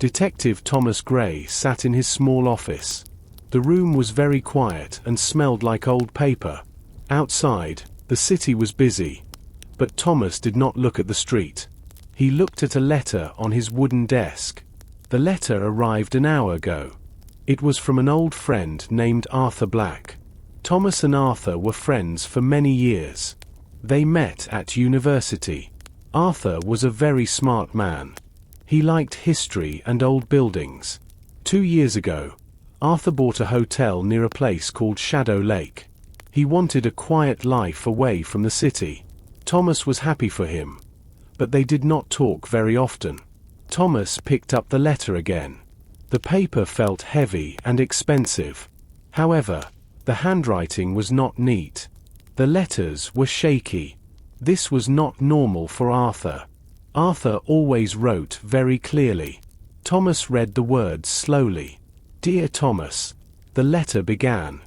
Detective Thomas Gray sat in his small office. The room was very quiet and smelled like old paper. Outside, the city was busy. But Thomas did not look at the street. He looked at a letter on his wooden desk. The letter arrived an hour ago. It was from an old friend named Arthur Black. Thomas and Arthur were friends for many years. They met at university. Arthur was a very smart man. He liked history and old buildings. 2 years ago, Arthur bought a hotel near a place called Shadow Lake. He wanted a quiet life away from the city. Thomas was happy for him. But they did not talk very often. Thomas picked up the letter again. The paper felt heavy and expensive. However, the handwriting was not neat. The letters were shaky. This was not normal for Arthur. Arthur always wrote very clearly. Thomas read the words slowly. "Dear Thomas," the letter began.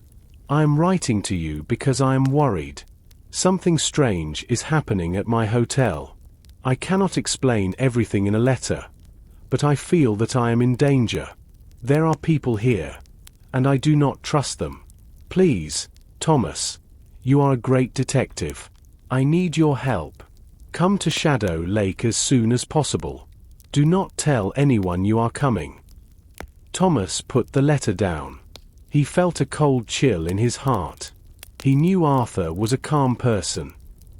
"I am writing to you because I am worried. Something strange is happening at my hotel. I cannot explain everything in a letter, but I feel that I am in danger. There are people here, and I do not trust them. Please, Thomas, you are a great detective. I need your help. Come to Shadow Lake as soon as possible. Do not tell anyone you are coming." Thomas put the letter down. He felt a cold chill in his heart. He knew Arthur was a calm person.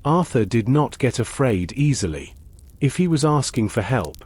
Arthur did not get afraid easily. If he was asking for help,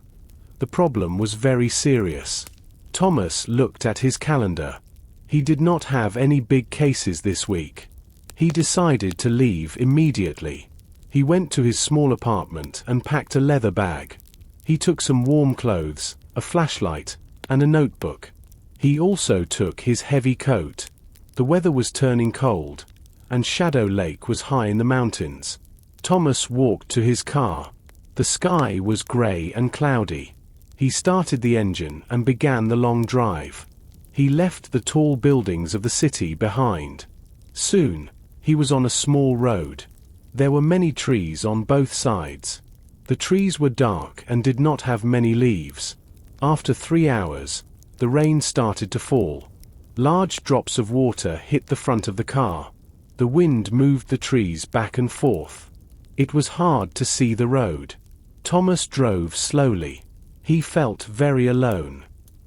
the problem was very serious. Thomas looked at his calendar. He did not have any big cases this week. He decided to leave immediately. He went to his small apartment and packed a leather bag. He took some warm clothes, a flashlight, and a notebook. He also took his heavy coat. The weather was turning cold, and Shadow Lake was high in the mountains. Thomas walked to his car. The sky was gray and cloudy. He started the engine and began the long drive. He left the tall buildings of the city behind. Soon, he was on a small road. There were many trees on both sides. The trees were dark and did not have many leaves. After 3 hours, the rain started to fall. Large drops of water hit the front of the car. The wind moved the trees back and forth. It was hard to see the road. Thomas drove slowly. He felt very alone.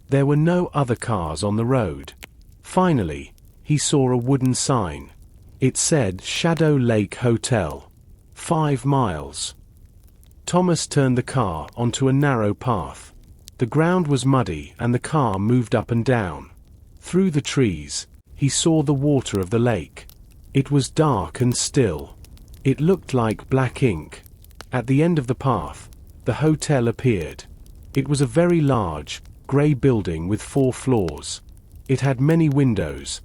There were no other cars on the road. Finally, he saw a wooden sign. It said Shadow Lake Hotel. 5 miles. Thomas turned the car onto a narrow path. The ground was muddy and the car moved up and down. Through the trees, he saw the water of the lake. It was dark and still. It looked like black ink. At the end of the path, the hotel appeared. It was a very large, grey building with 4 floors. It had many windows,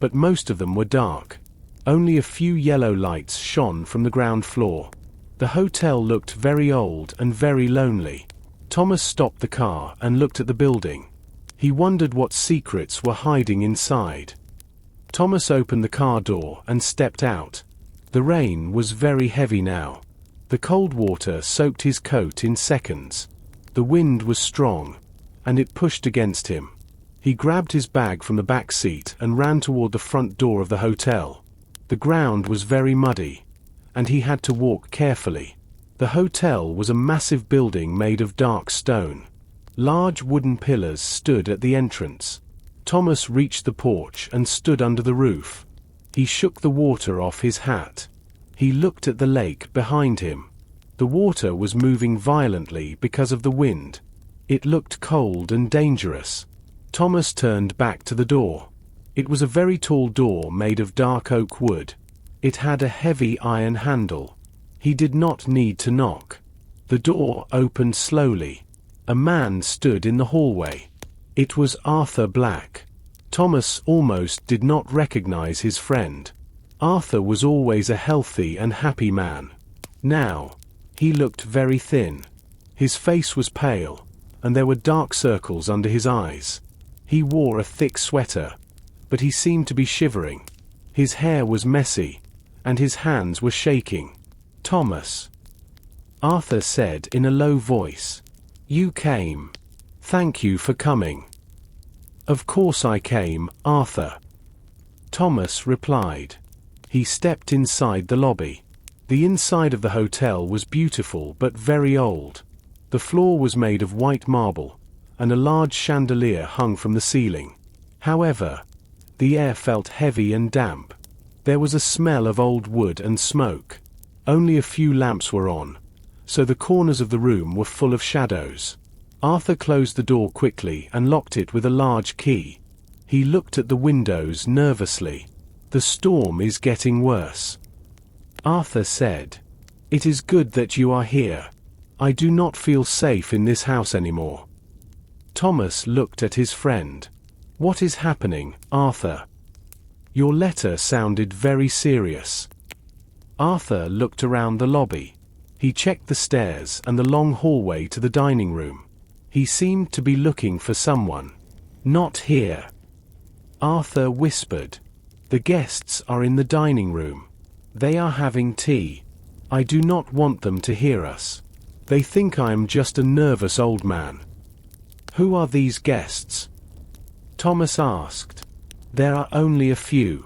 but most of them were dark. Only a few yellow lights shone from the ground floor. The hotel looked very old and very lonely. Thomas stopped the car and looked at the building. He wondered what secrets were hiding inside. Thomas opened the car door and stepped out. The rain was very heavy now. The cold water soaked his coat in seconds. The wind was strong, and it pushed against him. He grabbed his bag from the back seat and ran toward the front door of the hotel. The ground was very muddy, and he had to walk carefully. The hotel was a massive building made of dark stone. Large wooden pillars stood at the entrance. Thomas reached the porch and stood under the roof. He shook the water off his hat. He looked at the lake behind him. The water was moving violently because of the wind. It looked cold and dangerous. Thomas turned back to the door. It was a very tall door made of dark oak wood. It had a heavy iron handle. He did not need to knock. The door opened slowly. A man stood in the hallway. It was Arthur Black. Thomas almost did not recognize his friend. Arthur was always a healthy and happy man. Now, he looked very thin. His face was pale, and there were dark circles under his eyes. He wore a thick sweater, but he seemed to be shivering. His hair was messy, and his hands were shaking. "Thomas," Arthur said in a low voice. "You came. Thank you for coming. Of course I came, Arthur. Thomas replied. He stepped inside the lobby. The inside of the hotel was beautiful but very old. The floor was made of white marble, and a large chandelier hung from the ceiling. However, the air felt heavy and damp. There was a smell of old wood and smoke. Only a few lamps were on, so the corners of the room were full of shadows. Arthur closed the door quickly and locked it with a large key. He looked at the windows nervously. The storm is getting worse. Arthur said, "It is good that you are here. I do not feel safe in this house anymore." Thomas looked at his friend. "What is happening, Arthur? Your letter sounded very serious." Arthur looked around the lobby. He checked the stairs and the long hallway to the dining room. He seemed to be looking for someone. "Not here." Arthur whispered. "The guests are in the dining room. They are having tea. I do not want them to hear us. They think I am just a nervous old man." "Who are these guests?" Thomas asked. "There are only a few."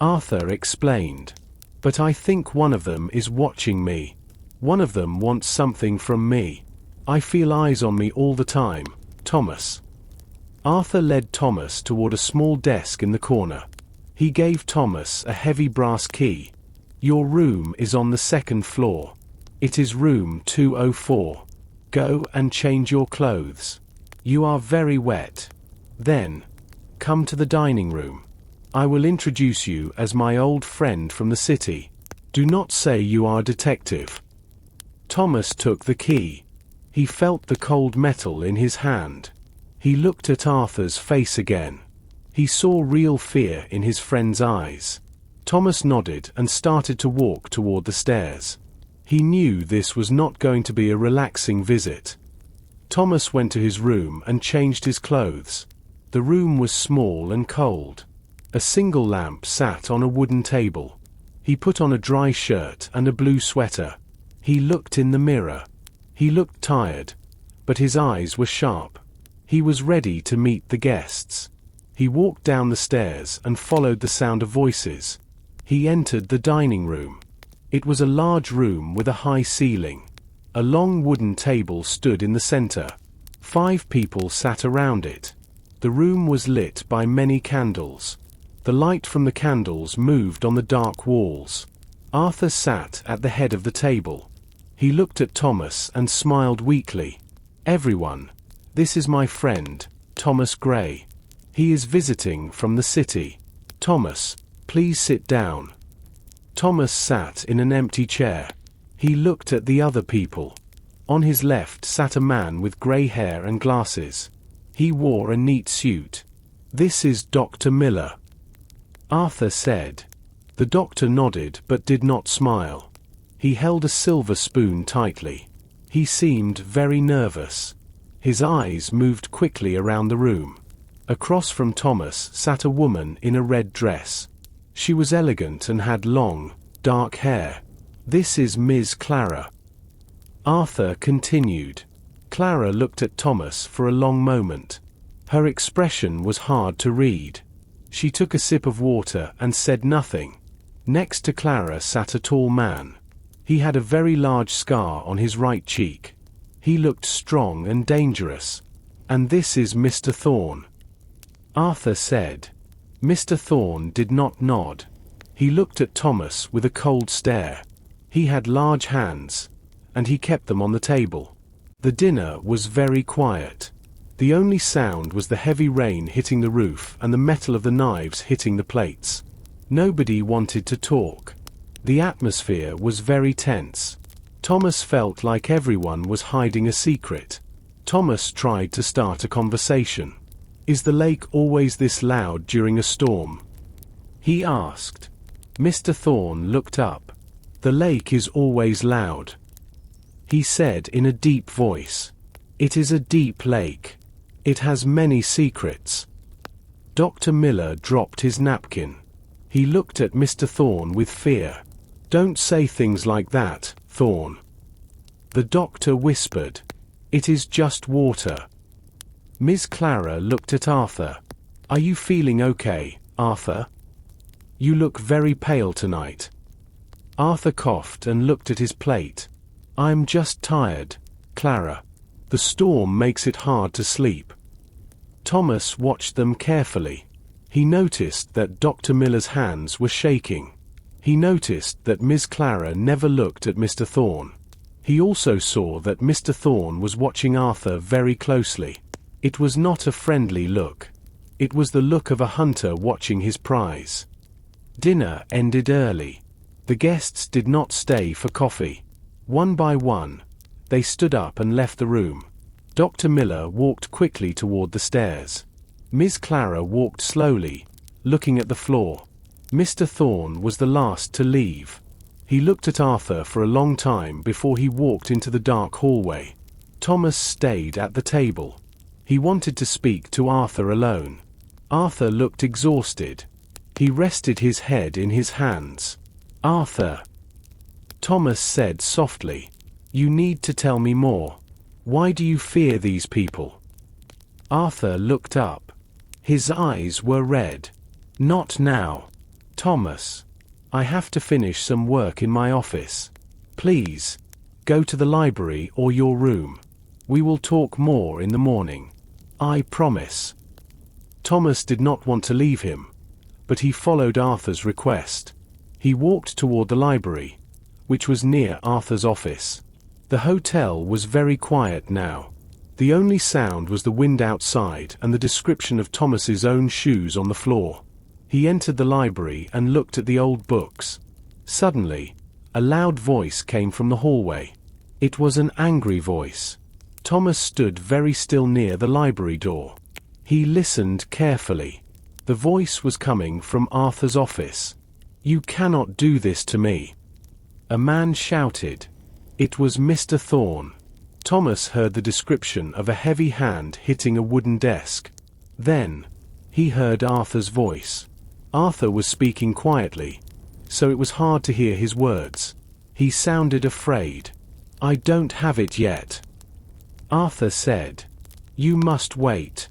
Arthur explained. "But I think one of them is watching me. One of them wants something from me. I feel eyes on me all the time, Thomas." Arthur led Thomas toward a small desk in the corner. He gave Thomas a heavy brass key. "Your room is on the second floor. It is room 204. Go and change your clothes. You are very wet. Then, come to the dining room. I will introduce you as my old friend from the city. Do not say you are a detective." Thomas took the key. He felt the cold metal in his hand. He looked at Arthur's face again. He saw real fear in his friend's eyes. Thomas nodded and started to walk toward the stairs. He knew this was not going to be a relaxing visit. Thomas went to his room and changed his clothes. The room was small and cold. A single lamp sat on a wooden table. He put on a dry shirt and a blue sweater. He looked in the mirror. He looked tired, but his eyes were sharp. He was ready to meet the guests. He walked down the stairs and followed the sound of voices. He entered the dining room. It was a large room with a high ceiling. A long wooden table stood in the center. 5 people sat around it. The room was lit by many candles. The light from the candles moved on the dark walls. Arthur sat at the head of the table. He looked at Thomas and smiled weakly. "Everyone, this is my friend, Thomas Gray. He is visiting from the city. Thomas, please sit down." Thomas sat in an empty chair. He looked at the other people. On his left sat a man with gray hair and glasses. He wore a neat suit. "This is Dr. Miller," Arthur said. The doctor nodded but did not smile. He held a silver spoon tightly. He seemed very nervous. His eyes moved quickly around the room. Across from Thomas sat a woman in a red dress. She was elegant and had long, dark hair. "This is Ms. Clara," Arthur continued. Clara looked at Thomas for a long moment. Her expression was hard to read. She took a sip of water and said nothing. Next to Clara sat a tall man. He had a very large scar on his right cheek. He looked strong and dangerous. "And this is Mr. Thorne," Arthur said. Mr. Thorne did not nod. He looked at Thomas with a cold stare. He had large hands, and he kept them on the table. The dinner was very quiet. The only sound was the heavy rain hitting the roof and the metal of the knives hitting the plates. Nobody wanted to talk. The atmosphere was very tense. Thomas felt like everyone was hiding a secret. Thomas tried to start a conversation. "Is the lake always this loud during a storm?" he asked. Mr. Thorne looked up. "The lake is always loud," he said in a deep voice. "It is a deep lake. It has many secrets." Dr. Miller dropped his napkin. He looked at Mr. Thorne with fear. "Don't say things like that, Thorne," the doctor whispered. "It is just water." Miss Clara looked at Arthur. "Are you feeling okay, Arthur? You look very pale tonight." Arthur coughed and looked at his plate. "I'm just tired, Clara. The storm makes it hard to sleep." Thomas watched them carefully. He noticed that Dr. Miller's hands were shaking. He noticed that Miss Clara never looked at Mr. Thorne. He also saw that Mr. Thorne was watching Arthur very closely. It was not a friendly look. It was the look of a hunter watching his prize. Dinner ended early. The guests did not stay for coffee. One by one, they stood up and left the room. Dr. Miller walked quickly toward the stairs. Miss Clara walked slowly, looking at the floor. Mr. Thorne was the last to leave. He looked at Arthur for a long time before he walked into the dark hallway. Thomas stayed at the table. He wanted to speak to Arthur alone. Arthur looked exhausted. He rested his head in his hands. "Arthur," Thomas said softly, "you need to tell me more. Why do you fear these people?" Arthur looked up. His eyes were red. "Not now, Thomas. I have to finish some work in my office. Please, go to the library or your room. We will talk more in the morning. I promise." Thomas did not want to leave him, but he followed Arthur's request. He walked toward the library, which was near Arthur's office. The hotel was very quiet now. The only sound was the wind outside and the description of Thomas's own shoes on the floor. He entered the library and looked at the old books. Suddenly, a loud voice came from the hallway. It was an angry voice. Thomas stood very still near the library door. He listened carefully. The voice was coming from Arthur's office. "You cannot do this to me," a man shouted. It was Mr. Thorne. Thomas heard the description of a heavy hand hitting a wooden desk. Then, he heard Arthur's voice. Arthur was speaking quietly, so it was hard to hear his words. He sounded afraid. "I don't have it yet," Arthur said. "You must wait."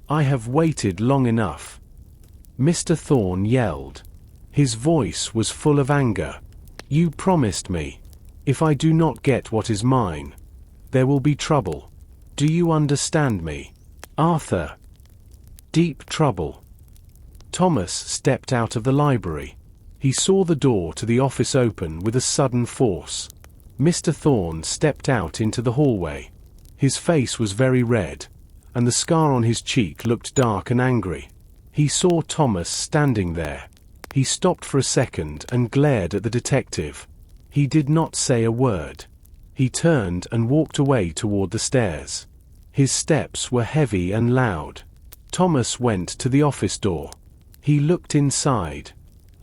"I have waited long enough," Mr. Thorne yelled. His voice was full of anger. "You promised me. If I do not get what is mine, there will be trouble. Do you understand me, Arthur?" Deep trouble. Thomas stepped out of the library. He saw the door to the office open with a sudden force. Mr. Thorne stepped out into the hallway. His face was very red, and the scar on his cheek looked dark and angry. He saw Thomas standing there. He stopped for a second and glared at the detective. He did not say a word. He turned and walked away toward the stairs. His steps were heavy and loud. Thomas went to the office door. He looked inside.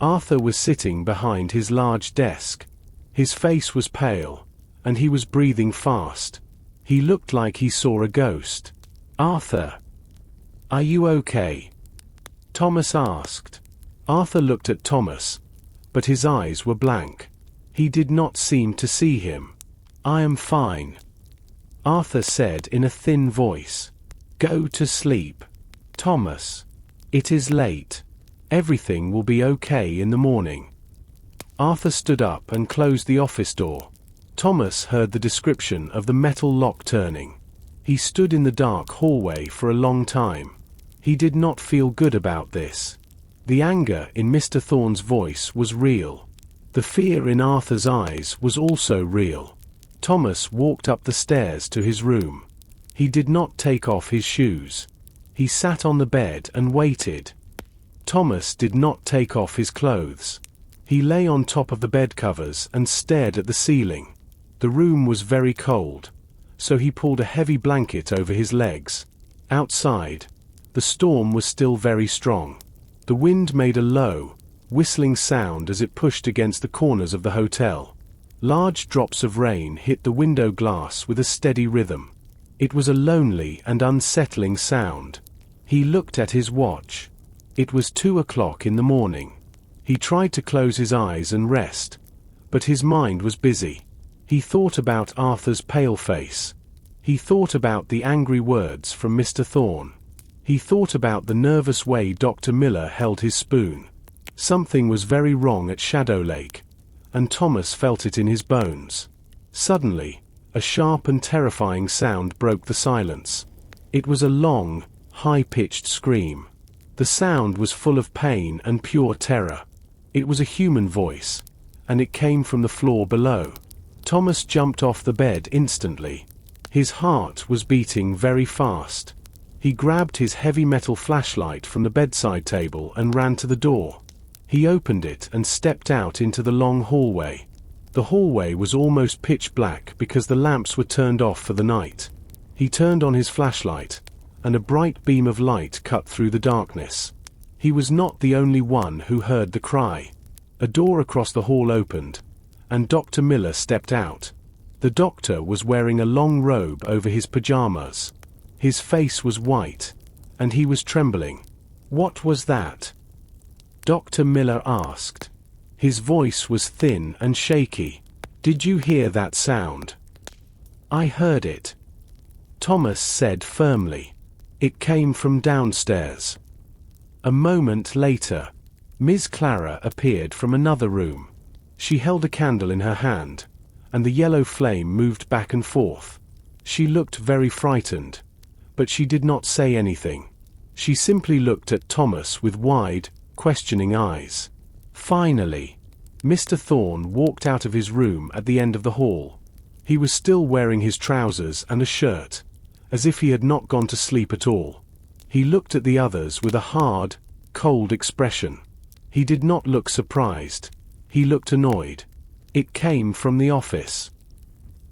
Arthur was sitting behind his large desk. His face was pale, and he was breathing fast. He looked like he saw a ghost. "Arthur, are you okay?" Thomas asked. Arthur looked at Thomas, but his eyes were blank. He did not seem to see him. "I am fine," Arthur said in a thin voice. "Go to sleep, Thomas. It is late. Everything will be okay in the morning." Arthur stood up and closed the office door. Thomas heard the description of the metal lock turning. He stood in the dark hallway for a long time. He did not feel good about this. The anger in Mr. Thorne's voice was real. The fear in Arthur's eyes was also real. Thomas walked up the stairs to his room. He did not take off his shoes. He sat on the bed and waited. Thomas did not take off his clothes. He lay on top of the bed covers and stared at the ceiling. The room was very cold, so he pulled a heavy blanket over his legs. Outside, the storm was still very strong. The wind made a low, whistling sound as it pushed against the corners of the hotel. Large drops of rain hit the window glass with a steady rhythm. It was a lonely and unsettling sound. He looked at his watch. It was 2 o'clock in the morning. He tried to close his eyes and rest, but his mind was busy. He thought about Arthur's pale face. He thought about the angry words from Mr. Thorne. He thought about the nervous way Dr. Miller held his spoon. Something was very wrong at Shadow Lake, and Thomas felt it in his bones. Suddenly, a sharp and terrifying sound broke the silence. It was a long, high-pitched scream. The sound was full of pain and pure terror. It was a human voice, and it came from the floor below. Thomas jumped off the bed instantly. His heart was beating very fast. He grabbed his heavy metal flashlight from the bedside table and ran to the door. He opened it and stepped out into the long hallway. The hallway was almost pitch black because the lamps were turned off for the night. He turned on his flashlight, and a bright beam of light cut through the darkness. He was not the only one who heard the cry. A door across the hall opened, and Dr. Miller stepped out. The doctor was wearing a long robe over his pajamas. His face was white, and he was trembling. "What was that?" Dr. Miller asked. His voice was thin and shaky. "Did you hear that sound?" "I heard it," Thomas said firmly. "It came from downstairs." A moment later, Miss Clara appeared from another room. She held a candle in her hand, and the yellow flame moved back and forth. She looked very frightened, but she did not say anything. She simply looked at Thomas with wide, questioning eyes. Finally, Mr. Thorne walked out of his room at the end of the hall. He was still wearing his trousers and a shirt, as if he had not gone to sleep at all. He looked at the others with a hard, cold expression. He did not look surprised. He looked annoyed. "It came from the office,"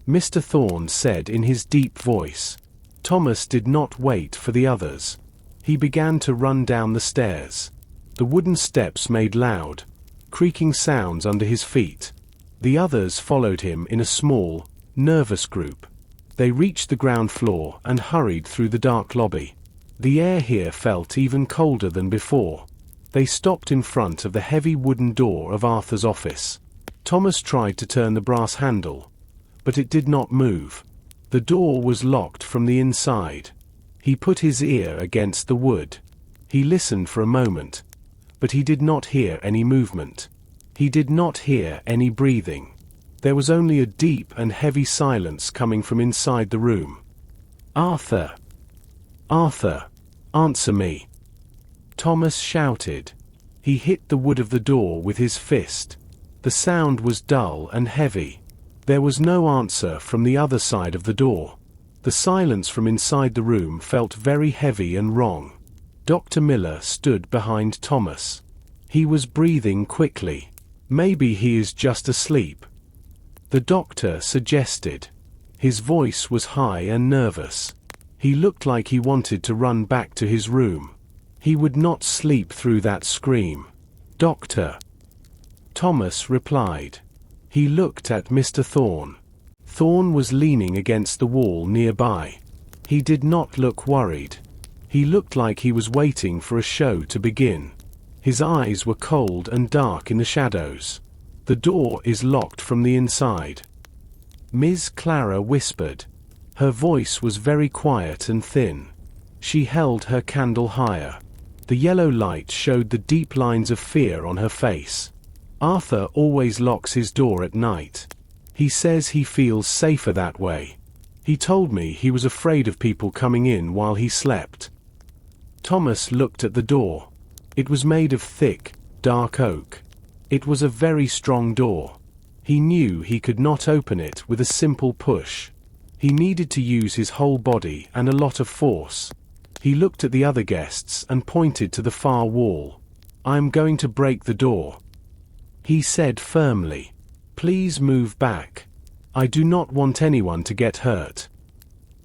Mr. Thorne said in his deep voice. Thomas did not wait for the others. He began to run down the stairs. The wooden steps made loud, creaking sounds under his feet. The others followed him in a small, nervous group. They reached the ground floor and hurried through the dark lobby. The air here felt even colder than before. They stopped in front of the heavy wooden door of Arthur's office. Thomas tried to turn the brass handle, but it did not move. The door was locked from the inside. He put his ear against the wood. He listened for a moment, but he did not hear any movement. He did not hear any breathing. There was only a deep and heavy silence coming from inside the room. "Arthur! Arthur! Answer me!" Thomas shouted. He hit the wood of the door with his fist. The sound was dull and heavy. There was no answer from the other side of the door. The silence from inside the room felt very heavy and wrong. Dr. Miller stood behind Thomas. He was breathing quickly. "Maybe he is just asleep," the doctor suggested. His voice was high and nervous. He looked like he wanted to run back to his room. He would not sleep through that scream. "Doctor," Thomas replied. He looked at Mr. Thorne. Thorne was leaning against the wall nearby. He did not look worried. He looked like he was waiting for a show to begin. His eyes were cold and dark in the shadows. "The door is locked from the inside," Miss Clara whispered. Her voice was very quiet and thin. She held her candle higher. The yellow light showed the deep lines of fear on her face. "Arthur always locks his door at night. He says he feels safer that way. He told me he was afraid of people coming in while he slept." Thomas looked at the door. It was made of thick, dark oak. It was a very strong door. He knew he could not open it with a simple push. He needed to use his whole body and a lot of force. He looked at the other guests and pointed to the far wall. "I am going to break the door," he said firmly. "Please move back. I do not want anyone to get hurt."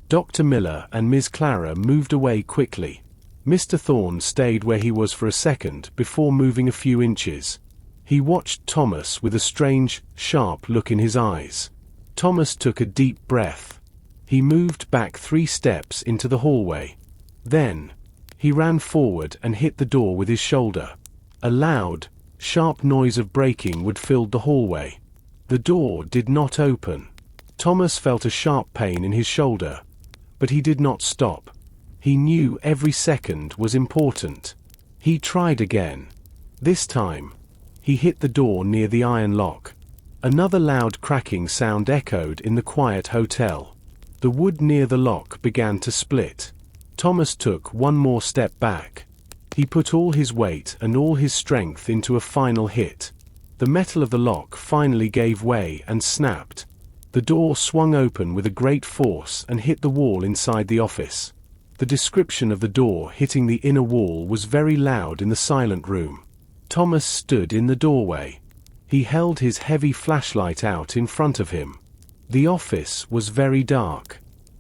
Dr. Miller and Miss Clara moved away quickly. Mr. Thorne stayed where he was for a second before moving a few inches. He watched Thomas with a strange, sharp look in his eyes. Thomas took a deep breath. He moved back 3 steps into the hallway. Then, he ran forward and hit the door with his shoulder. A loud, sharp noise of breaking would fill the hallway. The door did not open. Thomas felt a sharp pain in his shoulder, But he did not stop. He knew every second was important. He tried again. This time, he hit the door near the iron lock. Another loud cracking sound echoed in the quiet hotel. The wood near the lock began to split. Thomas took one more step back. He put all his weight and all his strength into a final hit. The metal of the lock finally gave way and snapped. The door swung open with a great force and hit the wall inside the office. The description of the door hitting the inner wall was very loud in the silent room. Thomas stood in the doorway. He held his heavy flashlight out in front of him. The office was very dark.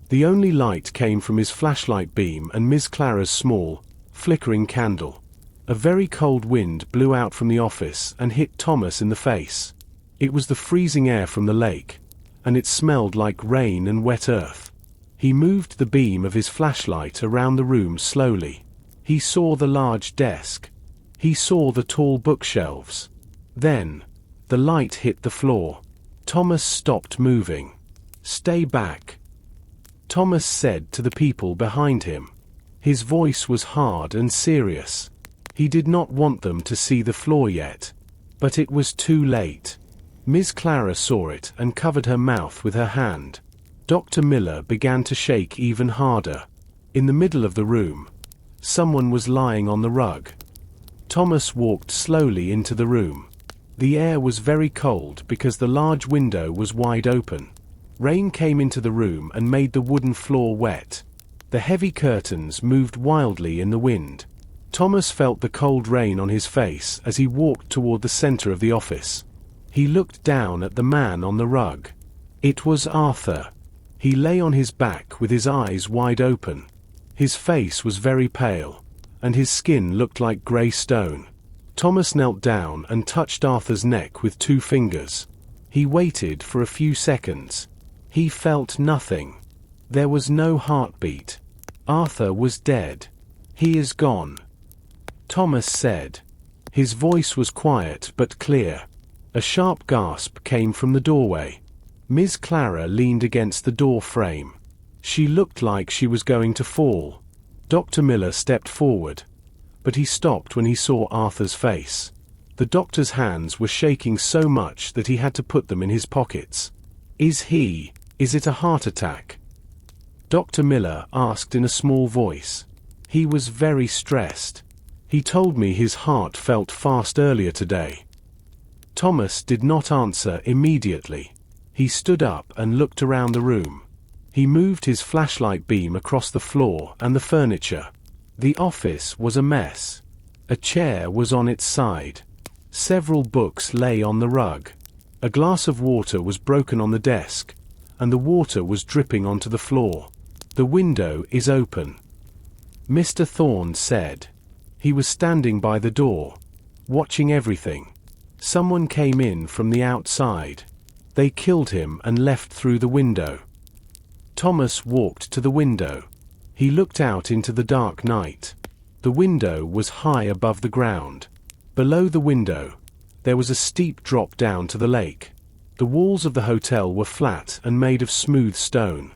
The only light came from his flashlight beam and Miss Clara's small, flickering candle. A very cold wind blew out from the office and hit Thomas in the face. It was the freezing air from the lake, and it smelled like rain and wet earth. He moved the beam of his flashlight around the room slowly. He saw the large desk. He saw the tall bookshelves. Then, the light hit the floor. Thomas stopped moving. "Stay back," Thomas said to the people behind him. His voice was hard and serious. He did not want them to see the floor yet. But it was too late. Miss Clara saw it and covered her mouth with her hand. Dr. Miller began to shake even harder. In the middle of the room, someone was lying on the rug. Thomas walked slowly into the room. The air was very cold because the large window was wide open. Rain came into the room and made the wooden floor wet. The heavy curtains moved wildly in the wind. Thomas felt the cold rain on his face as he walked toward the center of the office. He looked down at the man on the rug. It was Arthur. He lay on his back with his eyes wide open. His face was very pale, and his skin looked like grey stone. Thomas knelt down and touched Arthur's neck with 2 fingers. He waited for a few seconds. He felt nothing. There was no heartbeat. Arthur was dead. "He is gone," Thomas said. His voice was quiet but clear. A sharp gasp came from the doorway. Miss Clara leaned against the door frame. She looked like she was going to fall. Dr. Miller stepped forward, but he stopped when he saw Arthur's face. The doctor's hands were shaking so much that he had to put them in his pockets. Is it a heart attack?" Dr. Miller asked in a small voice. He was very stressed. "He told me his heart felt fast earlier today." Thomas did not answer immediately. He stood up and looked around the room. He moved his flashlight beam across the floor and the furniture. The office was a mess. A chair was on its side. Several books lay on the rug. A glass of water was broken on the desk, and the water was dripping onto the floor. "The window is open," Mr. Thorne said. He was standing by the door, watching everything. Someone came in from the outside. They killed him and left through the window. Thomas walked to the window. He looked out into the dark night. The window was high above the ground. Below the window, there was a steep drop down to the lake. The walls of the hotel were flat and made of smooth stone.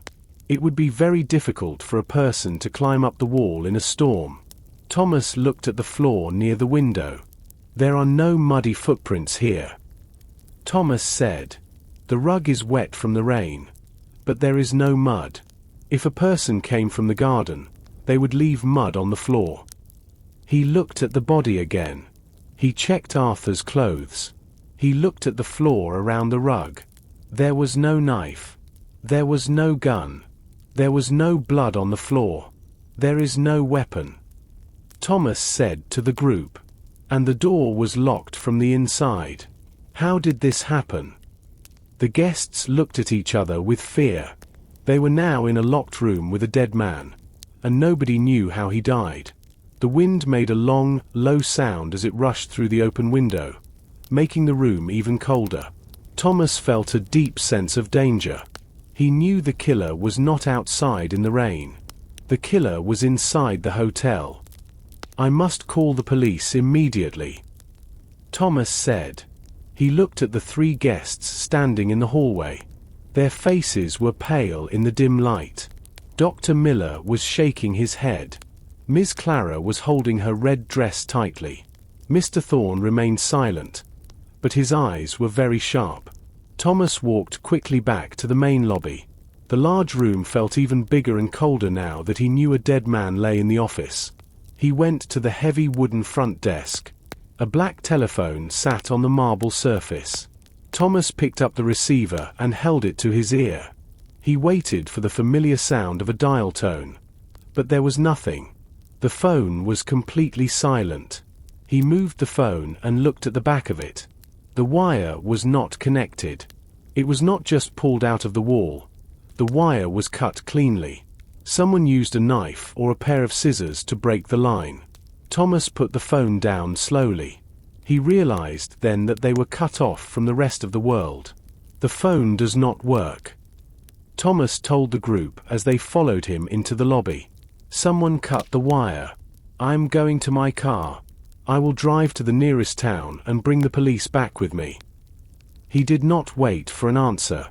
It would be very difficult for a person to climb up the wall in a storm. Thomas looked at the floor near the window. "There are no muddy footprints here," Thomas said. "The rug is wet from the rain, but there is no mud. If a person came from the garden, they would leave mud on the floor." He looked at the body again. He checked Arthur's clothes. He looked at the floor around the rug. There was no knife. There was no gun. There was no blood on the floor. "There is no weapon," Thomas said to the group. "And the door was locked from the inside. How did this happen?" The guests looked at each other with fear. They were now in a locked room with a dead man, and nobody knew how he died. The wind made a long, low sound as it rushed through the open window, making the room even colder. Thomas felt a deep sense of danger. He knew the killer was not outside in the rain. The killer was inside the hotel. "I must call the police immediately," Thomas said. He looked at the 3 guests standing in the hallway. Their faces were pale in the dim light. Dr. Miller was shaking his head. Miss Clara was holding her red dress tightly. Mr. Thorne remained silent, but his eyes were very sharp. Thomas walked quickly back to the main lobby. The large room felt even bigger and colder now that he knew a dead man lay in the office. He went to the heavy wooden front desk. A black telephone sat on the marble surface. Thomas picked up the receiver and held it to his ear. He waited for the familiar sound of a dial tone. But there was nothing. The phone was completely silent. He moved the phone and looked at the back of it. The wire was not connected. It was not just pulled out of the wall. The wire was cut cleanly. Someone used a knife or a pair of scissors to break the line. Thomas put the phone down slowly. He realized then that they were cut off from the rest of the world. The phone does not work. Thomas told the group as they followed him into the lobby. Someone cut the wire. I'm going to my car. I will drive to the nearest town and bring the police back with me. He did not wait for an answer.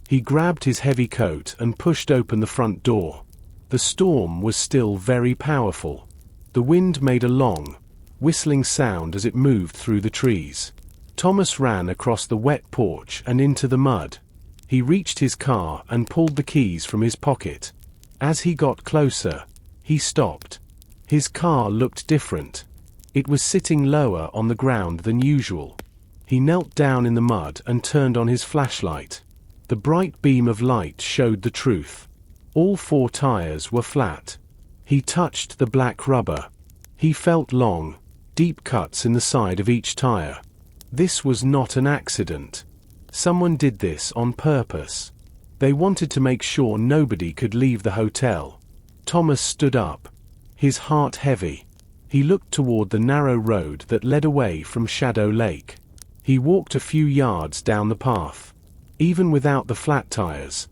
He grabbed his heavy coat and pushed open the front door. The storm was still very powerful. The wind made a long, whistling sound as it moved through the trees. Thomas ran across the wet porch and into the mud. He reached his car and pulled the keys from his pocket. As he got closer, he stopped. His car looked different. It was sitting lower on the ground than usual. He knelt down in the mud and turned on his flashlight. The bright beam of light showed the truth. All 4 tires were flat. He touched the black rubber. He felt long, deep cuts in the side of each tire. This was not an accident. Someone did this on purpose. They wanted to make sure nobody could leave the hotel. Thomas stood up, his heart heavy. He looked toward the narrow road that led away from Shadow Lake. He walked a few yards down the path. Even without the flat tires,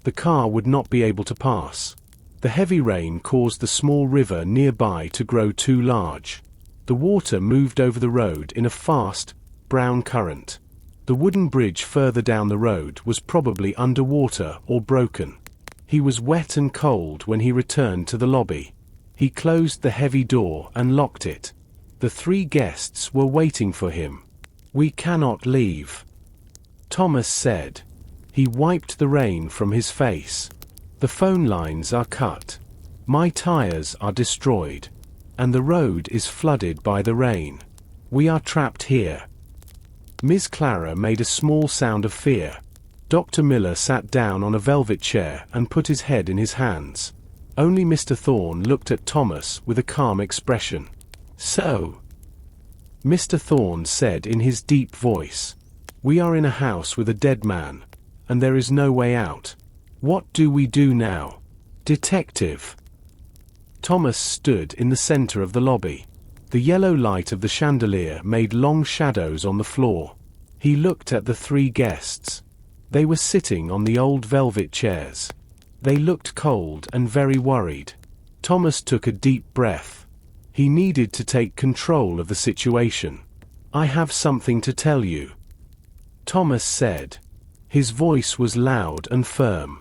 the car would not be able to pass. The heavy rain caused the small river nearby to grow too large. The water moved over the road in a fast, brown current. The wooden bridge further down the road was probably underwater or broken. He was wet and cold when he returned to the lobby. He closed the heavy door and locked it. The 3 guests were waiting for him. "We cannot leave," Thomas said. He wiped the rain from his face. "The phone lines are cut. My tires are destroyed. And the road is flooded by the rain. We are trapped here." Miss Clara made a small sound of fear. Dr. Miller sat down on a velvet chair and put his head in his hands. Only Mr. Thorne looked at Thomas with a calm expression. "So," Mr. Thorne said in his deep voice, "we are in a house with a dead man, and there is no way out. What do we do now, detective?" Thomas stood in the center of the lobby. The yellow light of the chandelier made long shadows on the floor. He looked at the 3 guests. They were sitting on the old velvet chairs. They looked cold and very worried. Thomas took a deep breath. He needed to take control of the situation. "I have something to tell you," Thomas said. His voice was loud and firm.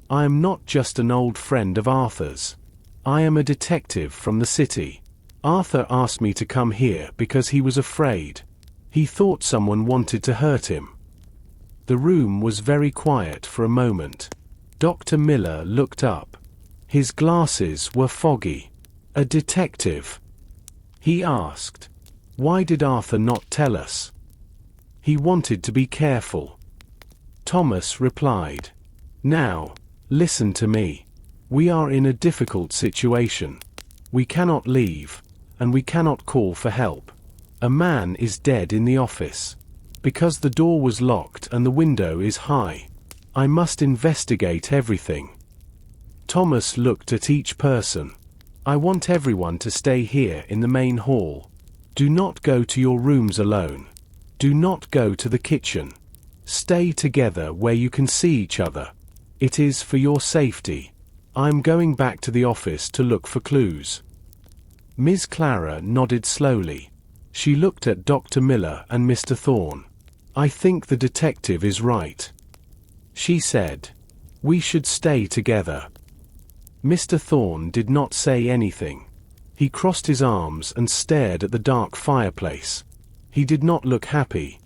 "I am not just an old friend of Arthur's. I am a detective from the city. Arthur asked me to come here because he was afraid. He thought someone wanted to hurt him." The room was very quiet for a moment. Dr. Miller looked up. His glasses were foggy. "A detective?" he asked. "Why did Arthur not tell us?" "He wanted to be careful," Thomas replied. "Now, listen to me. We are in a difficult situation. We cannot leave, and we cannot call for help. A man is dead in the office. Because the door was locked and the window is high, I must investigate everything." Thomas looked at each person. "I want everyone to stay here in the main hall. Do not go to your rooms alone. Do not go to the kitchen. Stay together where you can see each other. It is for your safety. I'm going back to the office to look for clues." Miss Clara nodded slowly. She looked at Dr. Miller and Mr. Thorne. "I think the detective is right," she said. "We should stay together." Mr. Thorne did not say anything. He crossed his arms and stared at the dark fireplace. He did not look happy,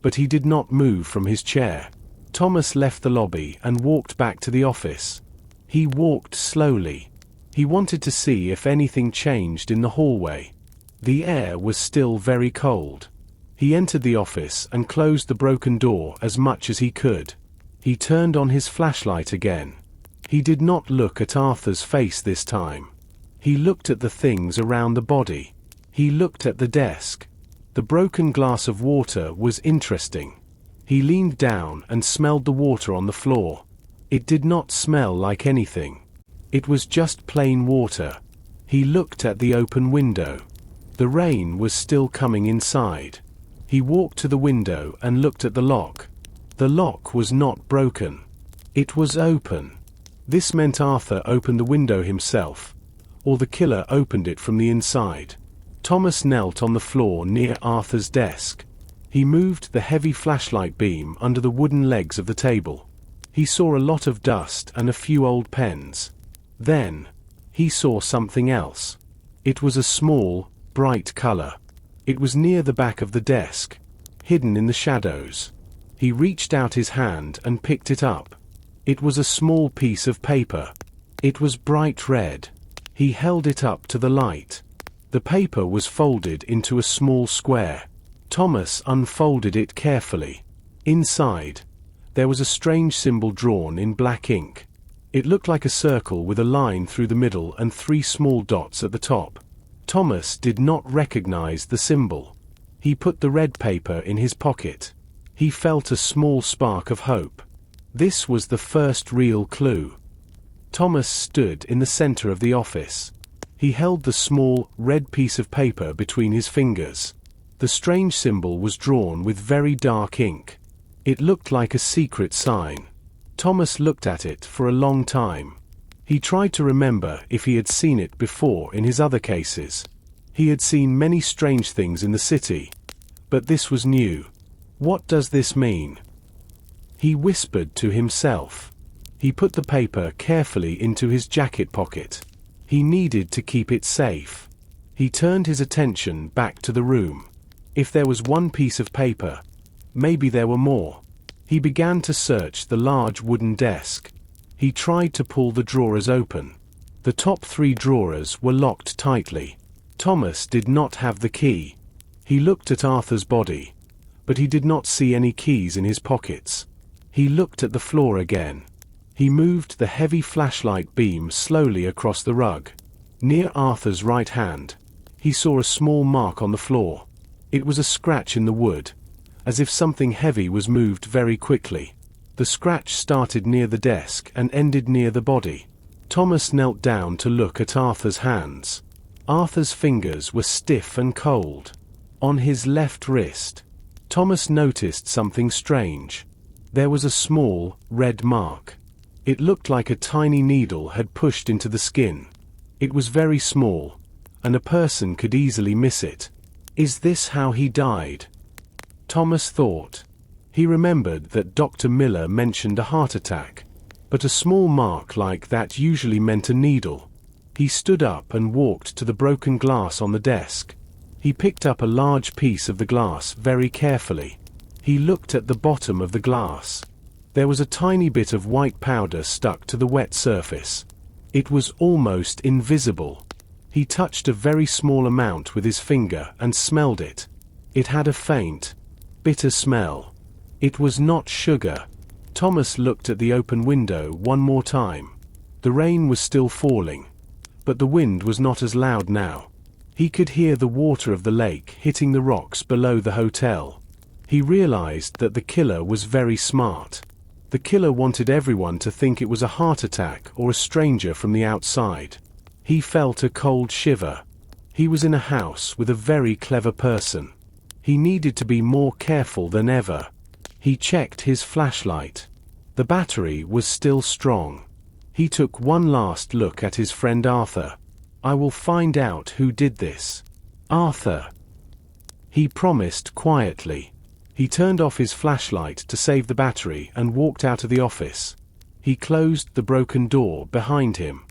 but he did not move from his chair. Thomas left the lobby and walked back to the office. He walked slowly. He wanted to see if anything changed in the hallway. The air was still very cold. He entered the office and closed the broken door as much as he could. He turned on his flashlight again. He did not look at Arthur's face this time. He looked at the things around the body. He looked at the desk. The broken glass of water was interesting. He leaned down and smelled the water on the floor. It did not smell like anything. It was just plain water. He looked at the open window. The rain was still coming inside. He walked to the window and looked at the lock. The lock was not broken. It was open. This meant Arthur opened the window himself, or the killer opened it from the inside. Thomas knelt on the floor near Arthur's desk. He moved the heavy flashlight beam under the wooden legs of the table. He saw a lot of dust and a few old pens. Then, he saw something else. It was a small, bright color. It was near the back of the desk, hidden in the shadows. He reached out his hand and picked it up. It was a small piece of paper. It was bright red. He held it up to the light. The paper was folded into a small square. Thomas unfolded it carefully. Inside, there was a strange symbol drawn in black ink. It looked like a circle with a line through the middle and 3 small dots at the top. Thomas did not recognize the symbol. He put the red paper in his pocket. He felt a small spark of hope. This was the first real clue. Thomas stood in the center of the office. He held the small, red piece of paper between his fingers. The strange symbol was drawn with very dark ink. It looked like a secret sign. Thomas looked at it for a long time. He tried to remember if he had seen it before in his other cases. He had seen many strange things in the city, but this was new. What does this mean? He whispered to himself. He put the paper carefully into his jacket pocket. He needed to keep it safe. He turned his attention back to the room. If there was one piece of paper, maybe there were more. He began to search the large wooden desk. He tried to pull the drawers open. The top 3 drawers were locked tightly. Thomas did not have the key. He looked at Arthur's body, but he did not see any keys in his pockets. He looked at the floor again. He moved the heavy flashlight beam slowly across the rug. Near Arthur's right hand, he saw a small mark on the floor. It was a scratch in the wood, as if something heavy was moved very quickly. The scratch started near the desk and ended near the body. Thomas knelt down to look at Arthur's hands. Arthur's fingers were stiff and cold. On his left wrist, Thomas noticed something strange. There was a small, red mark. It looked like a tiny needle had pushed into the skin. It was very small, and a person could easily miss it. Is this how he died? Thomas thought. He remembered that Dr. Miller mentioned a heart attack, but a small mark like that usually meant a needle. He stood up and walked to the broken glass on the desk. He picked up a large piece of the glass very carefully. He looked at the bottom of the glass. There was a tiny bit of white powder stuck to the wet surface. It was almost invisible. He touched a very small amount with his finger and smelled it. It had a faint, bitter smell. It was not sugar. Thomas looked at the open window one more time. The rain was still falling, but the wind was not as loud now. He could hear the water of the lake hitting the rocks below the hotel. He realized that the killer was very smart. The killer wanted everyone to think it was a heart attack or a stranger from the outside. He felt a cold shiver. He was in a house with a very clever person. He needed to be more careful than ever. He checked his flashlight. The battery was still strong. He took one last look at his friend Arthur. I will find out who did this. Arthur. He promised quietly. He turned off his flashlight to save the battery and walked out of the office. He closed the broken door behind him.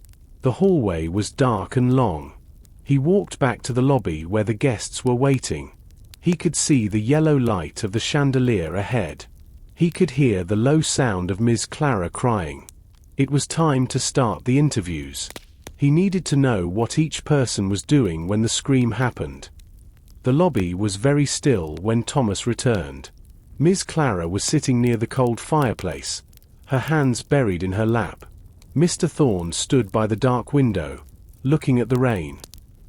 The hallway was dark and long. He walked back to the lobby where the guests were waiting. He could see the yellow light of the chandelier ahead. He could hear the low sound of Ms. Clara crying. It was time to start the interviews. He needed to know what each person was doing when the scream happened. The lobby was very still when Thomas returned. Ms. Clara was sitting near the cold fireplace, her hands buried in her lap. Mr. Thorne stood by the dark window, looking at the rain.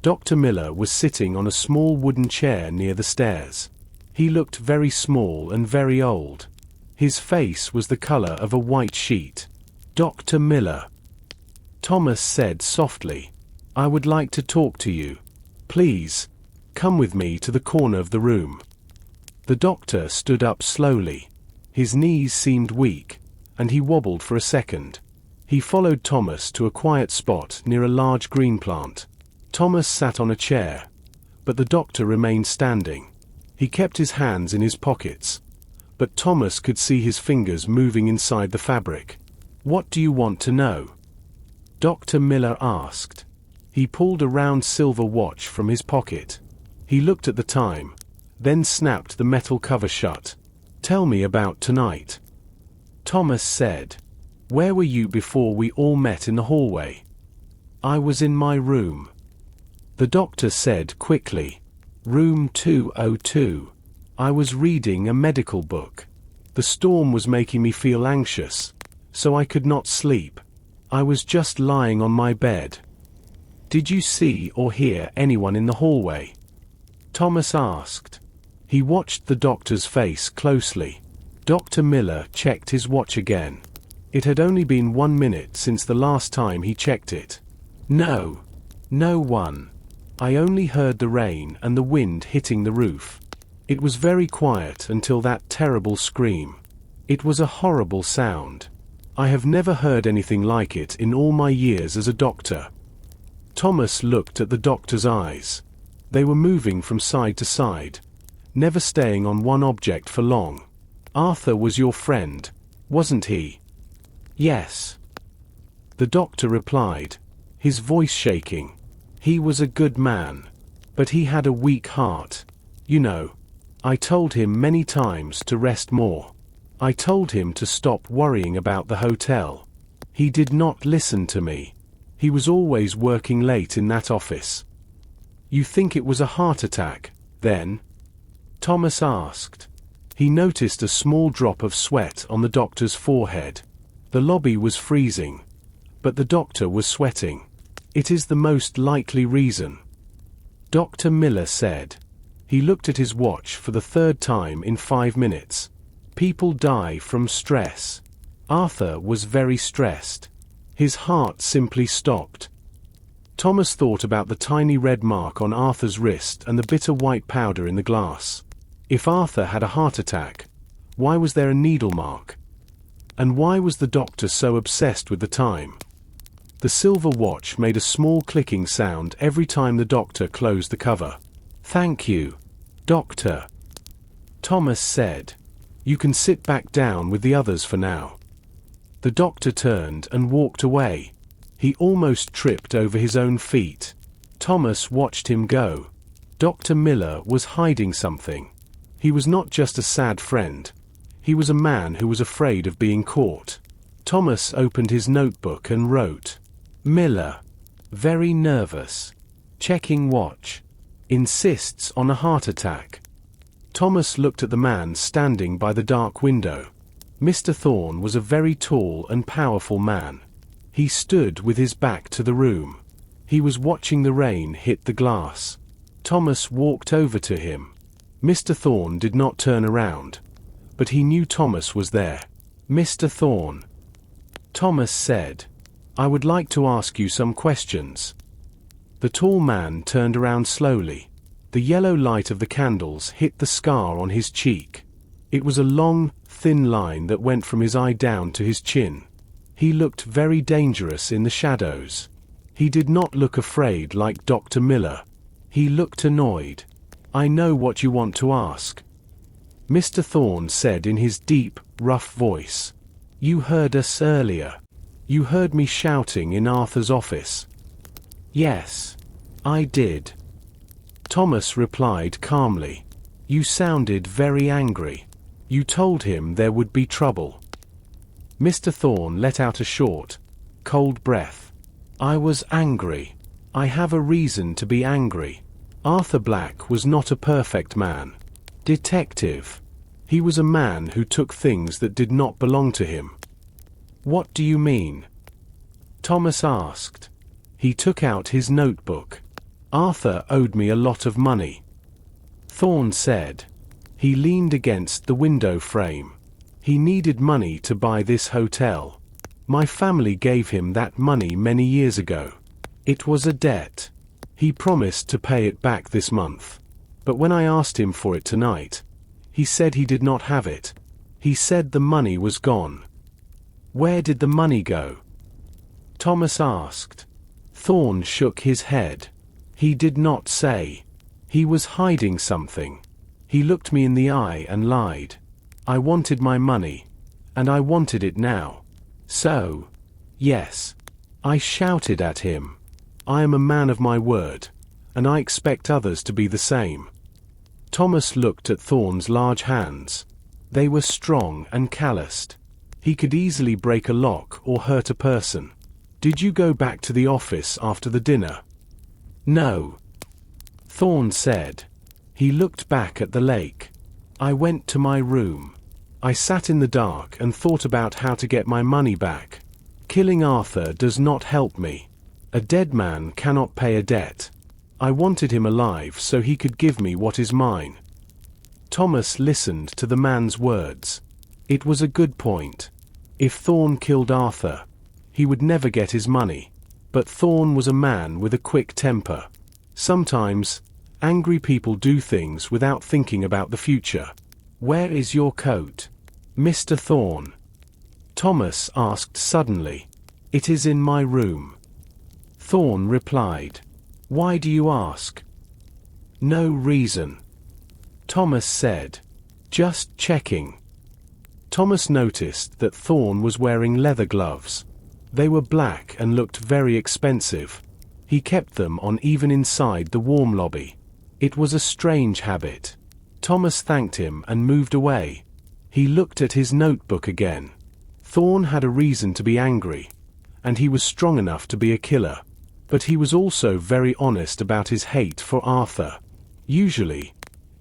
Dr. Miller was sitting on a small wooden chair near the stairs. He looked very small and very old. His face was the color of a white sheet. "Dr. Miller," Thomas said softly, "I would like to talk to you. Please, come with me to the corner of the room." The doctor stood up slowly. His knees seemed weak, and he wobbled for a second. He followed Thomas to a quiet spot near a large green plant. Thomas sat on a chair, but the doctor remained standing. He kept his hands in his pockets, but Thomas could see his fingers moving inside the fabric. "What do you want to know?" Dr. Miller asked. He pulled a round silver watch from his pocket. He looked at the time, then snapped the metal cover shut. "Tell me about tonight." Thomas said. "Where were you before we all met in the hallway?" "I was in my room." The doctor said quickly. "Room 202. I was reading a medical book. The storm was making me feel anxious, so I could not sleep. I was just lying on my bed." "Did you see or hear anyone in the hallway?" Thomas asked. He watched the doctor's face closely. Dr. Miller checked his watch again. It had only been 1 minute since the last time he checked it. "No. No one. I only heard the rain and the wind hitting the roof. It was very quiet until that terrible scream. It was a horrible sound. I have never heard anything like it in all my years as a doctor." Thomas looked at the doctor's eyes. They were moving from side to side, never staying on one object for long. "Arthur was your friend, wasn't he?" "Yes," the doctor replied, his voice shaking. "He was a good man, but he had a weak heart. You know, I told him many times to rest more. I told him to stop worrying about the hotel. He did not listen to me. He was always working late in that office." "You think it was a heart attack, then?" Thomas asked. He noticed a small drop of sweat on the doctor's forehead. The lobby was freezing, but the doctor was sweating. "It is the most likely reason," Dr. Miller said. He looked at his watch for the third time in 5 minutes. "People die from stress. Arthur was very stressed. His heart simply stopped." Thomas thought about the tiny red mark on Arthur's wrist and the bitter white powder in the glass. If Arthur had a heart attack, why was there a needle mark? And why was the doctor so obsessed with the time? The silver watch made a small clicking sound every time the doctor closed the cover. "Thank you, doctor," Thomas said. "You can sit back down with the others for now." The doctor turned and walked away. He almost tripped over his own feet. Thomas watched him go. Dr. Miller was hiding something. He was not just a sad friend. He was a man who was afraid of being caught. Thomas opened his notebook and wrote, "Miller. Very nervous. Checking watch. Insists on a heart attack." Thomas looked at the man standing by the dark window. Mr. Thorne was a very tall and powerful man. He stood with his back to the room. He was watching the rain hit the glass. Thomas walked over to him. Mr. Thorne did not turn around, but he knew Thomas was there. "Mr. Thorne," Thomas said, "I would like to ask you some questions." The tall man turned around slowly. The yellow light of the candles hit the scar on his cheek. It was a long, thin line that went from his eye down to his chin. He looked very dangerous in the shadows. He did not look afraid like Dr. Miller. He looked annoyed. "I know what you want to ask," Mr. Thorne said in his deep, rough voice. "You heard us earlier. You heard me shouting in Arthur's office. Yes, I did. Thomas replied calmly. You sounded very angry. You told him there would be trouble. Mr. Thorne let out a short, cold breath. I was angry. I have a reason to be angry. Arthur Black was not a perfect man. Detective. He was a man who took things that did not belong to him. What do you mean? Thomas asked. He took out his notebook. Arthur owed me a lot of money. Thorne said. He leaned against the window frame. He needed money to buy this hotel. My family gave him that money many years ago. It was a debt. He promised to pay it back this month. But when I asked him for it tonight, he said he did not have it. He said the money was gone. Where did the money go? Thomas asked. Thorne shook his head. He did not say. He was hiding something. He looked me in the eye and lied. I wanted my money. And I wanted it now. So, yes. I shouted at him. I am a man of my word. And I expect others to be the same. Thomas looked at Thorne's large hands. They were strong and calloused. He could easily break a lock or hurt a person. Did you go back to the office after the dinner? No. Thorne said. He looked back at the lake. I went to my room. I sat in the dark and thought about how to get my money back. Killing Arthur does not help me. A dead man cannot pay a debt. I wanted him alive so he could give me what is mine. Thomas listened to the man's words. It was a good point. If Thorne killed Arthur, he would never get his money. But Thorne was a man with a quick temper. Sometimes, angry people do things without thinking about the future. Where is your coat, Mr. Thorne? Thomas asked suddenly. It is in my room. Thorne replied. Why do you ask? No reason. Thomas said. Just checking. Thomas noticed that Thorne was wearing leather gloves. They were black and looked very expensive. He kept them on even inside the warm lobby. It was a strange habit. Thomas thanked him and moved away. He looked at his notebook again. Thorne had a reason to be angry, and he was strong enough to be a killer. But he was also very honest about his hate for Arthur. Usually,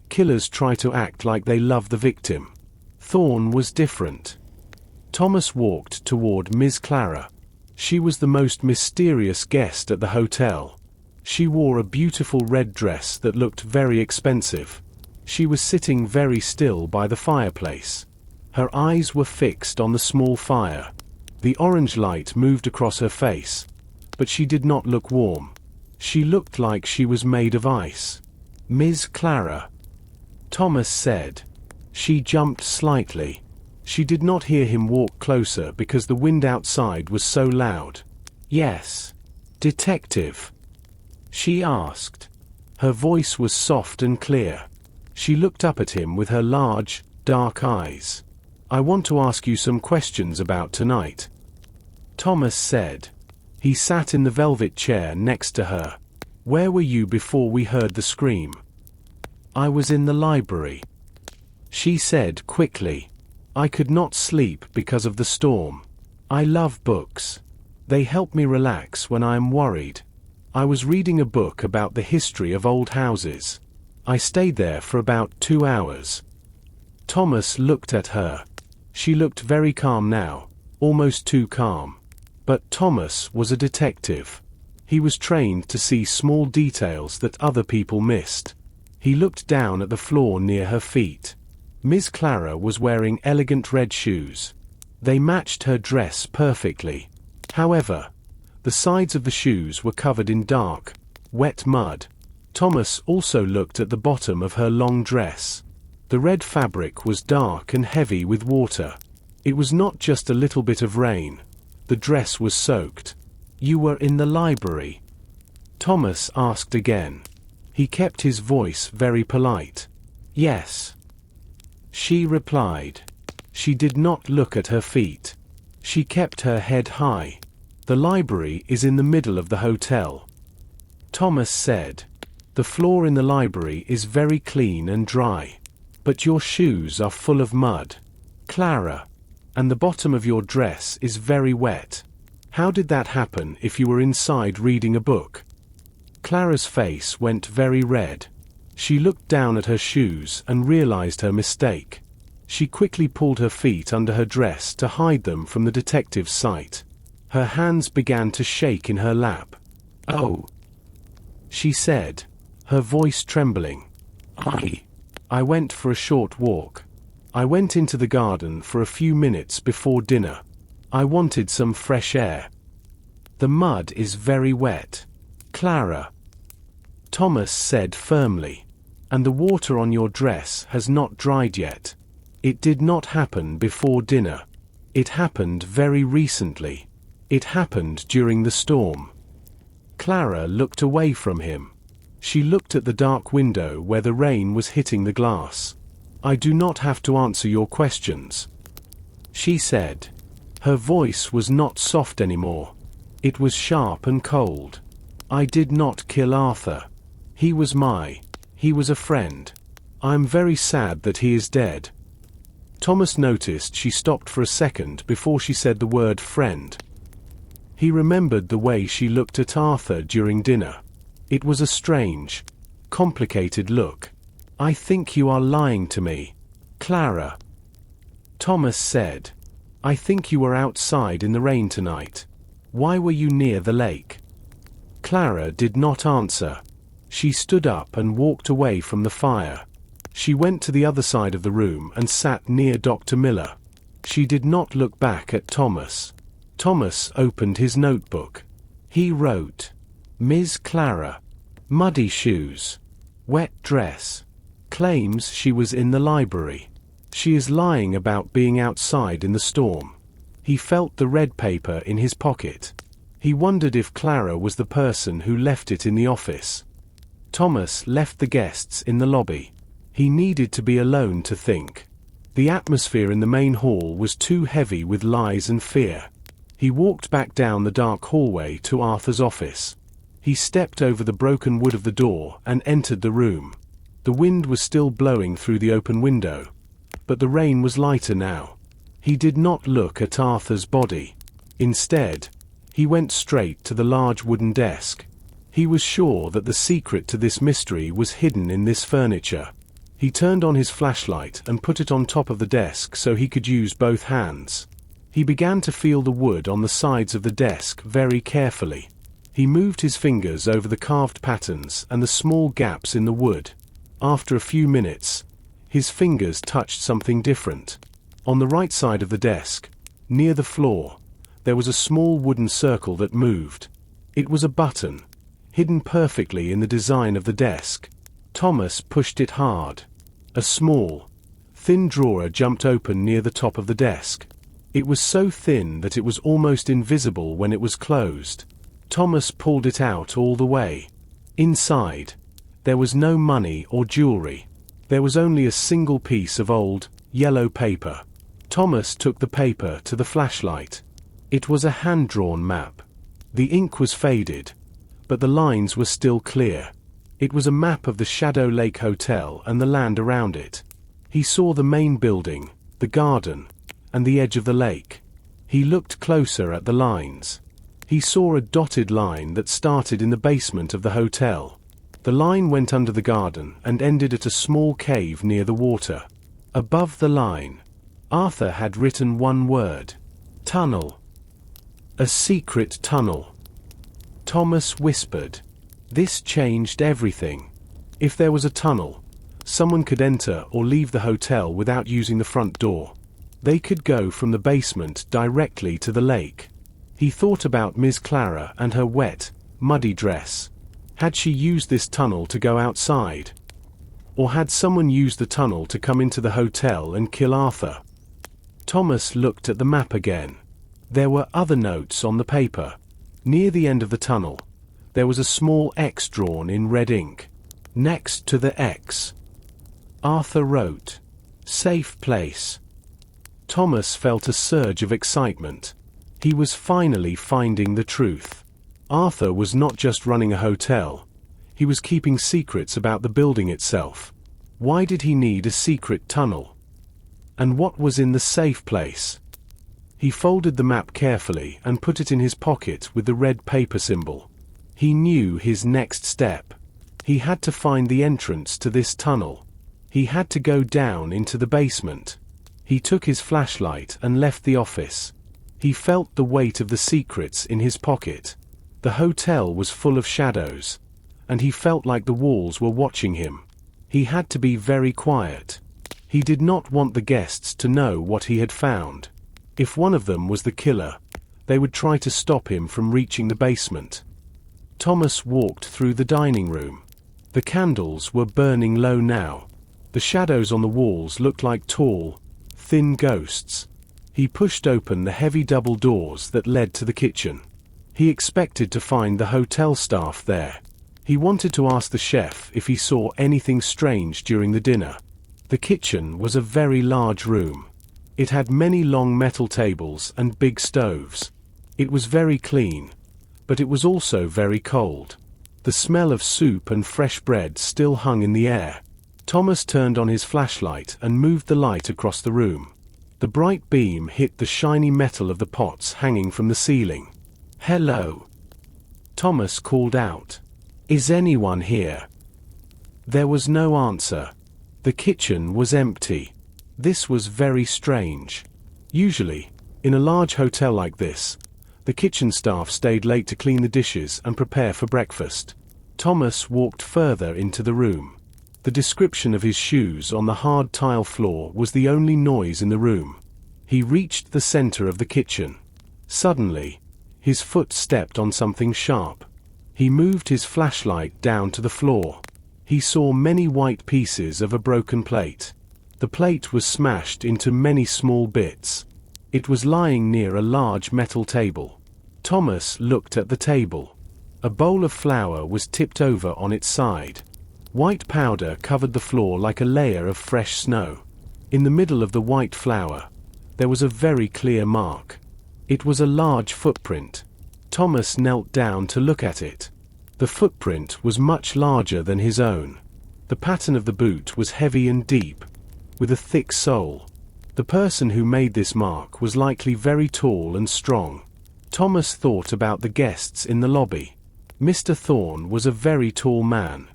killers try to act like they love the victim. Thorne was different. Thomas walked toward Miss Clara. She was the most mysterious guest at the hotel. She wore a beautiful red dress that looked very expensive. She was sitting very still by the fireplace. Her eyes were fixed on the small fire. The orange light moved across her face. But she did not look warm. She looked like she was made of ice. Miss Clara, Thomas said. She jumped slightly. She did not hear him walk closer because the wind outside was so loud. Yes, detective? She asked. Her voice was soft and clear. She looked up at him with her large, dark eyes. I want to ask you some questions about tonight. Thomas said. He sat in the velvet chair next to her. Where were you before we heard the scream? I was in the library. She said quickly. I could not sleep because of the storm. I love books. They help me relax when I am worried. I was reading a book about the history of old houses. I stayed there for about 2 hours. Thomas looked at her. She looked very calm now, almost too calm. But Thomas was a detective. He was trained to see small details that other people missed. He looked down at the floor near her feet. Miss Clara was wearing elegant red shoes. They matched her dress perfectly. However, the sides of the shoes were covered in dark, wet mud. Thomas also looked at the bottom of her long dress. The red fabric was dark and heavy with water. It was not just a little bit of rain. The dress was soaked. You were in the library? Thomas asked again. He kept his voice very polite. Yes. She replied. She did not look at her feet. She kept her head high. The library is in the middle of the hotel. Thomas said. The floor in the library is very clean and dry. But your shoes are full of mud, Clara. And the bottom of your dress is very wet. How did that happen if you were inside reading a book? Clara's face went very red. She looked down at her shoes and realized her mistake. She quickly pulled her feet under her dress to hide them from the detective's sight. Her hands began to shake in her lap. "Oh," she said, her voice trembling. I went for a short walk. I went into the garden for a few minutes before dinner. I wanted some fresh air. The mud is very wet, Clara," Thomas said firmly. "And the water on your dress has not dried yet. It did not happen before dinner. It happened very recently. It happened during the storm." Clara looked away from him. She looked at the dark window where the rain was hitting the glass. "I do not have to answer your questions," she said. Her voice was not soft anymore. It was sharp and cold. "I did not kill Arthur. He was a friend. I'm very sad that he is dead." Thomas noticed she stopped for a second before she said the word friend. He remembered the way she looked at Arthur during dinner. It was a strange, complicated look. "I think you are lying to me, Clara," Thomas said. "I think you were outside in the rain tonight. Why were you near the lake?" Clara did not answer. She stood up and walked away from the fire. She went to the other side of the room and sat near Dr. Miller. She did not look back at Thomas. Thomas opened his notebook. He wrote, "Ms. Clara. Muddy shoes. Wet dress. Claims she was in the library. She is lying about being outside in the storm." He felt the red paper in his pocket. He wondered if Clara was the person who left it in the office. Thomas left the guests in the lobby. He needed to be alone to think. The atmosphere in the main hall was too heavy with lies and fear. He walked back down the dark hallway to Arthur's office. He stepped over the broken wood of the door and entered the room. The wind was still blowing through the open window, but the rain was lighter now. He did not look at Arthur's body. Instead, he went straight to the large wooden desk. He was sure that the secret to this mystery was hidden in this furniture. He turned on his flashlight and put it on top of the desk so he could use both hands. He began to feel the wood on the sides of the desk very carefully. He moved his fingers over the carved patterns and the small gaps in the wood. After a few minutes, his fingers touched something different. On the right side of the desk, near the floor, there was a small wooden circle that moved. It was a button, hidden perfectly in the design of the desk. Thomas pushed it hard. A small, thin drawer jumped open near the top of the desk. It was so thin that it was almost invisible when it was closed. Thomas pulled it out all the way. Inside, there was no money or jewelry. There was only a single piece of old, yellow paper. Thomas took the paper to the flashlight. It was a hand-drawn map. The ink was faded, but the lines were still clear. It was a map of the Shadow Lake Hotel and the land around it. He saw the main building, the garden, and the edge of the lake. He looked closer at the lines. He saw a dotted line that started in the basement of the hotel. The line went under the garden and ended at a small cave near the water. Above the line, Arthur had written one word: tunnel. A secret tunnel. Thomas whispered. This changed everything. If there was a tunnel, someone could enter or leave the hotel without using the front door. They could go from the basement directly to the lake. He thought about Miss Clara and her wet, muddy dress. Had she used this tunnel to go outside? Or had someone used the tunnel to come into the hotel and kill Arthur? Thomas looked at the map again. There were other notes on the paper. Near the end of the tunnel, there was a small X drawn in red ink. Next to the X, Arthur wrote, "Safe place." Thomas felt a surge of excitement. He was finally finding the truth. Arthur was not just running a hotel. He was keeping secrets about the building itself. Why did he need a secret tunnel? And what was in the safe place? He folded the map carefully and put it in his pocket with the red paper symbol. He knew his next step. He had to find the entrance to this tunnel. He had to go down into the basement. He took his flashlight and left the office. He felt the weight of the secrets in his pocket. The hotel was full of shadows, and he felt like the walls were watching him. He had to be very quiet. He did not want the guests to know what he had found. If one of them was the killer, they would try to stop him from reaching the basement. Thomas walked through the dining room. The candles were burning low now. The shadows on the walls looked like tall, thin ghosts. He pushed open the heavy double doors that led to the kitchen. He expected to find the hotel staff there. He wanted to ask the chef if he saw anything strange during the dinner. The kitchen was a very large room. It had many long metal tables and big stoves. It was very clean, but it was also very cold. The smell of soup and fresh bread still hung in the air. Thomas turned on his flashlight and moved the light across the room. The bright beam hit the shiny metal of the pots hanging from the ceiling. "Hello," Thomas called out. "Is anyone here?" There was no answer. The kitchen was empty. This was very strange. Usually, in a large hotel like this, the kitchen staff stayed late to clean the dishes and prepare for breakfast. Thomas walked further into the room. The description of his shoes on the hard tile floor was the only noise in the room. He reached the center of the kitchen. Suddenly, his foot stepped on something sharp. He moved his flashlight down to the floor. He saw many white pieces of a broken plate. The plate was smashed into many small bits. It was lying near a large metal table. Thomas looked at the table. A bowl of flour was tipped over on its side. White powder covered the floor like a layer of fresh snow. In the middle of the white flour, there was a very clear mark. It was a large footprint. Thomas knelt down to look at it. The footprint was much larger than his own. The pattern of the boot was heavy and deep, with a thick sole. The person who made this mark was likely very tall and strong. Thomas thought about the guests in the lobby. Mr. Thorne was a very tall man.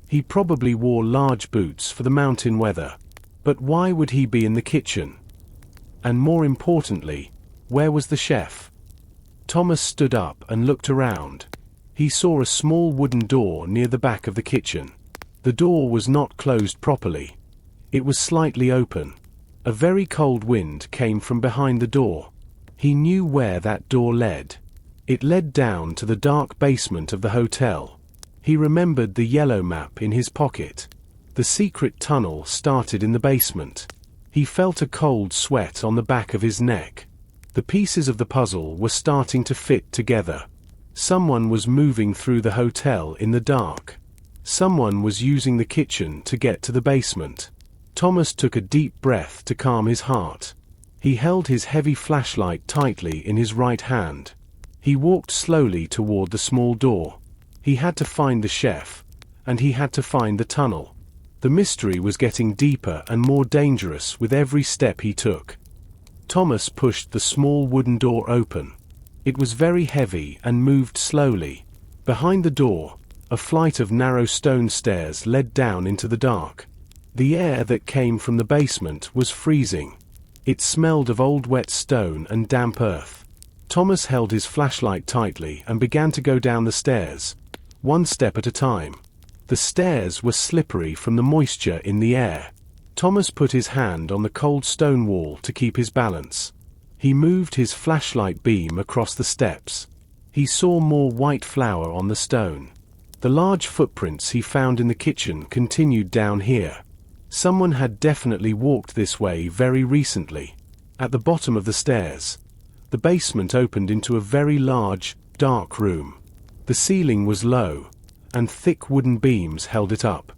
He probably wore large boots for the mountain weather. But why would he be in the kitchen? And more importantly, where was the chef? Thomas stood up and looked around. He saw a small wooden door near the back of the kitchen. The door was not closed properly. It was slightly open. A very cold wind came from behind the door. He knew where that door led. It led down to the dark basement of the hotel. He remembered the yellow map in his pocket. The secret tunnel started in the basement. He felt a cold sweat on the back of his neck. The pieces of the puzzle were starting to fit together. Someone was moving through the hotel in the dark. Someone was using the kitchen to get to the basement. Thomas took a deep breath to calm his heart. He held his heavy flashlight tightly in his right hand. He walked slowly toward the small door. He had to find the chef, and he had to find the tunnel. The mystery was getting deeper and more dangerous with every step he took. Thomas pushed the small wooden door open. It was very heavy and moved slowly. Behind the door, a flight of narrow stone stairs led down into the dark. The air that came from the basement was freezing. It smelled of old wet stone and damp earth. Thomas held his flashlight tightly and began to go down the stairs, one step at a time. The stairs were slippery from the moisture in the air. Thomas put his hand on the cold stone wall to keep his balance. He moved his flashlight beam across the steps. He saw more white flour on the stone. The large footprints he found in the kitchen continued down here. Someone had definitely walked this way very recently. At the bottom of the stairs, the basement opened into a very large, dark room. The ceiling was low, and thick wooden beams held it up.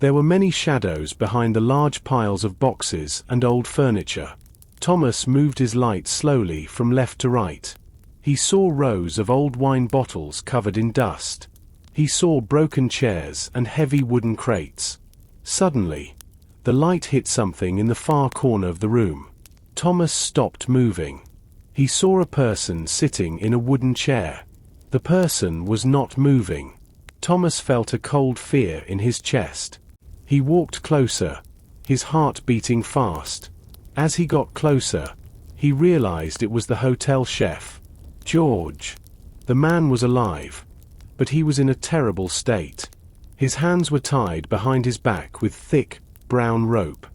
There were many shadows behind the large piles of boxes and old furniture. Thomas moved his light slowly from left to right. He saw rows of old wine bottles covered in dust. He saw broken chairs and heavy wooden crates. Suddenly, the light hit something in the far corner of the room. Thomas stopped moving. He saw a person sitting in a wooden chair. The person was not moving. Thomas felt a cold fear in his chest. He walked closer, his heart beating fast. As he got closer, he realized it was the hotel chef, George. The man was alive, but he was in a terrible state. His hands were tied behind his back with thick, brown rope.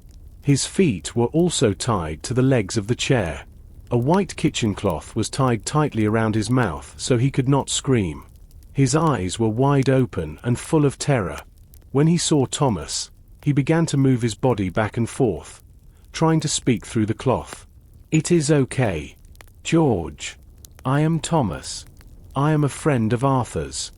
His feet were also tied to the legs of the chair. A white kitchen cloth was tied tightly around his mouth so he could not scream. His eyes were wide open and full of terror. When he saw Thomas, he began to move his body back and forth, trying to speak through the cloth. "It is okay, George. I am Thomas. I am a friend of Arthur's,"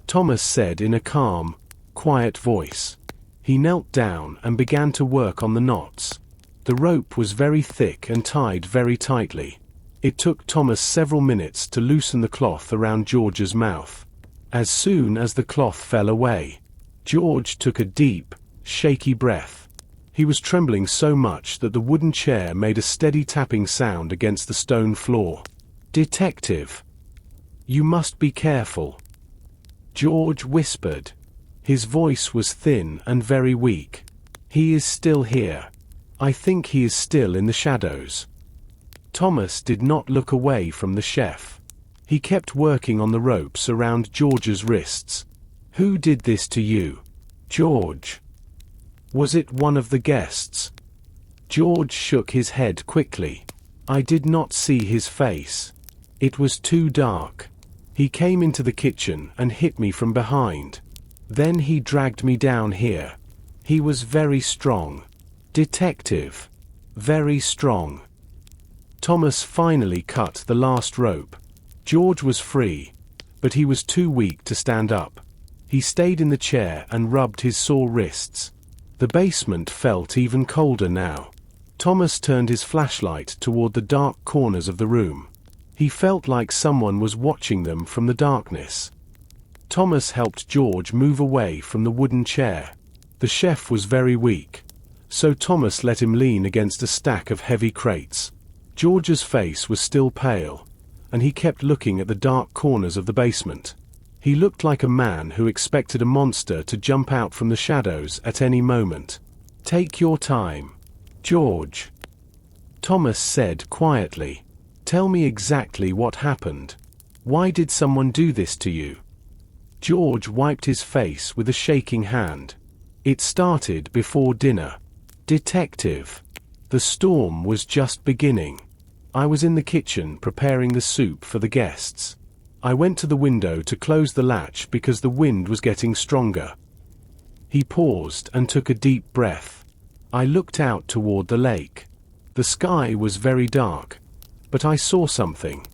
Thomas said in a calm, quiet voice. He knelt down and began to work on the knots. The rope was very thick and tied very tightly. It took Thomas several minutes to loosen the cloth around George's mouth. As soon as the cloth fell away, George took a deep, shaky breath. He was trembling so much that the wooden chair made a steady tapping sound against the stone floor. "Detective, you must be careful," George whispered. His voice was thin and very weak. "He is still here. I think he is still in the shadows." Thomas did not look away from the chef. He kept working on the ropes around George's wrists. "Who did this to you, George? Was it one of the guests?" George shook his head quickly. "I did not see his face. It was too dark. He came into the kitchen and hit me from behind. Then he dragged me down here. He was very strong. Detective. Very strong." Thomas finally cut the last rope. George was free, but he was too weak to stand up. He stayed in the chair and rubbed his sore wrists. The basement felt even colder now. Thomas turned his flashlight toward the dark corners of the room. He felt like someone was watching them from the darkness. Thomas helped George move away from the wooden chair. The chef was very weak, so Thomas let him lean against a stack of heavy crates. George's face was still pale, and he kept looking at the dark corners of the basement. He looked like a man who expected a monster to jump out from the shadows at any moment. "Take your time, George," Thomas said quietly. "Tell me exactly what happened. Why did someone do this to you?" George wiped his face with a shaking hand. "It started before dinner, Detective. The storm was just beginning. I was in the kitchen preparing the soup for the guests. I went to the window to close the latch because the wind was getting stronger." He paused and took a deep breath. "I looked out toward the lake. The sky was very dark, but I saw something.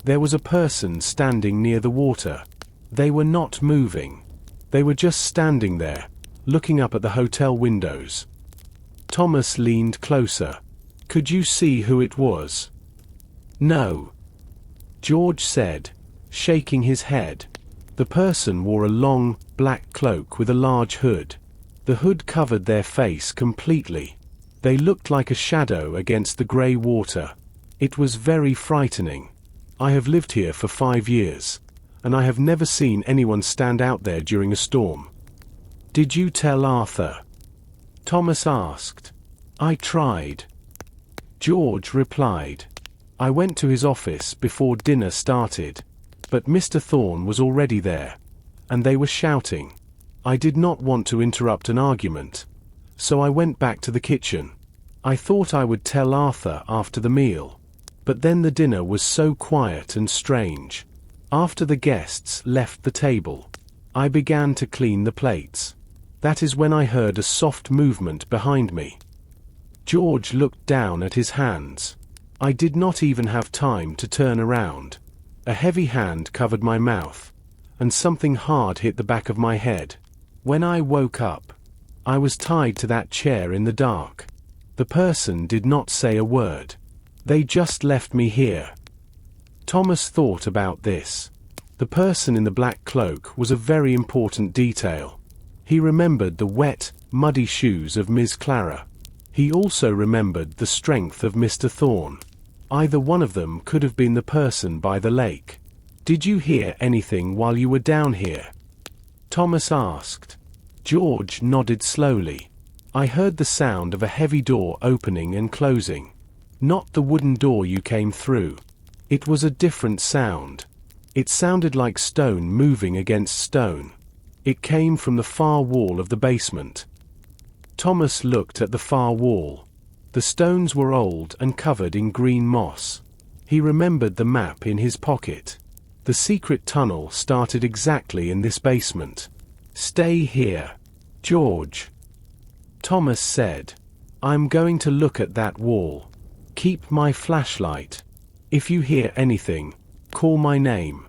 There was a person standing near the water. They were not moving. They were just standing there, looking up at the hotel windows." Thomas leaned closer. "Could you see who it was?" "No," George said, shaking his head. The person wore a long, black cloak with a large hood. The hood covered their face completely. They looked like a shadow against the grey water. It was very frightening. I have lived here for 5 years, and I have never seen anyone stand out there during a storm. "Did you tell Arthur?" Thomas asked. "I tried," George replied. "I went to his office before dinner started, but Mr. Thorne was already there, and they were shouting. I did not want to interrupt an argument, so I went back to the kitchen. I thought I would tell Arthur after the meal, but then the dinner was so quiet and strange. After the guests left the table, I began to clean the plates. That is when I heard a soft movement behind me." George looked down at his hands. "I did not even have time to turn around. A heavy hand covered my mouth, and something hard hit the back of my head. When I woke up, I was tied to that chair in the dark. The person did not say a word. They just left me here. Thomas thought about this. The person in the black cloak was a very important detail. He remembered the wet, muddy shoes of Miss Clara. He also remembered the strength of Mr. Thorne. Either one of them could have been the person by the lake. "Did you hear anything while you were down here?" Thomas asked. George nodded slowly. "I heard the sound of a heavy door opening and closing. Not the wooden door you came through. It was a different sound. It sounded like stone moving against stone. It came from the far wall of the basement." Thomas looked at the far wall. The stones were old and covered in green moss. He remembered the map in his pocket. The secret tunnel started exactly in this basement. "Stay here, George," Thomas said. "I'm going to look at that wall. Keep my flashlight. If you hear anything, call my name."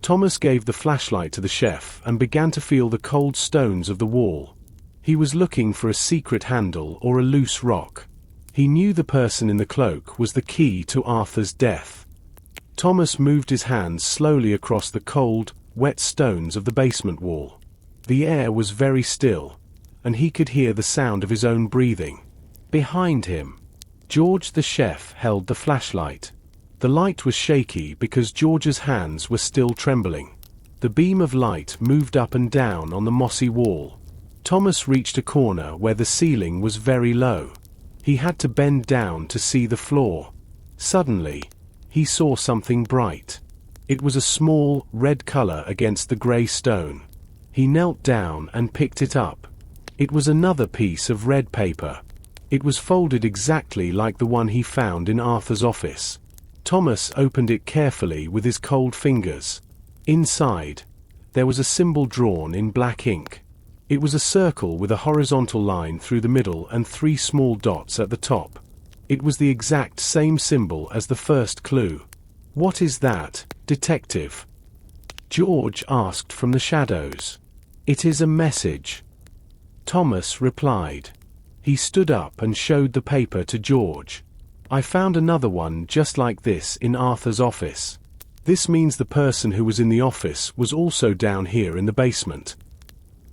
Thomas gave the flashlight to the chef and began to feel the cold stones of the wall. He was looking for a secret handle or a loose rock. He knew the person in the cloak was the key to Arthur's death. Thomas moved his hands slowly across the cold, wet stones of the basement wall. The air was very still, and he could hear the sound of his own breathing. Behind him, George the chef held the flashlight. The light was shaky because George's hands were still trembling. The beam of light moved up and down on the mossy wall. Thomas reached a corner where the ceiling was very low. He had to bend down to see the floor. Suddenly, he saw something bright. It was a small, red color against the gray stone. He knelt down and picked it up. It was another piece of red paper. It was folded exactly like the one he found in Arthur's office. Thomas opened it carefully with his cold fingers. Inside, there was a symbol drawn in black ink. It was a circle with a horizontal line through the middle and 3 small dots at the top. It was the exact same symbol as the first clue. "What is that, detective?" George asked from the shadows. "It is a message," Thomas replied. He stood up and showed the paper to George. "I found another one just like this in Arthur's office. This means the person who was in the office was also down here in the basement."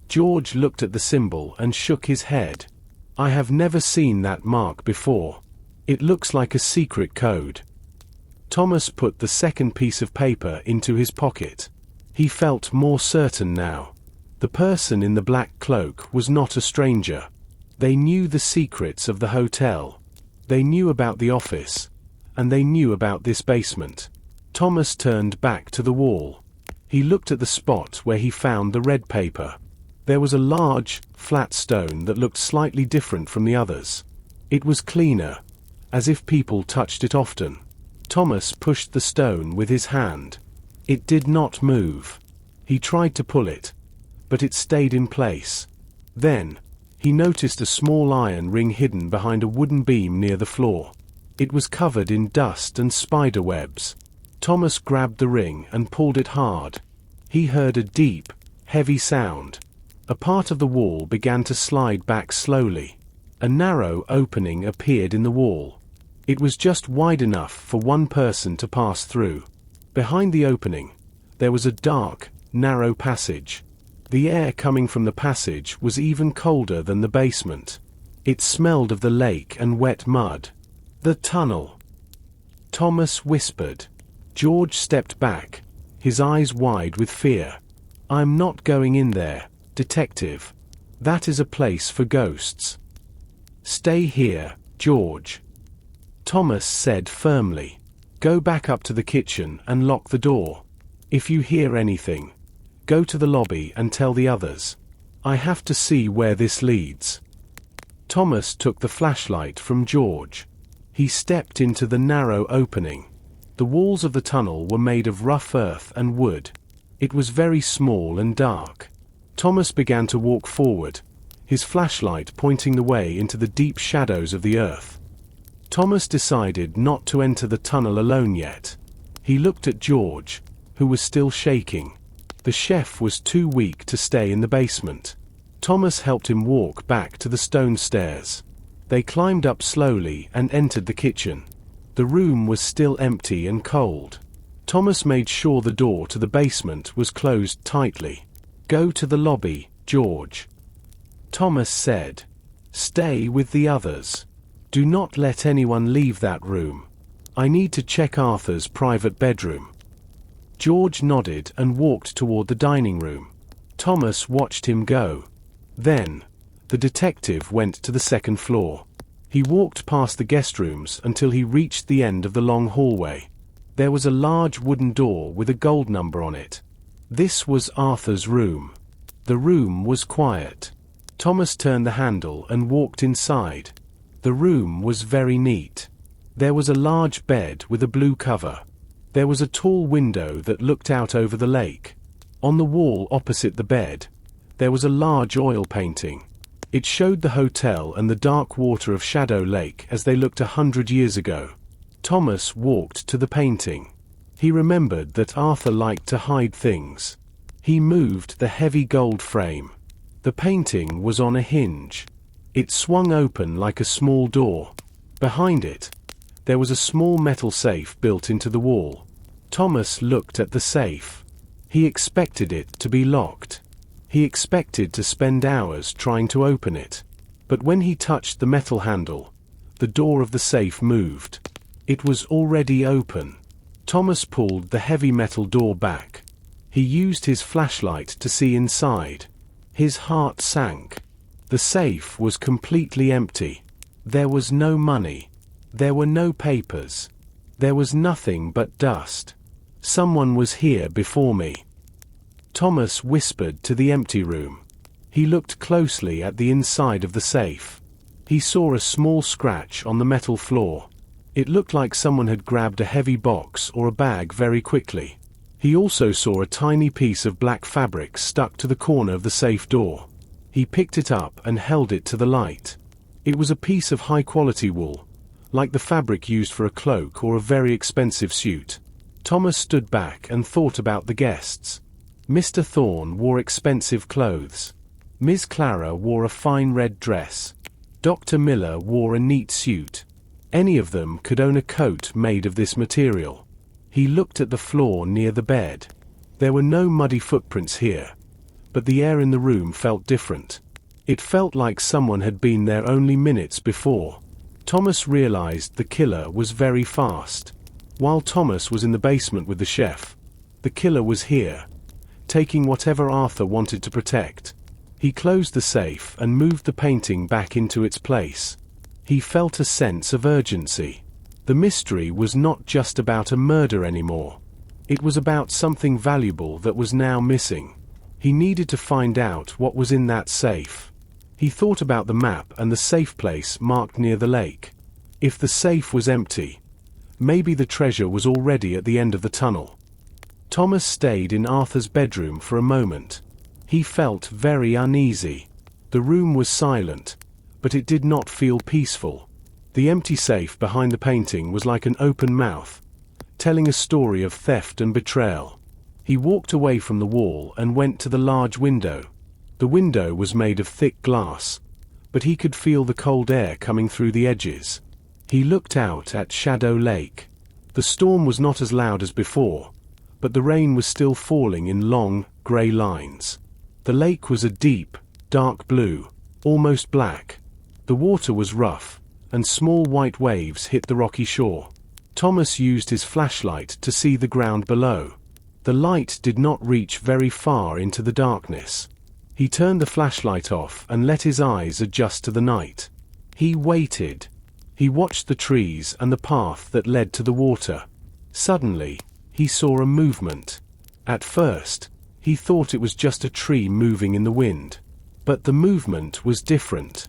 George looked at the symbol and shook his head. "I have never seen that mark before. It looks like a secret code." Thomas put the second piece of paper into his pocket. He felt more certain now. The person in the black cloak was not a stranger. They knew the secrets of the hotel. They knew about the office. And they knew about this basement. Thomas turned back to the wall. He looked at the spot where he found the red paper. There was a large, flat stone that looked slightly different from the others. It was cleaner, as if people touched it often. Thomas pushed the stone with his hand. It did not move. He tried to pull it, but it stayed in place. Then, he noticed a small iron ring hidden behind a wooden beam near the floor. It was covered in dust and spider webs. Thomas grabbed the ring and pulled it hard. He heard a deep, heavy sound. A part of the wall began to slide back slowly. A narrow opening appeared in the wall. It was just wide enough for one person to pass through. Behind the opening, there was a dark, narrow passage. The air coming from the passage was even colder than the basement. It smelled of the lake and wet mud. "The tunnel," Thomas whispered. George stepped back, his eyes wide with fear. "I'm not going in there, detective. That is a place for ghosts." "Stay here, George," Thomas said firmly. "Go back up to the kitchen and lock the door. If you hear anything, go to the lobby and tell the others. I have to see where this leads." Thomas took the flashlight from George. He stepped into the narrow opening. The walls of the tunnel were made of rough earth and wood. It was very small and dark. Thomas began to walk forward, his flashlight pointing the way into the deep shadows of the earth. Thomas decided not to enter the tunnel alone yet. He looked at George, who was still shaking. The chef was too weak to stay in the basement. Thomas helped him walk back to the stone stairs. They climbed up slowly and entered the kitchen. The room was still empty and cold. Thomas made sure the door to the basement was closed tightly. "Go to the lobby, George," Thomas said. "Stay with the others. Do not let anyone leave that room. I need to check Arthur's private bedroom." George nodded and walked toward the dining room. Thomas watched him go. Then, the detective went to the second floor. He walked past the guest rooms until he reached the end of the long hallway. There was a large wooden door with a gold number on it. This was Arthur's room. The room was quiet. Thomas turned the handle and walked inside. The room was very neat. There was a large bed with a blue cover. There was a tall window that looked out over the lake. On the wall opposite the bed, there was a large oil painting. It showed the hotel and the dark water of Shadow Lake as they looked 100 years ago. Thomas walked to the painting. He remembered that Arthur liked to hide things. He moved the heavy gold frame. The painting was on a hinge. It swung open like a small door. Behind it, there was a small metal safe built into the wall. Thomas looked at the safe. He expected it to be locked. He expected to spend hours trying to open it. But when he touched the metal handle, the door of the safe moved. It was already open. Thomas pulled the heavy metal door back. He used his flashlight to see inside. His heart sank. The safe was completely empty. There was no money. There were no papers. There was nothing but dust. "Someone was here before me," Thomas whispered to the empty room. He looked closely at the inside of the safe. He saw a small scratch on the metal floor. It looked like someone had grabbed a heavy box or a bag very quickly. He also saw a tiny piece of black fabric stuck to the corner of the safe door. He picked it up and held it to the light. It was a piece of high-quality wool, like the fabric used for a cloak or a very expensive suit. Thomas stood back and thought about the guests. Mr. Thorne wore expensive clothes. Miss Clara wore a fine red dress. Dr. Miller wore a neat suit. Any of them could own a coat made of this material. He looked at the floor near the bed. There were no muddy footprints here, but the air in the room felt different. It felt like someone had been there only minutes before. Thomas realized the killer was very fast. While Thomas was in the basement with the chef, the killer was here, taking whatever Arthur wanted to protect. He closed the safe and moved the painting back into its place. He felt a sense of urgency. The mystery was not just about a murder anymore. It was about something valuable that was now missing. He needed to find out what was in that safe. He thought about the map and the safe place marked near the lake. If the safe was empty, maybe the treasure was already at the end of the tunnel. Thomas stayed in Arthur's bedroom for a moment. He felt very uneasy. The room was silent, but it did not feel peaceful. The empty safe behind the painting was like an open mouth, telling a story of theft and betrayal. He walked away from the wall and went to the large window. The window was made of thick glass, but he could feel the cold air coming through the edges. He looked out at Shadow Lake. The storm was not as loud as before, but the rain was still falling in long, grey lines. The lake was a deep, dark blue, almost black. The water was rough, and small white waves hit the rocky shore. Thomas used his flashlight to see the ground below. The light did not reach very far into the darkness. He turned the flashlight off and let his eyes adjust to the night. He waited. He watched the trees and the path that led to the water. Suddenly, he saw a movement. At first, he thought it was just a tree moving in the wind. But the movement was different.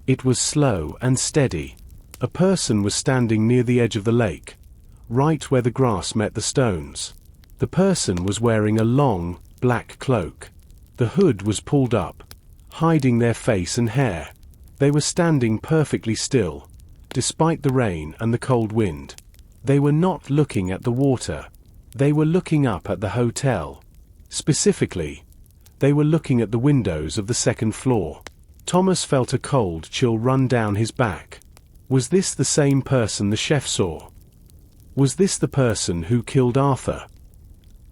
It was slow and steady. A person was standing near the edge of the lake, right where the grass met the stones. The person was wearing a long, black cloak. The hood was pulled up, hiding their face and hair. They were standing perfectly still, despite the rain and the cold wind. They were not looking at the water. They were looking up at the hotel. Specifically, they were looking at the windows of the second floor. Thomas felt a cold chill run down his back. Was this the same person the chef saw? Was this the person who killed Arthur?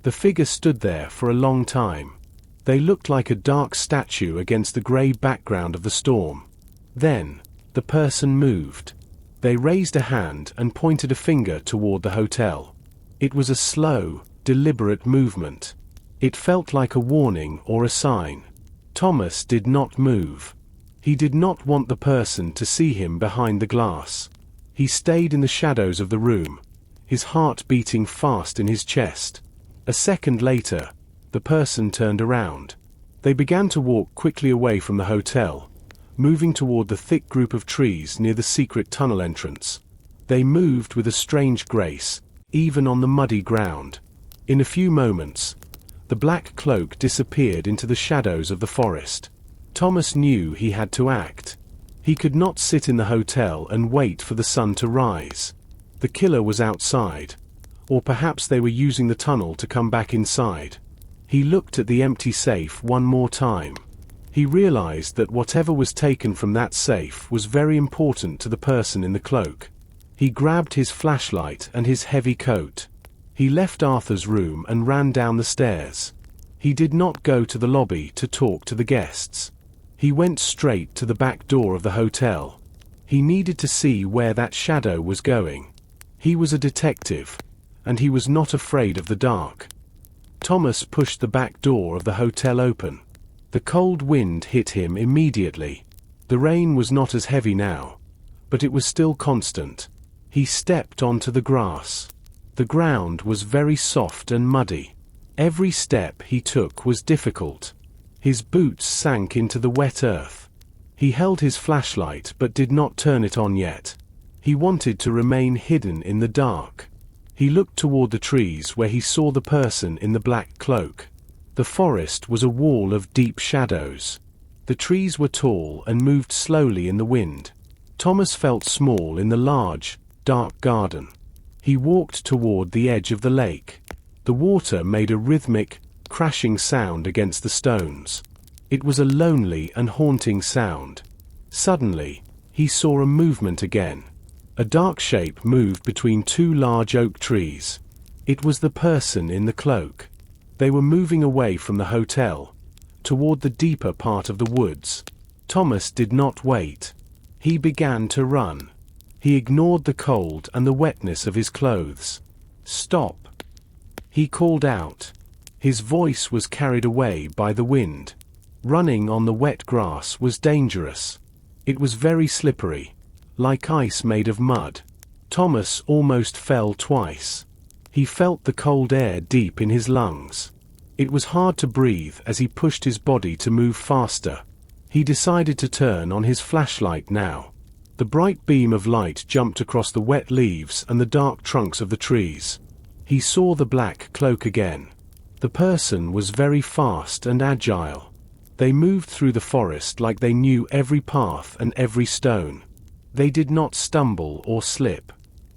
The figure stood there for a long time. They looked like a dark statue against the grey background of the storm. Then, the person moved. They raised a hand and pointed a finger toward the hotel. It was a slow, deliberate movement. It felt like a warning or a sign. Thomas did not move. He did not want the person to see him behind the glass. He stayed in the shadows of the room, his heart beating fast in his chest. A second later, the person turned around. They began to walk quickly away from the hotel, moving toward the thick group of trees near the secret tunnel entrance. They moved with a strange grace, even on the muddy ground. In a few moments, the black cloak disappeared into the shadows of the forest. Thomas knew he had to act. He could not sit in the hotel and wait for the sun to rise. The killer was outside, or perhaps they were using the tunnel to come back inside. He looked at the empty safe one more time. He realized that whatever was taken from that safe was very important to the person in the cloak. He grabbed his flashlight and his heavy coat. He left Arthur's room and ran down the stairs. He did not go to the lobby to talk to the guests. He went straight to the back door of the hotel. He needed to see where that shadow was going. He was a detective, and he was not afraid of the dark. Thomas pushed the back door of the hotel open. The cold wind hit him immediately. The rain was not as heavy now, but it was still constant. He stepped onto the grass. The ground was very soft and muddy. Every step he took was difficult. His boots sank into the wet earth. He held his flashlight but did not turn it on yet. He wanted to remain hidden in the dark. He looked toward the trees where he saw the person in the black cloak. The forest was a wall of deep shadows. The trees were tall and moved slowly in the wind. Thomas felt small in the large, dark garden. He walked toward the edge of the lake. The water made a rhythmic, crashing sound against the stones. It was a lonely and haunting sound. Suddenly, he saw a movement again. A dark shape moved between two large oak trees. It was the person in the cloak. They were moving away from the hotel, toward the deeper part of the woods. Thomas did not wait. He began to run. He ignored the cold and the wetness of his clothes. "Stop!" he called out. His voice was carried away by the wind. Running on the wet grass was dangerous. It was very slippery, like ice made of mud. Thomas almost fell twice. He felt the cold air deep in his lungs. It was hard to breathe as he pushed his body to move faster. He decided to turn on his flashlight now. The bright beam of light jumped across the wet leaves and the dark trunks of the trees. He saw the black cloak again. The person was very fast and agile. They moved through the forest like they knew every path and every stone. They did not stumble or slip.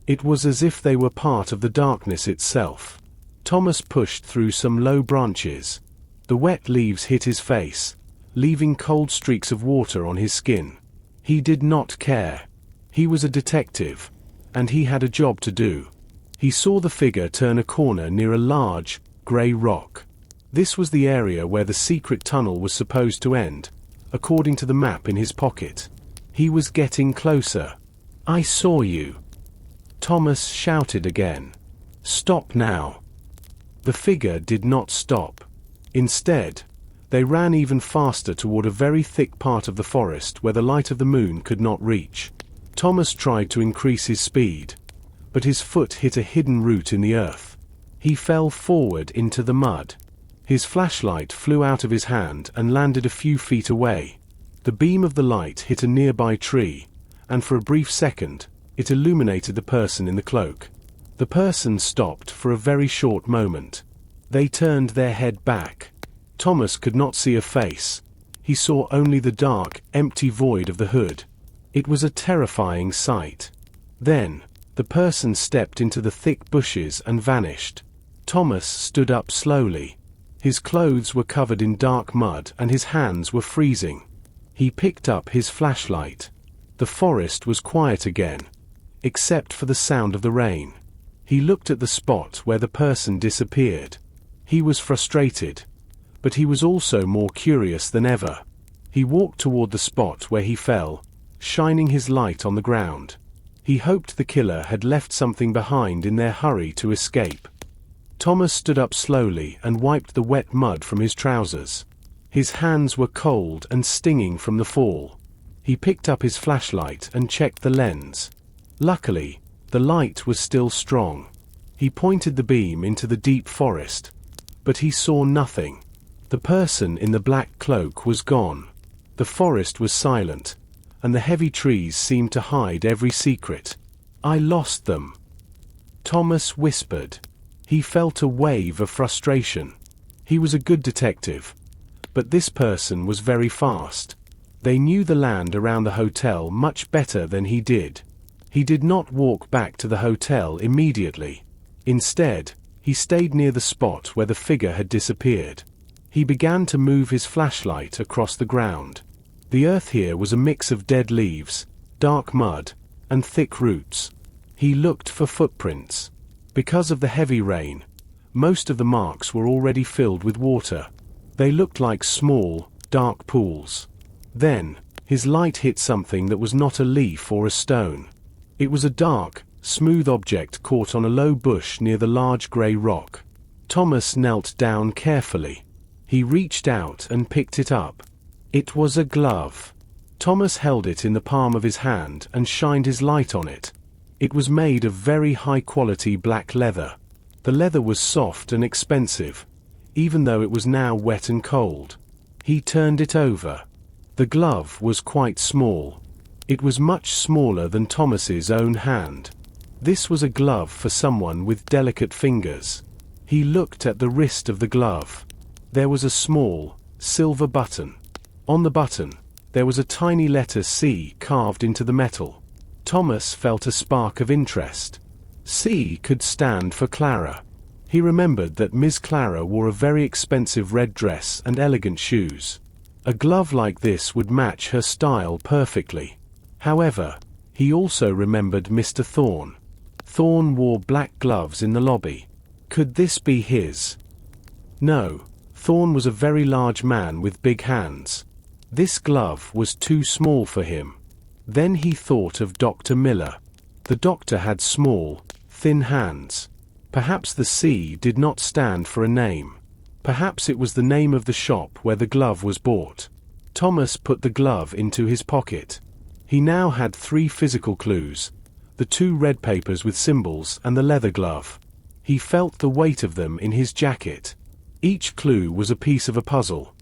It was as if they were part of the darkness itself. Thomas pushed through some low branches. The wet leaves hit his face, leaving cold streaks of water on his skin. He did not care. He was a detective, and he had a job to do. He saw the figure turn a corner near a large, grey rock. This was the area where the secret tunnel was supposed to end, according to the map in his pocket. He was getting closer. "I saw you," Thomas shouted again. "Stop now." The figure did not stop. Instead, they ran even faster toward a very thick part of the forest where the light of the moon could not reach. Thomas tried to increase his speed, but his foot hit a hidden root in the earth. He fell forward into the mud. His flashlight flew out of his hand and landed a few feet away. The beam of the light hit a nearby tree, and for a brief second, it illuminated the person in the cloak. The person stopped for a very short moment. They turned their head back. Thomas could not see a face. He saw only the dark, empty void of the hood. It was a terrifying sight. Then, the person stepped into the thick bushes and vanished. Thomas stood up slowly. His clothes were covered in dark mud and his hands were freezing. He picked up his flashlight. The forest was quiet again, except for the sound of the rain. He looked at the spot where the person disappeared. He was frustrated, but he was also more curious than ever. He walked toward the spot where he fell, shining his light on the ground. He hoped the killer had left something behind in their hurry to escape. Thomas stood up slowly and wiped the wet mud from his trousers. His hands were cold and stinging from the fall. He picked up his flashlight and checked the lens. Luckily, the light was still strong. He pointed the beam into the deep forest, but he saw nothing. The person in the black cloak was gone. The forest was silent, and the heavy trees seemed to hide every secret. "I lost them," Thomas whispered. He felt a wave of frustration. He was a good detective, but this person was very fast. They knew the land around the hotel much better than he did. He did not walk back to the hotel immediately. Instead, he stayed near the spot where the figure had disappeared. He began to move his flashlight across the ground. The earth here was a mix of dead leaves, dark mud, and thick roots. He looked for footprints. Because of the heavy rain, most of the marks were already filled with water. They looked like small, dark pools. Then, his light hit something that was not a leaf or a stone. It was a dark, smooth object caught on a low bush near the large grey rock. Thomas knelt down carefully. He reached out and picked it up. It was a glove. Thomas held it in the palm of his hand and shined his light on it. It was made of very high-quality black leather. The leather was soft and expensive, even though it was now wet and cold. He turned it over. The glove was quite small. It was much smaller than Thomas's own hand. This was a glove for someone with delicate fingers. He looked at the wrist of the glove. There was a small, silver button. On the button, there was a tiny letter C carved into the metal. Thomas felt a spark of interest. C could stand for Clara. He remembered that Miss Clara wore a very expensive red dress and elegant shoes. A glove like this would match her style perfectly. However, he also remembered Mr. Thorne. Thorne wore black gloves in the lobby. Could this be his? No, Thorne was a very large man with big hands. This glove was too small for him. Then he thought of Dr. Miller. The doctor had small, thin hands. Perhaps the C did not stand for a name. Perhaps it was the name of the shop where the glove was bought. Thomas put the glove into his pocket. He now had 3 physical clues: the 2 red papers with symbols and the leather glove. He felt the weight of them in his jacket. Each clue was a piece of a puzzle,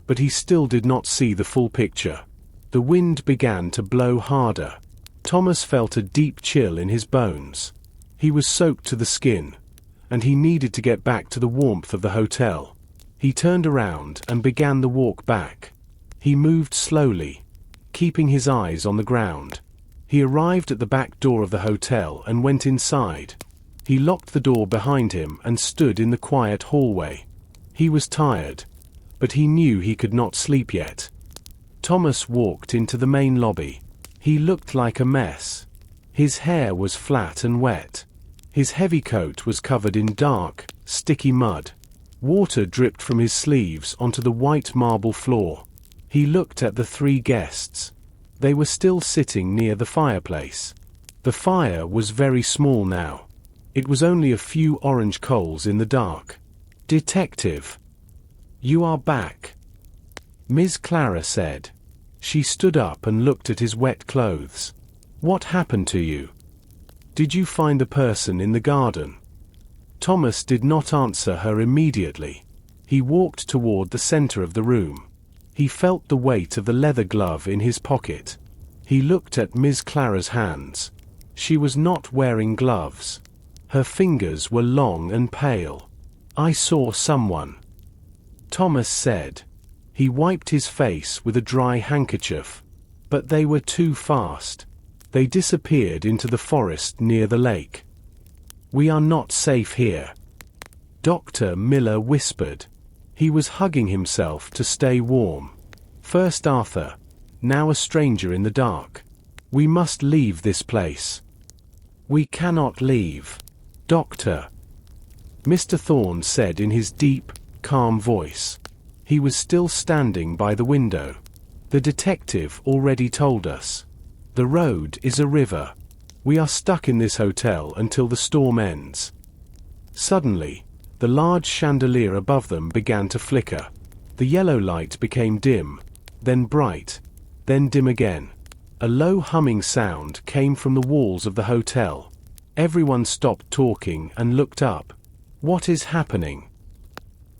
but he still did not see the full picture. The wind began to blow harder. Thomas felt a deep chill in his bones. He was soaked to the skin, and he needed to get back to the warmth of the hotel. He turned around and began the walk back. He moved slowly, keeping his eyes on the ground. He arrived at the back door of the hotel and went inside. He locked the door behind him and stood in the quiet hallway. He was tired, but he knew he could not sleep yet. Thomas walked into the main lobby. He looked like a mess. His hair was flat and wet. His heavy coat was covered in dark, sticky mud. Water dripped from his sleeves onto the white marble floor. He looked at the 3 guests. They were still sitting near the fireplace. The fire was very small now. It was only a few orange coals in the dark. "Detective, you are back," Miss Clara said. She stood up and looked at his wet clothes. "What happened to you? Did you find the person in the garden?" Thomas did not answer her immediately. He walked toward the center of the room. He felt the weight of the leather glove in his pocket. He looked at Miss Clara's hands. She was not wearing gloves. Her fingers were long and pale. "I saw someone," Thomas said. He wiped his face with a dry handkerchief. But they were too fast. They disappeared into the forest near the lake. "We are not safe here," Dr. Miller whispered. He was hugging himself to stay warm. "First Arthur, now a stranger in the dark. We must leave this place. We cannot leave. Doctor, Mr. Thorne said in his deep, calm voice. He was still standing by the window. The detective already told us. The road is a river. We are stuck in this hotel until the storm ends. Suddenly, the large chandelier above them began to flicker. The yellow light became dim, then bright, then dim again. A low humming sound came from the walls of the hotel. Everyone stopped talking and looked up. What is happening?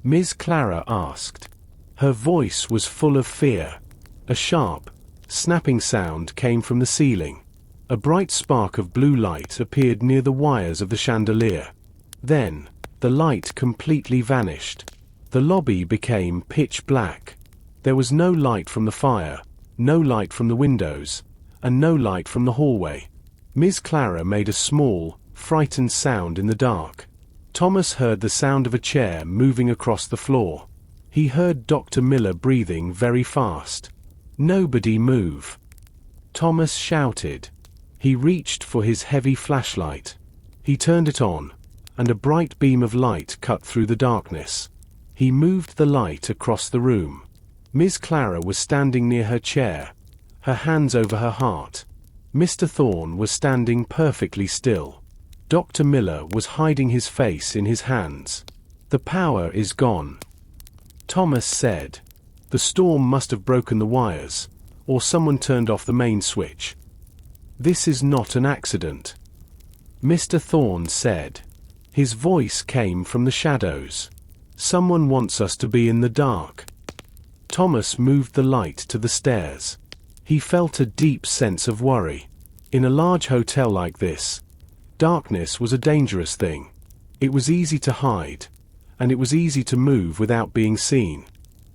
Ms. Clara asked. Her voice was full of fear. A sharp, snapping sound came from the ceiling. A bright spark of blue light appeared near the wires of the chandelier. Then, the light completely vanished. The lobby became pitch black. There was no light from the fire, no light from the windows, and no light from the hallway. Ms. Clara made a small, frightened sound in the dark. Thomas heard the sound of a chair moving across the floor. He heard Dr. Miller breathing very fast. Nobody move. Thomas shouted. He reached for his heavy flashlight. He turned it on, and a bright beam of light cut through the darkness. He moved the light across the room. Ms. Clara was standing near her chair, her hands over her heart. Mr. Thorne was standing perfectly still. Dr. Miller was hiding his face in his hands. The power is gone, Thomas said. The storm must have broken the wires, or someone turned off the main switch. This is not an accident, Mr. Thorne said. His voice came from the shadows. Someone wants us to be in the dark. Thomas moved the light to the stairs. He felt a deep sense of worry. In a large hotel like this, darkness was a dangerous thing. It was easy to hide, and it was easy to move without being seen.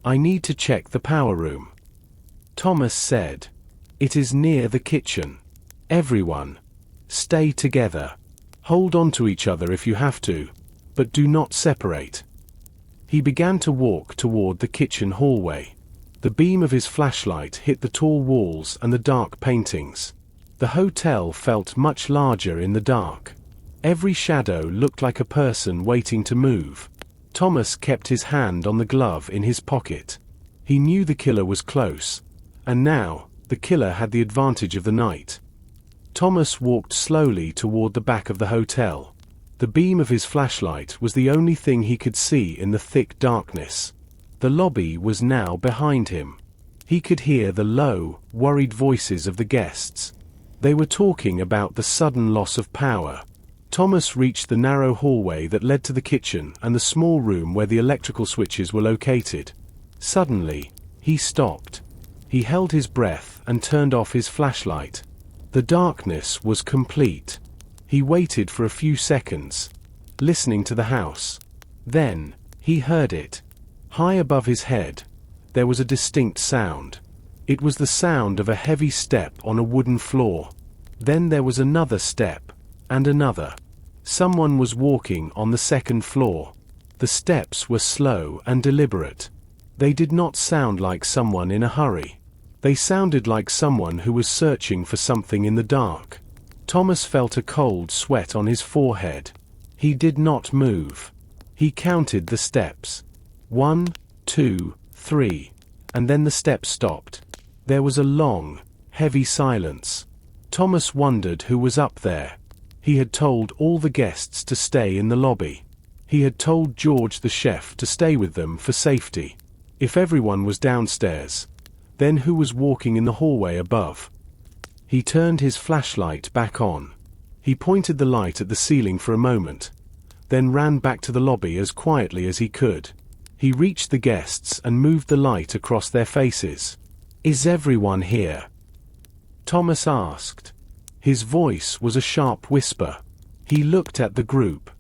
I need to check the power room, Thomas said. It is near the kitchen. Everyone, stay together. Hold on to each other if you have to, but do not separate. He began to walk toward the kitchen hallway. The beam of his flashlight hit the tall walls and the dark paintings. The hotel felt much larger in the dark. Every shadow looked like a person waiting to move. Thomas kept his hand on the glove in his pocket. He knew the killer was close, and now, the killer had the advantage of the night. Thomas walked slowly toward the back of the hotel. The beam of his flashlight was the only thing he could see in the thick darkness. The lobby was now behind him. He could hear the low, worried voices of the guests. They were talking about the sudden loss of power. Thomas reached the narrow hallway that led to the kitchen and the small room where the electrical switches were located. Suddenly, he stopped. He held his breath and turned off his flashlight. The darkness was complete. He waited for a few seconds, listening to the house. Then, he heard it. High above his head, there was a distinct sound. It was the sound of a heavy step on a wooden floor. Then there was another step, and another. Someone was walking on the second floor. The steps were slow and deliberate. They did not sound like someone in a hurry. They sounded like someone who was searching for something in the dark. Thomas felt a cold sweat on his forehead. He did not move. He counted the steps. 1, 2, 3, and then the steps stopped. There was a long, heavy silence. Thomas wondered who was up there. He had told all the guests to stay in the lobby. He had told George the chef to stay with them for safety. If everyone was downstairs, then who was walking in the hallway above? He turned his flashlight back on. He pointed the light at the ceiling for a moment, then ran back to the lobby as quietly as he could. He reached the guests and moved the light across their faces. "Is everyone here?" Thomas asked. His voice was a sharp whisper. He looked at the group.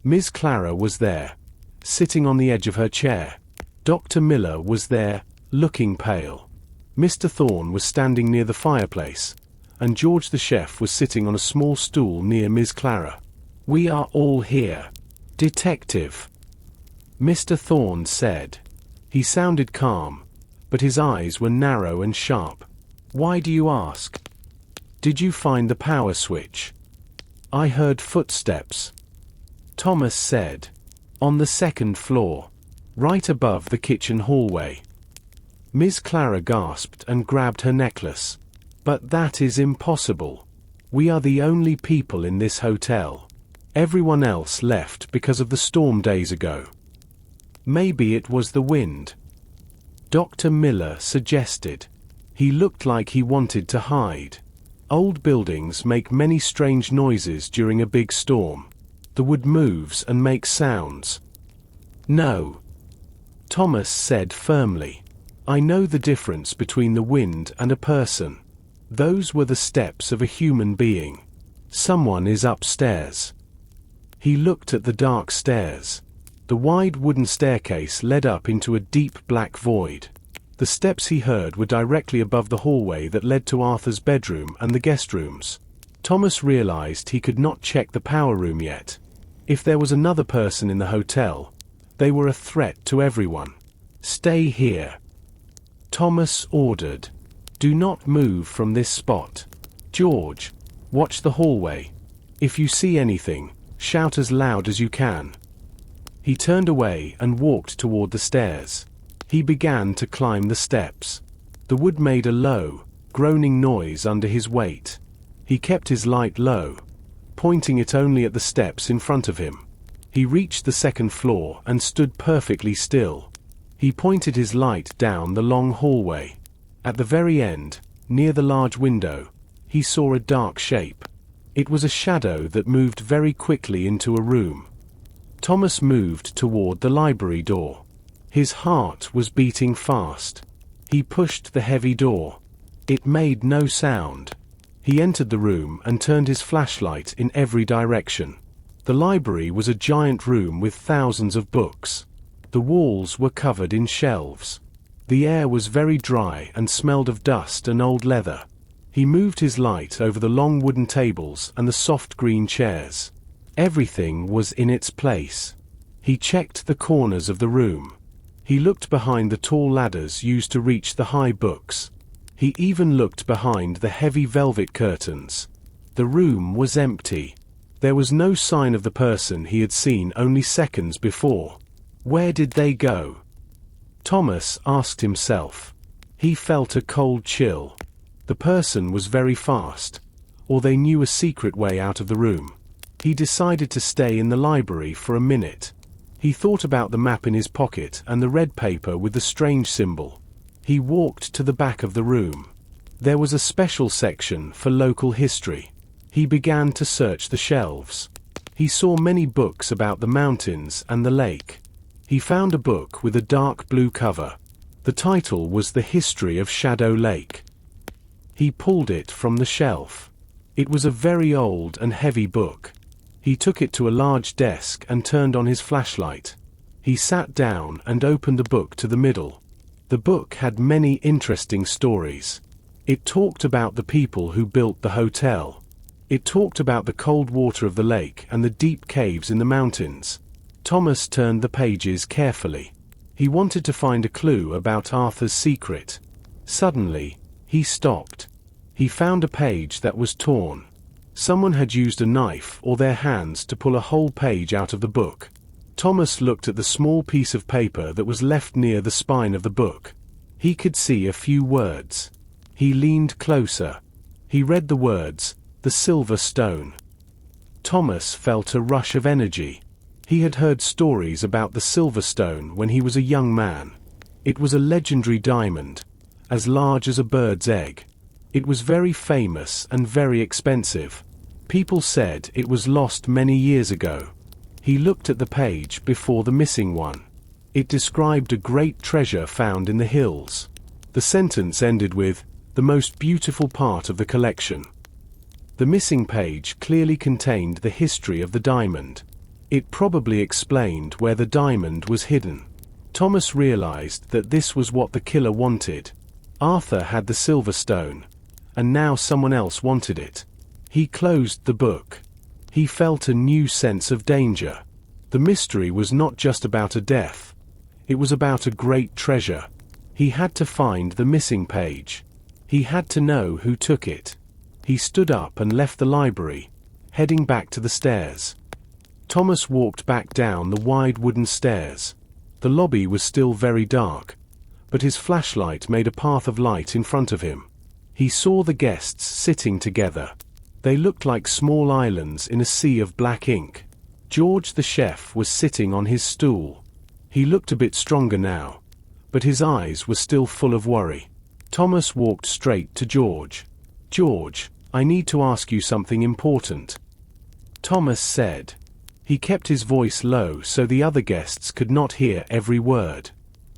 Ms. Clara was there, sitting on the edge of her chair. Dr. Miller was there, looking pale. Mr. Thorne was standing near the fireplace, and George the chef was sitting on a small stool near Ms. Clara. "We are all here, Detective," Mr. Thorne said. He sounded calm, but his eyes were narrow and sharp. Why do you ask? Did you find the power switch? I heard footsteps, Thomas said. On the second floor, right above the kitchen hallway. Miss Clara gasped and grabbed her necklace. But that is impossible. We are the only people in this hotel. Everyone else left because of the storm days ago. Maybe it was the wind, Dr. Miller suggested. He looked like he wanted to hide. Old buildings make many strange noises during a big storm. The wood moves and makes sounds. No, Thomas said firmly. I know the difference between the wind and a person. Those were the steps of a human being. Someone is upstairs. He looked at the dark stairs. The wide wooden staircase led up into a deep black void. The steps he heard were directly above the hallway that led to Arthur's bedroom and the guest rooms. Thomas realized he could not check the power room yet. If there was another person in the hotel, they were a threat to everyone. Stay here, Thomas ordered. Do not move from this spot. George, watch the hallway. If you see anything, shout as loud as you can. He turned away and walked toward the stairs. He began to climb the steps. The wood made a low, groaning noise under his weight. He kept his light low, pointing it only at the steps in front of him. He reached the second floor and stood perfectly still. He pointed his light down the long hallway. At the very end, near the large window, he saw a dark shape. It was a shadow that moved very quickly into a room. Thomas moved toward the library door. His heart was beating fast. He pushed the heavy door. It made no sound. He entered the room and turned his flashlight in every direction. The library was a giant room with thousands of books. The walls were covered in shelves. The air was very dry and smelled of dust and old leather. He moved his light over the long wooden tables and the soft green chairs. Everything was in its place. He checked the corners of the room. He looked behind the tall ladders used to reach the high books. He even looked behind the heavy velvet curtains. The room was empty. There was no sign of the person he had seen only seconds before. Where did they go? Thomas asked himself. He felt a cold chill. The person was very fast, or they knew a secret way out of the room. He decided to stay in the library for a minute. He thought about the map in his pocket and the red paper with the strange symbol. He walked to the back of the room. There was a special section for local history. He began to search the shelves. He saw many books about the mountains and the lake. He found a book with a dark blue cover. The title was The History of Shadow Lake. He pulled it from the shelf. It was a very old and heavy book. He took it to a large desk and turned on his flashlight. He sat down and opened the book to the middle. The book had many interesting stories. It talked about the people who built the hotel. It talked about the cold water of the lake and the deep caves in the mountains. Thomas turned the pages carefully. He wanted to find a clue about Arthur's secret. Suddenly, he stopped. He found a page that was torn. Someone had used a knife or their hands to pull a whole page out of the book. Thomas looked at the small piece of paper that was left near the spine of the book. He could see a few words. He leaned closer. He read the words, "The Silver Stone." Thomas felt a rush of energy. He had heard stories about the silver stone when he was a young man. It was a legendary diamond, as large as a bird's egg. It was very famous and very expensive. People said it was lost many years ago. He looked at the page before the missing one. It described a great treasure found in the hills. The sentence ended with, "the most beautiful part of the collection." The missing page clearly contained the history of the diamond. It probably explained where the diamond was hidden. Thomas realized that this was what the killer wanted. Arthur had the silver stone, and now someone else wanted it. He closed the book. He felt a new sense of danger. The mystery was not just about a death. It was about a great treasure. He had to find the missing page. He had to know who took it. He stood up and left the library, heading back to the stairs. Thomas walked back down the wide wooden stairs. The lobby was still very dark, but his flashlight made a path of light in front of him. He saw the guests sitting together. They looked like small islands in a sea of black ink. George the chef was sitting on his stool. He looked a bit stronger now, but his eyes were still full of worry. Thomas walked straight to George. "George, I need to ask you something important," Thomas said. He kept his voice low so the other guests could not hear every word.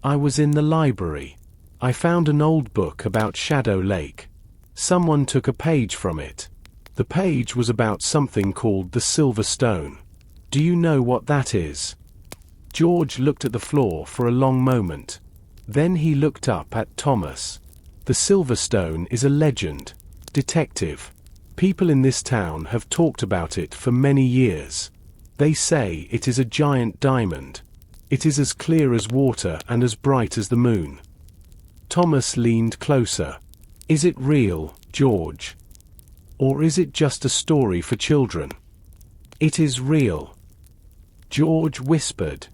"I was in the library. I found an old book about Shadow Lake. Someone took a page from it. The page was about something called the Silver Stone. Do you know what that is?" George looked at the floor for a long moment. Then he looked up at Thomas. "The Silver Stone is a legend, detective. People in this town have talked about it for many years. They say it is a giant diamond. It is as clear as water and as bright as the moon." Thomas leaned closer. "Is it real, George? Or is it just a story for children?" "It is real," George whispered.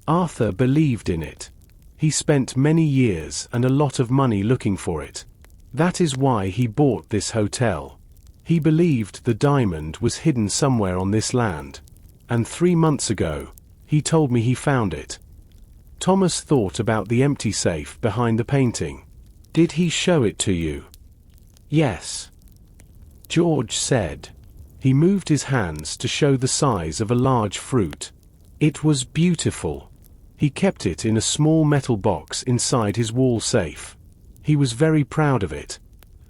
"Arthur believed in it. He spent many years and a lot of money looking for it. That is why he bought this hotel. He believed the diamond was hidden somewhere on this land. And 3 months ago, he told me he found it." Thomas thought about the empty safe behind the painting. "Did he show it to you?" "Yes," George said. He moved his hands to show the size of a large fruit. It was beautiful. He kept it in a small metal box inside his wall safe. He was very proud of it.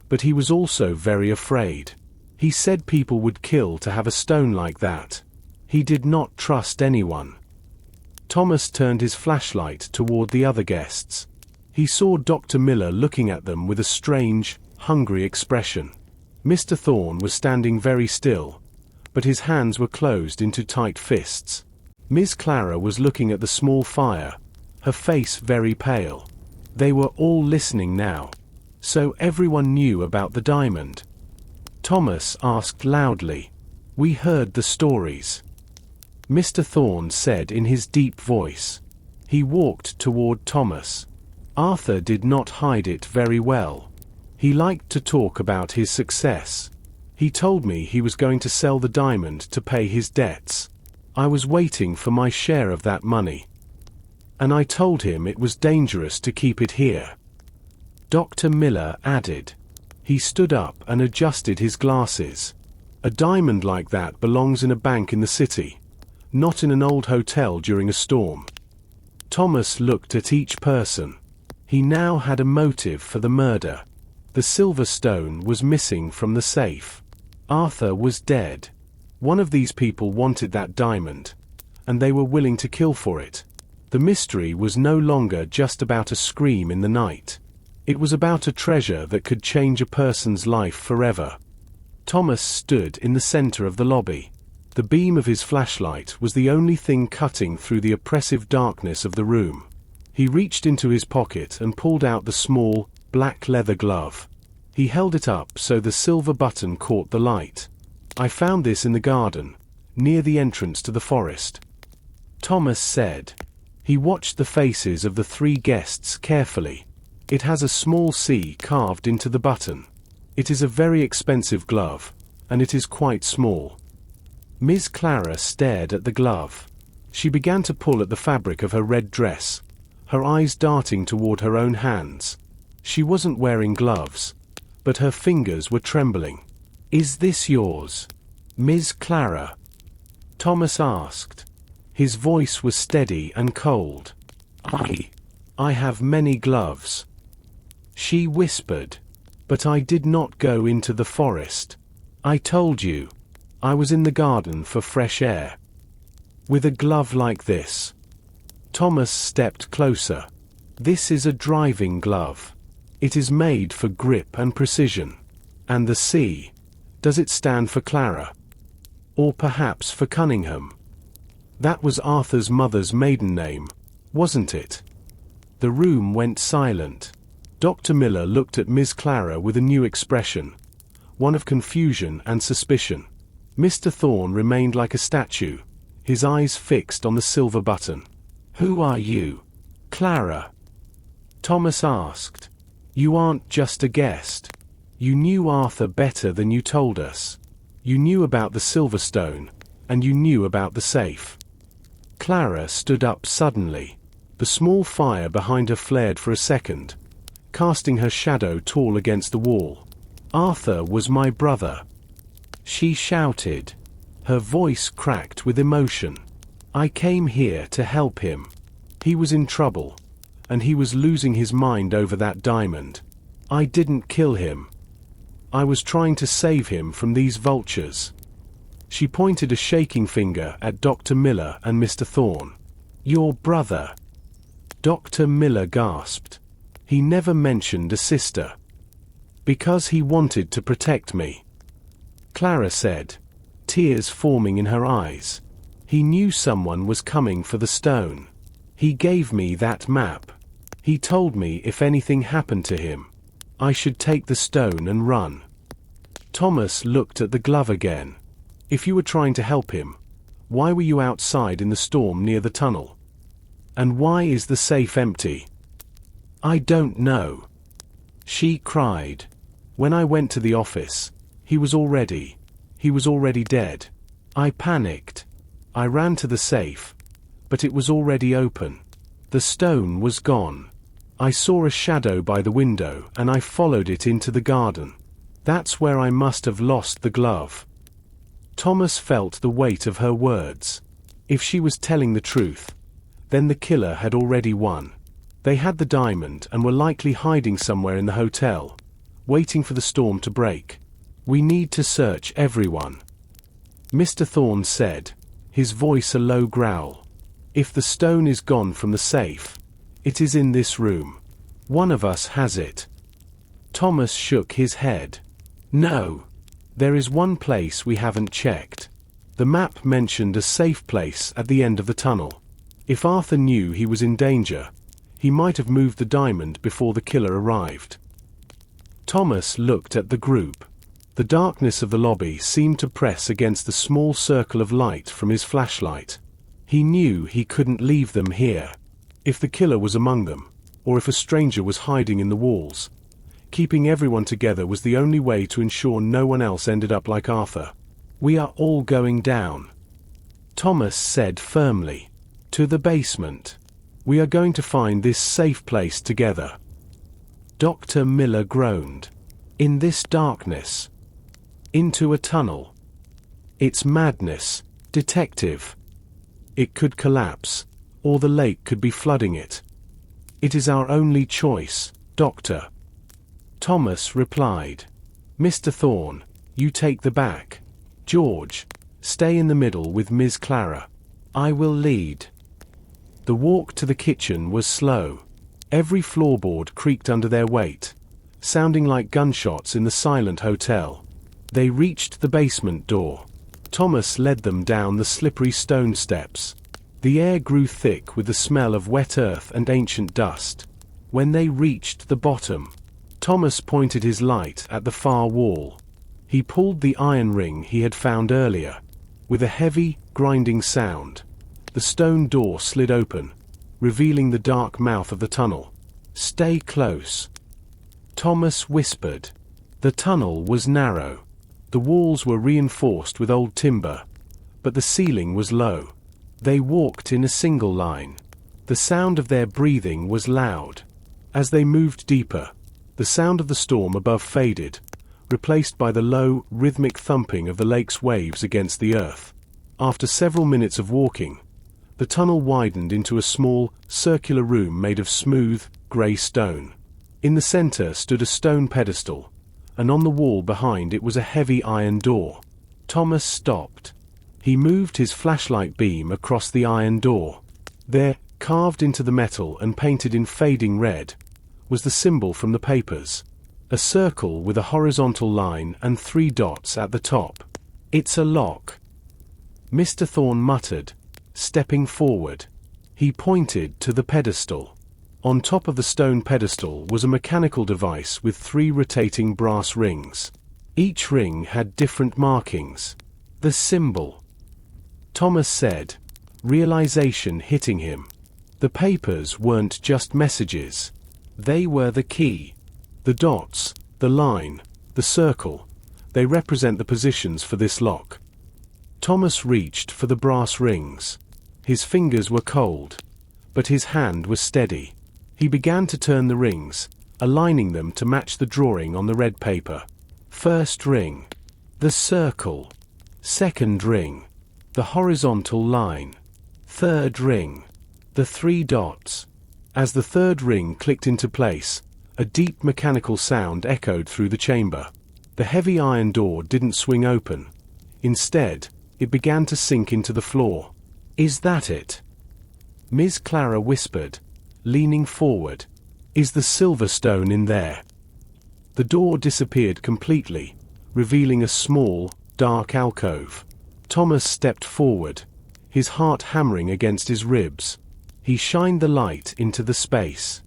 But he was also very afraid. He said people would kill to have a stone like that. He did not trust anyone. Thomas turned his flashlight toward the other guests. He saw Dr. Miller looking at them with a strange, hungry expression. Mr. Thorne was standing very still, but his hands were closed into tight fists. Miss Clara was looking at the small fire, her face very pale. They were all listening now. So everyone knew about the diamond. Thomas asked loudly, "We heard the stories," Mr. Thorne said in his deep voice. He walked toward Thomas. Arthur did not hide it very well. He liked to talk about his success. He told me he was going to sell the diamond to pay his debts. I was waiting for my share of that money. And I told him it was dangerous to keep it here. Dr. Miller added. He stood up and adjusted his glasses. "A diamond like that belongs in a bank in the city, not in an old hotel during a storm." Thomas looked at each person. He now had a motive for the murder. The silver stone was missing from the safe. Arthur was dead. One of these people wanted that diamond, and they were willing to kill for it. The mystery was no longer just about a scream in the night. It was about a treasure that could change a person's life forever. Thomas stood in the center of the lobby. The beam of his flashlight was the only thing cutting through the oppressive darkness of the room. He reached into his pocket and pulled out the small, black leather glove. He held it up so the silver button caught the light. "I found this in the garden, near the entrance to the forest," Thomas said. He watched the faces of the 3 guests carefully. "It has a small C carved into the button. It is a very expensive glove, and it is quite small." Miss Clara stared at the glove. She began to pull at the fabric of her red dress, her eyes darting toward her own hands. She wasn't wearing gloves, but her fingers were trembling. "Is this yours, Miss Clara?" Thomas asked. His voice was steady and cold. I have many gloves," she whispered. "But I did not go into the forest. I told you. I was in the garden for fresh air." "With a glove like this?" Thomas stepped closer. "This is a driving glove. It is made for grip and precision. And the C, does it stand for Clara? Or perhaps for Cunningham? That was Arthur's mother's maiden name, wasn't it?" The room went silent. Dr. Miller looked at Miss Clara with a new expression, one of confusion and suspicion. Mr. Thorne remained like a statue, his eyes fixed on the silver button. "Who are you, Clara?" Thomas asked. "You aren't just a guest. You knew Arthur better than you told us. You knew about the silver stone, and you knew about the safe." Clara stood up suddenly. The small fire behind her flared for a second, casting her shadow tall against the wall. "Arthur was my brother," she shouted. Her voice cracked with emotion. "I came here to help him. He was in trouble, and he was losing his mind over that diamond. I didn't kill him. I was trying to save him from these vultures." She pointed a shaking finger at Dr. Miller and Mr. Thorne. "Your brother?" Dr. Miller gasped. "He never mentioned a sister." "Because he wanted to protect me," Clara said, tears forming in her eyes. "He knew someone was coming for the stone. He gave me that map. He told me if anything happened to him, I should take the stone and run." Thomas looked at the glove again. "If you were trying to help him, why were you outside in the storm near the tunnel? And why is the safe empty?" "I don't know," she cried. "When I went to the office, he was already dead. I panicked. I ran to the safe, but it was already open. The stone was gone. I saw a shadow by the window and I followed it into the garden. That's where I must have lost the glove." Thomas felt the weight of her words. If she was telling the truth, then the killer had already won. They had the diamond and were likely hiding somewhere in the hotel, waiting for the storm to break. "We need to search everyone," Mr. Thorne said, his voice a low growl. "If the stone is gone from the safe, it is in this room. One of us has it." Thomas shook his head. "No. There is one place we haven't checked. The map mentioned a safe place at the end of the tunnel. If Arthur knew he was in danger, he might have moved the diamond before the killer arrived." Thomas looked at the group. The darkness of the lobby seemed to press against the small circle of light from his flashlight. He knew he couldn't leave them here. If the killer was among them, or if a stranger was hiding in the walls, keeping everyone together was the only way to ensure no one else ended up like Arthur. "We are all going down," Thomas said firmly. "To the basement. We are going to find this safe place together." Dr. Miller groaned. "In this darkness? Into a tunnel? It's madness, detective. It could collapse, or the lake could be flooding it. It is our only choice, Doctor," Thomas replied. "Mr. Thorne, you take the back. George, stay in the middle with Ms. Clara. I will lead." The walk to the kitchen was slow. Every floorboard creaked under their weight, sounding like gunshots in the silent hotel. They reached the basement door. Thomas led them down the slippery stone steps. The air grew thick with the smell of wet earth and ancient dust. When they reached the bottom, Thomas pointed his light at the far wall. He pulled the iron ring he had found earlier. With a heavy, grinding sound, the stone door slid open, revealing the dark mouth of the tunnel. "Stay close," Thomas whispered. The tunnel was narrow. The walls were reinforced with old timber, but the ceiling was low. They walked in a single line. The sound of their breathing was loud. As they moved deeper, the sound of the storm above faded, replaced by the low, rhythmic thumping of the lake's waves against the earth. After several minutes of walking, the tunnel widened into a small, circular room made of smooth, grey stone. In the center stood a stone pedestal, and on the wall behind it was a heavy iron door. Thomas stopped. He moved his flashlight beam across the iron door. There, carved into the metal and painted in fading red, was the symbol from the papers. A circle with a horizontal line and 3 dots at the top. "It's a lock," Mr. Thorne muttered, stepping forward. He pointed to the pedestal. On top of the stone pedestal was a mechanical device with 3 rotating brass rings. Each ring had different markings. The symbol. Thomas said, realization hitting him. The papers weren't just messages. They were the key. The dots, the line, the circle, they represent the positions for this lock. Thomas reached for the brass rings. His fingers were cold, but his hand was steady. He began to turn the rings, aligning them to match the drawing on the red paper. First ring, the circle. Second ring, the horizontal line. Third ring, the 3 dots. As the third ring clicked into place, a deep mechanical sound echoed through the chamber. The heavy iron door didn't swing open. Instead, it began to sink into the floor. "Is that it?" Ms. Clara whispered, leaning forward. "Is the silver stone in there?" The door disappeared completely, revealing a small, dark alcove. Thomas stepped forward, his heart hammering against his ribs. He shined the light into the space.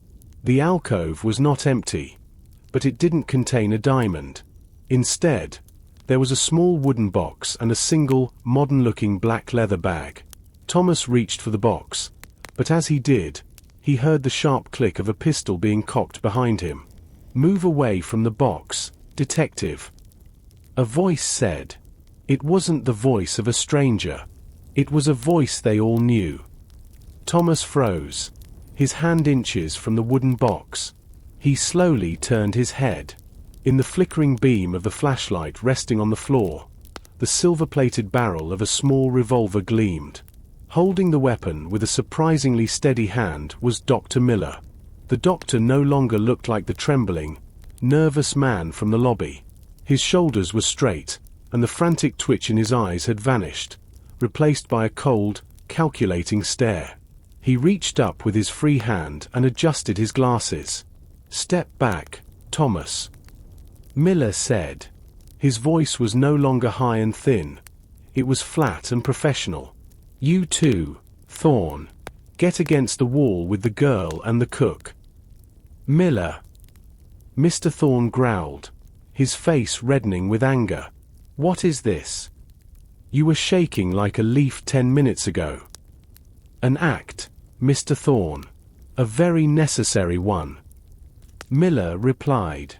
The alcove was not empty, but it didn't contain a diamond. Instead, there was a small wooden box and a single, modern-looking black leather bag. Thomas reached for the box, but as he did, he heard the sharp click of a pistol being cocked behind him. "Move away from the box, detective," a voice said. It wasn't the voice of a stranger. It was a voice they all knew. Thomas froze, his hand inches from the wooden box. He slowly turned his head. In the flickering beam of the flashlight resting on the floor, the silver-plated barrel of a small revolver gleamed. Holding the weapon with a surprisingly steady hand was Dr. Miller. The doctor no longer looked like the trembling, nervous man from the lobby. His shoulders were straight, and the frantic twitch in his eyes had vanished, replaced by a cold, calculating stare. He reached up with his free hand and adjusted his glasses. "Step back, Thomas," Miller said. His voice was no longer high and thin. It was flat and professional. "You too, Thorne. Get against the wall with the girl and the cook." "Miller." Mr. Thorne growled, his face reddening with anger. "What is this? You were shaking like a leaf 10 minutes ago." "An act, Mr. Thorne. A very necessary one," Miller replied.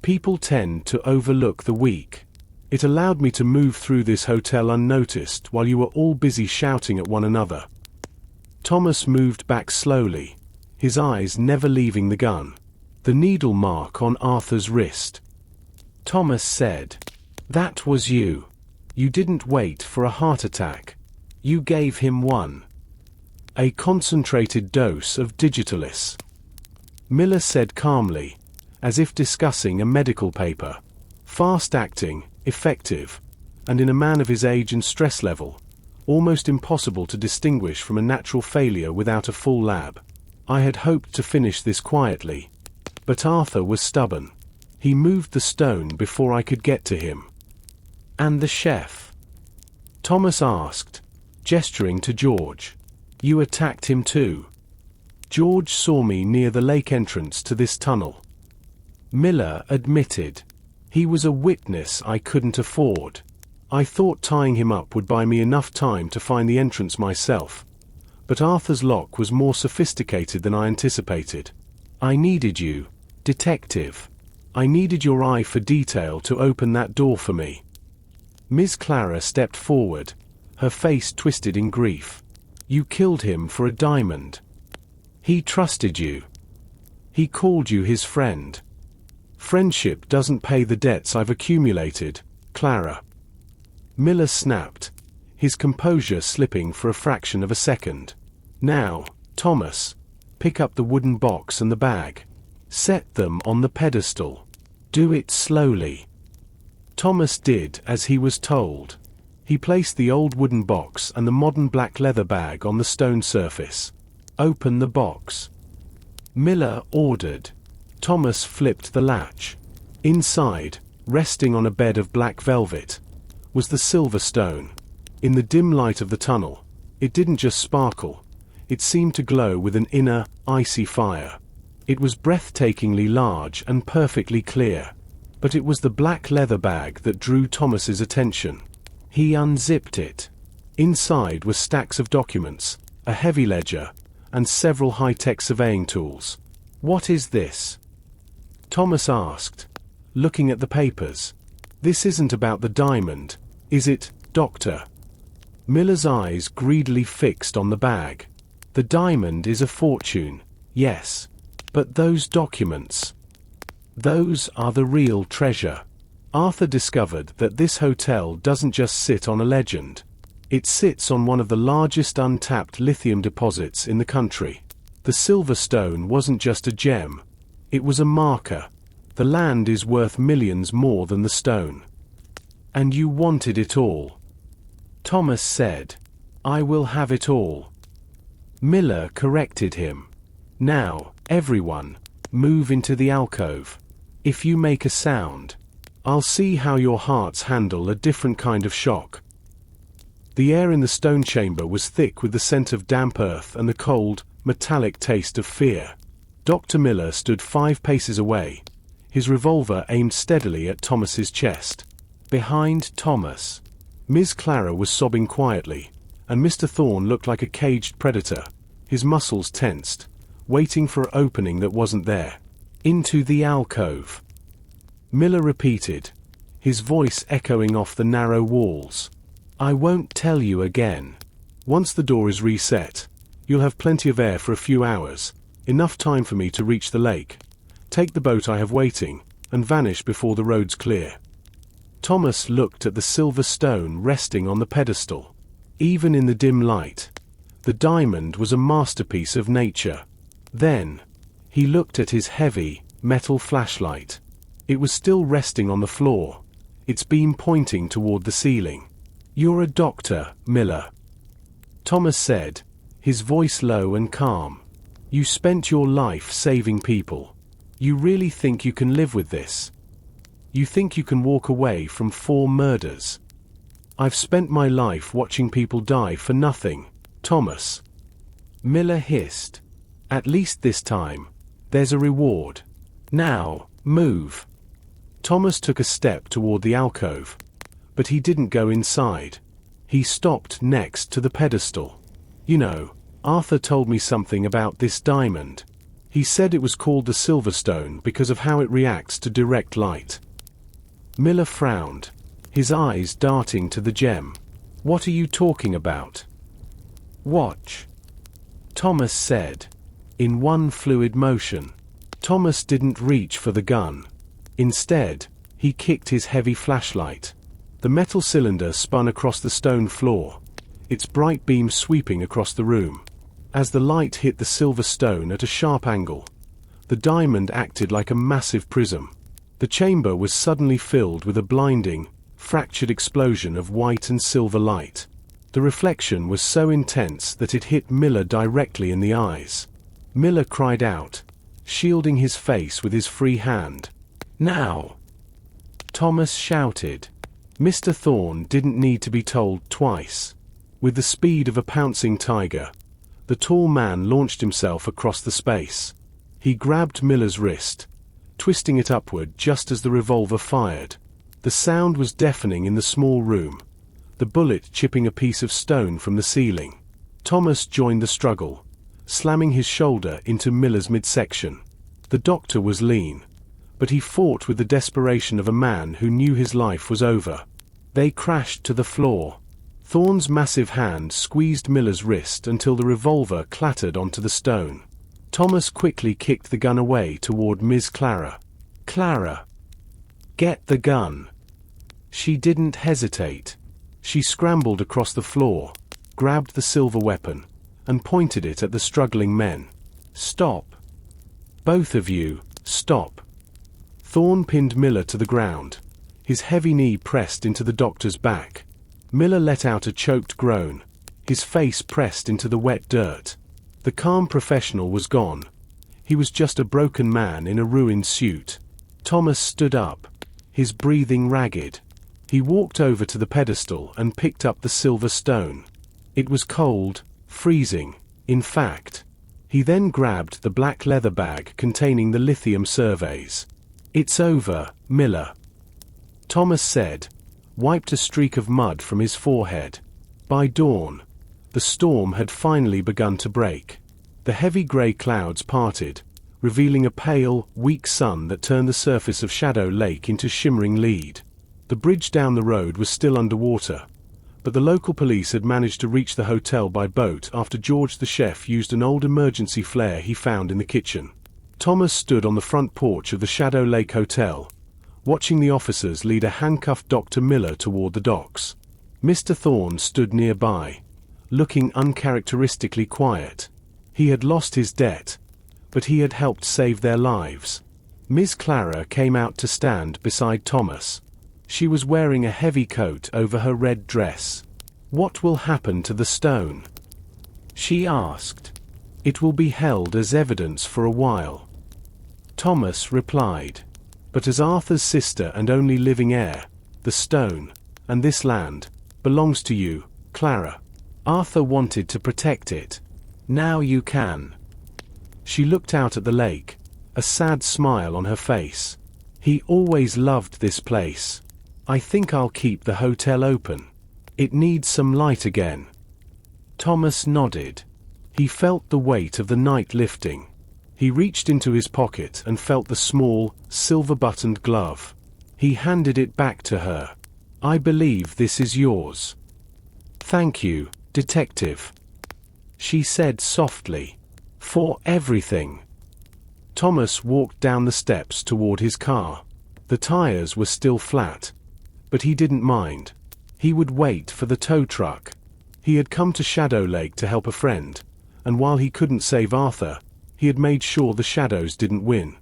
"People tend to overlook the weak. It allowed me to move through this hotel unnoticed while you were all busy shouting at one another." Thomas moved back slowly, his eyes never leaving the gun. The needle mark on Arthur's wrist. Thomas said, "That was you. You didn't wait for a heart attack. You gave him one. A concentrated dose of digitalis," Miller said calmly, as if discussing a medical paper. "Fast-acting, effective, and in a man of his age and stress level, almost impossible to distinguish from a natural failure without a full lab. I had hoped to finish this quietly, but Arthur was stubborn. He moved the stone before I could get to him." "And the chef?" Thomas asked, gesturing to George. "You attacked him too?" "George saw me near the lake entrance to this tunnel," Miller admitted. "He was a witness I couldn't afford. I thought tying him up would buy me enough time to find the entrance myself. But Arthur's lock was more sophisticated than I anticipated. I needed you, detective. I needed your eye for detail to open that door for me." Ms. Clara stepped forward, her face twisted in grief. "You killed him for a diamond. He trusted you. He called you his friend. Friendship doesn't pay the debts I've accumulated, Clara." Miller snapped, his composure slipping for a fraction of a second. "Now, Thomas, pick up the wooden box and the bag. Set them on the pedestal. Do it slowly." Thomas did as he was told. He placed the old wooden box and the modern black leather bag on the stone surface. "Open the box," Miller ordered. Thomas flipped the latch. Inside, resting on a bed of black velvet, was the silver stone. In the dim light of the tunnel, it didn't just sparkle, It seemed to glow with an inner, icy fire. It was breathtakingly large and perfectly clear. But it was the black leather bag that drew Thomas's attention. He unzipped it. Inside were stacks of documents, a heavy ledger, and several high-tech surveying tools. "What is this?" Thomas asked, looking at the papers. "This isn't about the diamond, is it, Doctor?" Miller's eyes greedily fixed on the bag. "The diamond is a fortune, yes. But those documents, those are the real treasure." Arthur discovered that this hotel doesn't just sit on a legend. It sits on one of the largest untapped lithium deposits in the country. The silver stone wasn't just a gem. It was a marker. The land is worth millions more than the stone. "And you wanted it all," Thomas said. "I will have it all." Miller corrected him. "Now, everyone, move into the alcove. If you make a sound, I'll see how your hearts handle a different kind of shock." The air in the stone chamber was thick with the scent of damp earth and the cold, metallic taste of fear. Dr. Miller stood 5 paces away, his revolver aimed steadily at Thomas's chest. Behind Thomas, Miss Clara was sobbing quietly, and Mr. Thorne looked like a caged predator, his muscles tensed, waiting for an opening that wasn't there. "Into the alcove," Miller repeated, his voice echoing off the narrow walls. "I won't tell you again. Once the door is reset, you'll have plenty of air for a few hours, enough time for me to reach the lake, take the boat I have waiting, and vanish before the road's clear." Thomas looked at the silver stone resting on the pedestal. Even in the dim light, the diamond was a masterpiece of nature. Then, he looked at his heavy, metal flashlight. It was still resting on the floor, its beam pointing toward the ceiling. "You're a doctor, Miller," Thomas said, his voice low and calm. "You spent your life saving people. You really think you can live with this? You think you can walk away from 4 murders? I've spent my life watching people die for nothing, Thomas." Miller hissed. "At least this time, there's a reward. Now, move." Thomas took a step toward the alcove, but he didn't go inside. He stopped next to the pedestal. "You know, Arthur told me something about this diamond. He said it was called the Silverstone because of how it reacts to direct light." Miller frowned, his eyes darting to the gem. "What are you talking about?" "Watch," Thomas said, in one fluid motion. Thomas didn't reach for the gun. Instead, he kicked his heavy flashlight. The metal cylinder spun across the stone floor, its bright beam sweeping across the room. As the light hit the silver stone at a sharp angle, the diamond acted like a massive prism. The chamber was suddenly filled with a blinding, fractured explosion of white and silver light. The reflection was so intense that it hit Miller directly in the eyes. Miller cried out, shielding his face with his free hand. "Now!" Thomas shouted. Mr. Thorne didn't need to be told twice. With the speed of a pouncing tiger, the tall man launched himself across the space. He grabbed Miller's wrist, twisting it upward just as the revolver fired. The sound was deafening in the small room, the bullet chipping a piece of stone from the ceiling. Thomas joined the struggle, slamming his shoulder into Miller's midsection. The doctor was lean, but he fought with the desperation of a man who knew his life was over. They crashed to the floor. Thorne's massive hand squeezed Miller's wrist until the revolver clattered onto the stone. Thomas quickly kicked the gun away toward Miss Clara. "Clara, get the gun." She didn't hesitate. She scrambled across the floor, grabbed the silver weapon, and pointed it at the struggling men. "Stop. Both of you, stop." Thorne pinned Miller to the ground, his heavy knee pressed into the doctor's back. Miller let out a choked groan, his face pressed into the wet dirt. The calm professional was gone. He was just a broken man in a ruined suit. Thomas stood up, his breathing ragged. He walked over to the pedestal and picked up the silver stone. It was cold, freezing, In fact, he then grabbed the black leather bag containing the lithium surveys. "It's over, Miller," Thomas said, wiped a streak of mud from his forehead. By dawn, the storm had finally begun to break. The heavy grey clouds parted, revealing a pale, weak sun that turned the surface of Shadow Lake into shimmering lead. The bridge down the road was still underwater, but the local police had managed to reach the hotel by boat after George the chef used an old emergency flare he found in the kitchen. Thomas stood on the front porch of the Shadow Lake Hotel, watching the officers lead a handcuffed Dr. Miller toward the docks. Mr. Thorne stood nearby, looking uncharacteristically quiet. He had lost his debt, but he had helped save their lives. Miss Clara came out to stand beside Thomas. She was wearing a heavy coat over her red dress. "What will happen to the stone?" she asked. "It will be held as evidence for a while," Thomas replied. "But as Arthur's sister and only living heir, the stone, and this land, belongs to you, Clara. Arthur wanted to protect it. Now you can." She looked out at the lake, a sad smile on her face. "He always loved this place. I think I'll keep the hotel open. It needs some light again." Thomas nodded. He felt the weight of the night lifting. He reached into his pocket and felt the small, silver-buttoned glove. He handed it back to her. "I believe this is yours." "Thank you, Detective," she said softly. "For everything." Thomas walked down the steps toward his car. The tires were still flat, but he didn't mind. He would wait for the tow truck. He had come to Shadow Lake to help a friend, and while he couldn't save Arthur, he had made sure the shadows didn't win.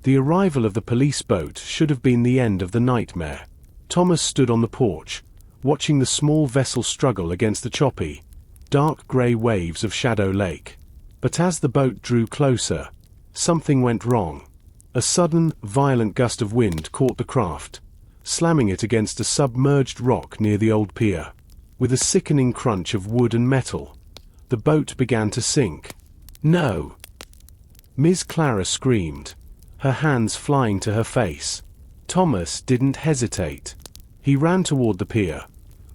The arrival of the police boat should have been the end of the nightmare. Thomas stood on the porch, watching the small vessel struggle against the choppy, dark grey waves of Shadow Lake. But as the boat drew closer, something went wrong. A sudden, violent gust of wind caught the craft, slamming it against a submerged rock near the old pier. With a sickening crunch of wood and metal, the boat began to sink. "No!" Miss Clara screamed, her hands flying to her face. Thomas didn't hesitate. He ran toward the pier,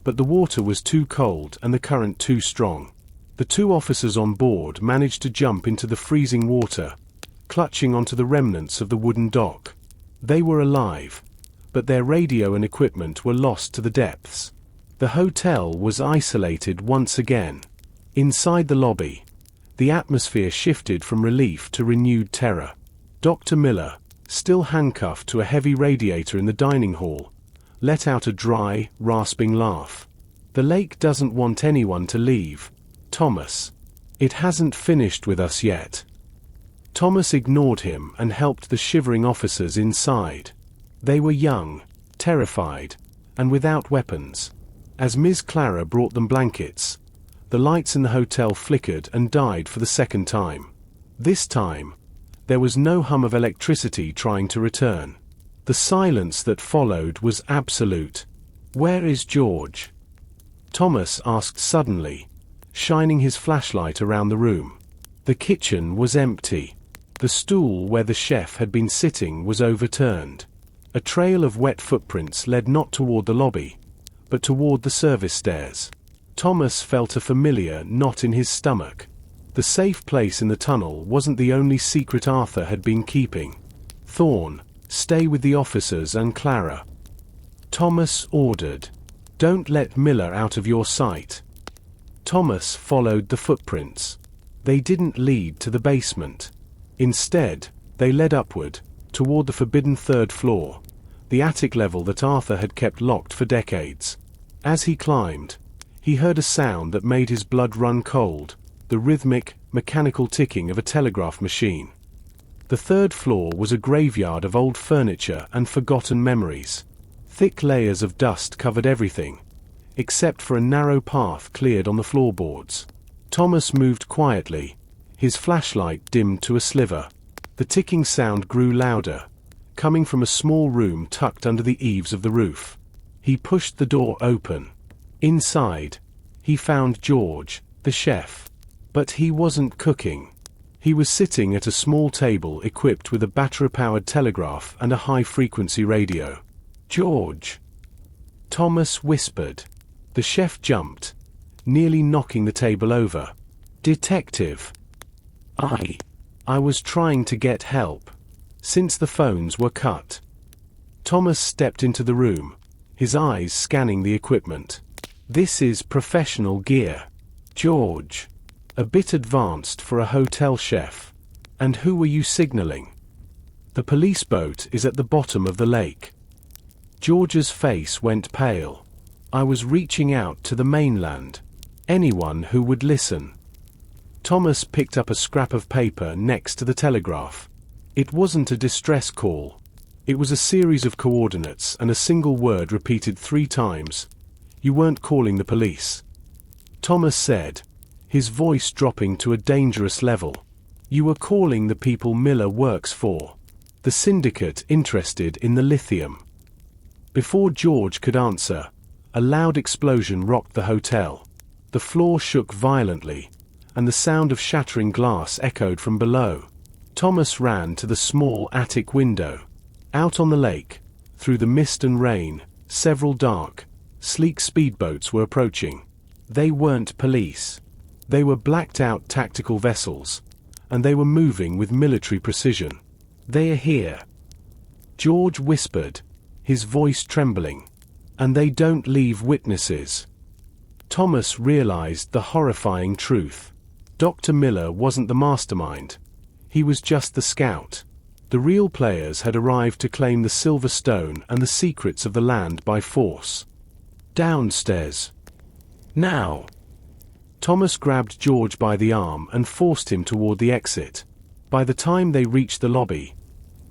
but the water was too cold and the current too strong. The two officers on board managed to jump into the freezing water, clutching onto the remnants of the wooden dock. They were alive, but their radio and equipment were lost to the depths. The hotel was isolated once again. Inside the lobby, the atmosphere shifted from relief to renewed terror. Dr. Miller, still handcuffed to a heavy radiator in the dining hall, let out a dry, rasping laugh. "The lake doesn't want anyone to leave, Thomas. It hasn't finished with us yet." Thomas ignored him and helped the shivering officers inside. They were young, terrified, and without weapons. As Miss Clara brought them blankets, the lights in the hotel flickered and died for the second time. This time, there was no hum of electricity trying to return. The silence that followed was absolute. "Where is George?" Thomas asked suddenly, shining his flashlight around the room. The kitchen was empty. The stool where the chef had been sitting was overturned. A trail of wet footprints led not toward the lobby, but toward the service stairs. Thomas felt a familiar knot in his stomach. The safe place in the tunnel wasn't the only secret Arthur had been keeping. "Thorne, stay with the officers and Clara," Thomas ordered. "Don't let Miller out of your sight." Thomas followed the footprints. They didn't lead to the basement. Instead, they led upward, toward the forbidden third floor, the attic level that Arthur had kept locked for decades. As he climbed, he heard a sound that made his blood run cold, the rhythmic, mechanical ticking of a telegraph machine. The third floor was a graveyard of old furniture and forgotten memories. Thick layers of dust covered everything, except for a narrow path cleared on the floorboards. Thomas moved quietly, his flashlight dimmed to a sliver. The ticking sound grew louder, coming from a small room tucked under the eaves of the roof. He pushed the door open. Inside, he found George, the chef. But he wasn't cooking. He was sitting at a small table equipped with a battery-powered telegraph and a high-frequency radio. "George," Thomas whispered. The chef jumped, nearly knocking the table over. "Detective." I was trying to get help, since the phones were cut." Thomas stepped into the room, his eyes scanning the equipment. "This is professional gear, George. A bit advanced for a hotel chef. And who were you signaling?" "The police boat is at the bottom of the lake." George's face went pale. "I was reaching out to the mainland. Anyone who would listen." Thomas picked up a scrap of paper next to the telegraph. It wasn't a distress call. It was a series of coordinates and a single word repeated 3 times. "You weren't calling the police," Thomas said, his voice dropping to a dangerous level. "You were calling the people Miller works for. The syndicate interested in the lithium." Before George could answer, a loud explosion rocked the hotel. The floor shook violently, and the sound of shattering glass echoed from below. Thomas ran to the small attic window. Out on the lake, through the mist and rain, several dark, sleek speedboats were approaching. They weren't police. They were blacked-out tactical vessels, and they were moving with military precision. "They are here," George whispered, his voice trembling. "And they don't leave witnesses." Thomas realized the horrifying truth. Dr. Miller wasn't the mastermind. He was just the scout. The real players had arrived to claim the silver stone and the secrets of the land by force. "Downstairs. Now." Thomas grabbed George by the arm and forced him toward the exit. By the time they reached the lobby,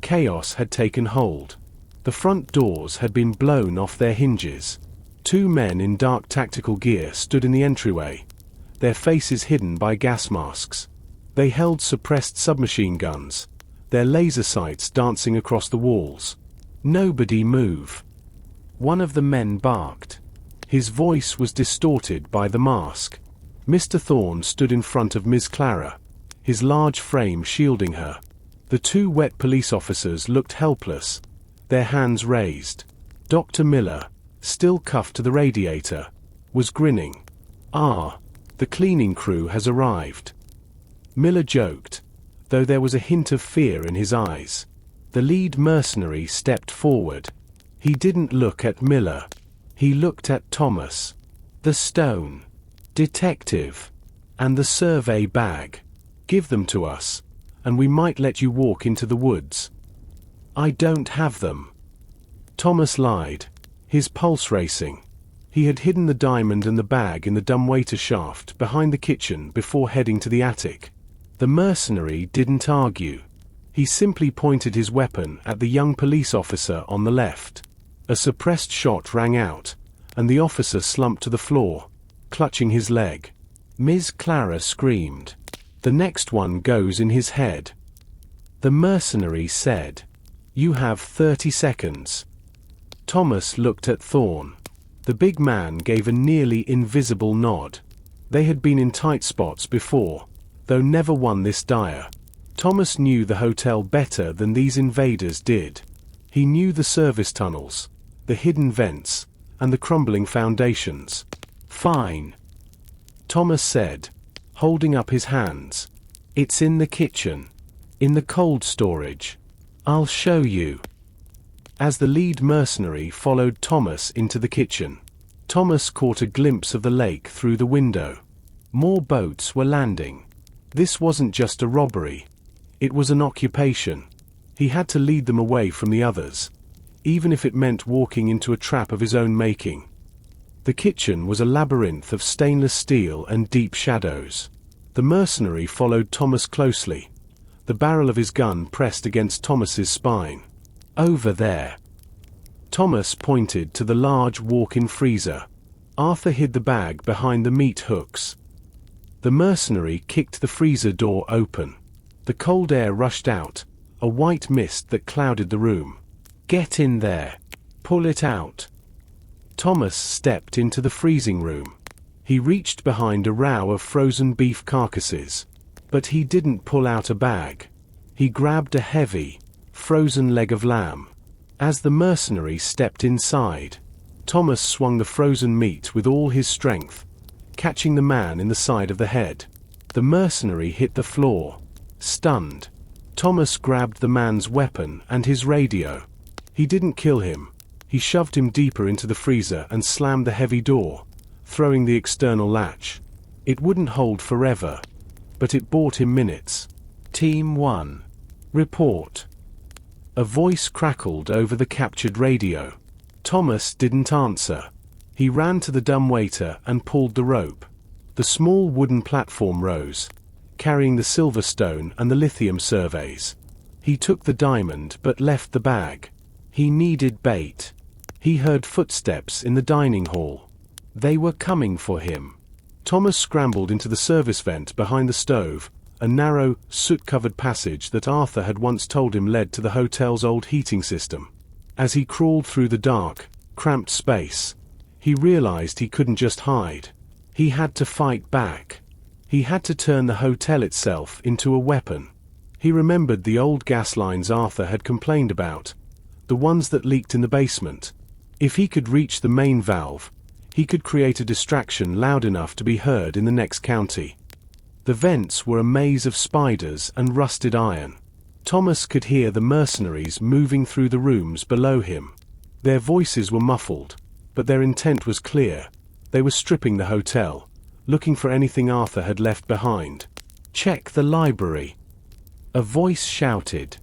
chaos had taken hold. The front doors had been blown off their hinges. 2 men in dark tactical gear stood in the entryway, their faces hidden by gas masks. They held suppressed submachine guns, their laser sights dancing across the walls. "Nobody move," one of the men barked. His voice was distorted by the mask. Mr. Thorne stood in front of Ms. Clara, his large frame shielding her. The 2 wet police officers looked helpless, their hands raised. Dr. Miller, still cuffed to the radiator, was grinning. The cleaning crew has arrived," Miller joked, though there was a hint of fear in his eyes. The lead mercenary stepped forward. He didn't look at Miller. He looked at Thomas. "The stone, detective, and the survey bag. Give them to us, and we might let you walk into the woods." "I don't have them," Thomas lied, his pulse racing. He had hidden the diamond and the bag in the dumbwaiter shaft behind the kitchen before heading to the attic. The mercenary didn't argue. He simply pointed his weapon at the young police officer on the left. A suppressed shot rang out, and the officer slumped to the floor, clutching his leg. Ms. Clara screamed. "The next one goes in his head," the mercenary said. "You have 30 seconds. Thomas looked at Thorne. The big man gave a nearly invisible nod. They had been in tight spots before, though never one this dire. Thomas knew the hotel better than these invaders did. He knew the service tunnels, the hidden vents, and the crumbling foundations. "Fine," Thomas said, holding up his hands. "It's in the kitchen. In the cold storage. I'll show you." As the lead mercenary followed Thomas into the kitchen, Thomas caught a glimpse of the lake through the window. More boats were landing. This wasn't just a robbery. It was an occupation. He had to lead them away from the others, even if it meant walking into a trap of his own making. The kitchen was a labyrinth of stainless steel and deep shadows. The mercenary followed Thomas closely, the barrel of his gun pressed against Thomas's spine. "Over there." Thomas pointed to the large walk-in freezer. Arthur hid the bag behind the meat hooks. The mercenary kicked the freezer door open. The cold air rushed out, a white mist that clouded the room. "Get in there. Pull it out." Thomas stepped into the freezing room. He reached behind a row of frozen beef carcasses. But he didn't pull out a bag. He grabbed a heavy, frozen leg of lamb. As the mercenary stepped inside, Thomas swung the frozen meat with all his strength, catching the man in the side of the head. The mercenary hit the floor, stunned. Thomas grabbed the man's weapon and his radio. He didn't kill him. He shoved him deeper into the freezer and slammed the heavy door, throwing the external latch. It wouldn't hold forever, but it bought him minutes. Team 1. Report. A voice crackled over the captured radio. Thomas didn't answer. He ran to the dumbwaiter and pulled the rope. The small wooden platform rose, carrying the silver stone and the lithium surveys. He took the diamond but left the bag. He needed bait. He heard footsteps in the dining hall. They were coming for him. Thomas scrambled into the service vent behind the stove, a narrow, soot-covered passage that Arthur had once told him led to the hotel's old heating system. As he crawled through the dark, cramped space, he realized he couldn't just hide. He had to fight back. He had to turn the hotel itself into a weapon. He remembered the old gas lines Arthur had complained about, the ones that leaked in the basement. If he could reach the main valve, he could create a distraction loud enough to be heard in the next county. The vents were a maze of spiders and rusted iron. Thomas could hear the mercenaries moving through the rooms below him. Their voices were muffled, but their intent was clear. They were stripping the hotel, looking for anything Arthur had left behind. Check the library. A voice shouted.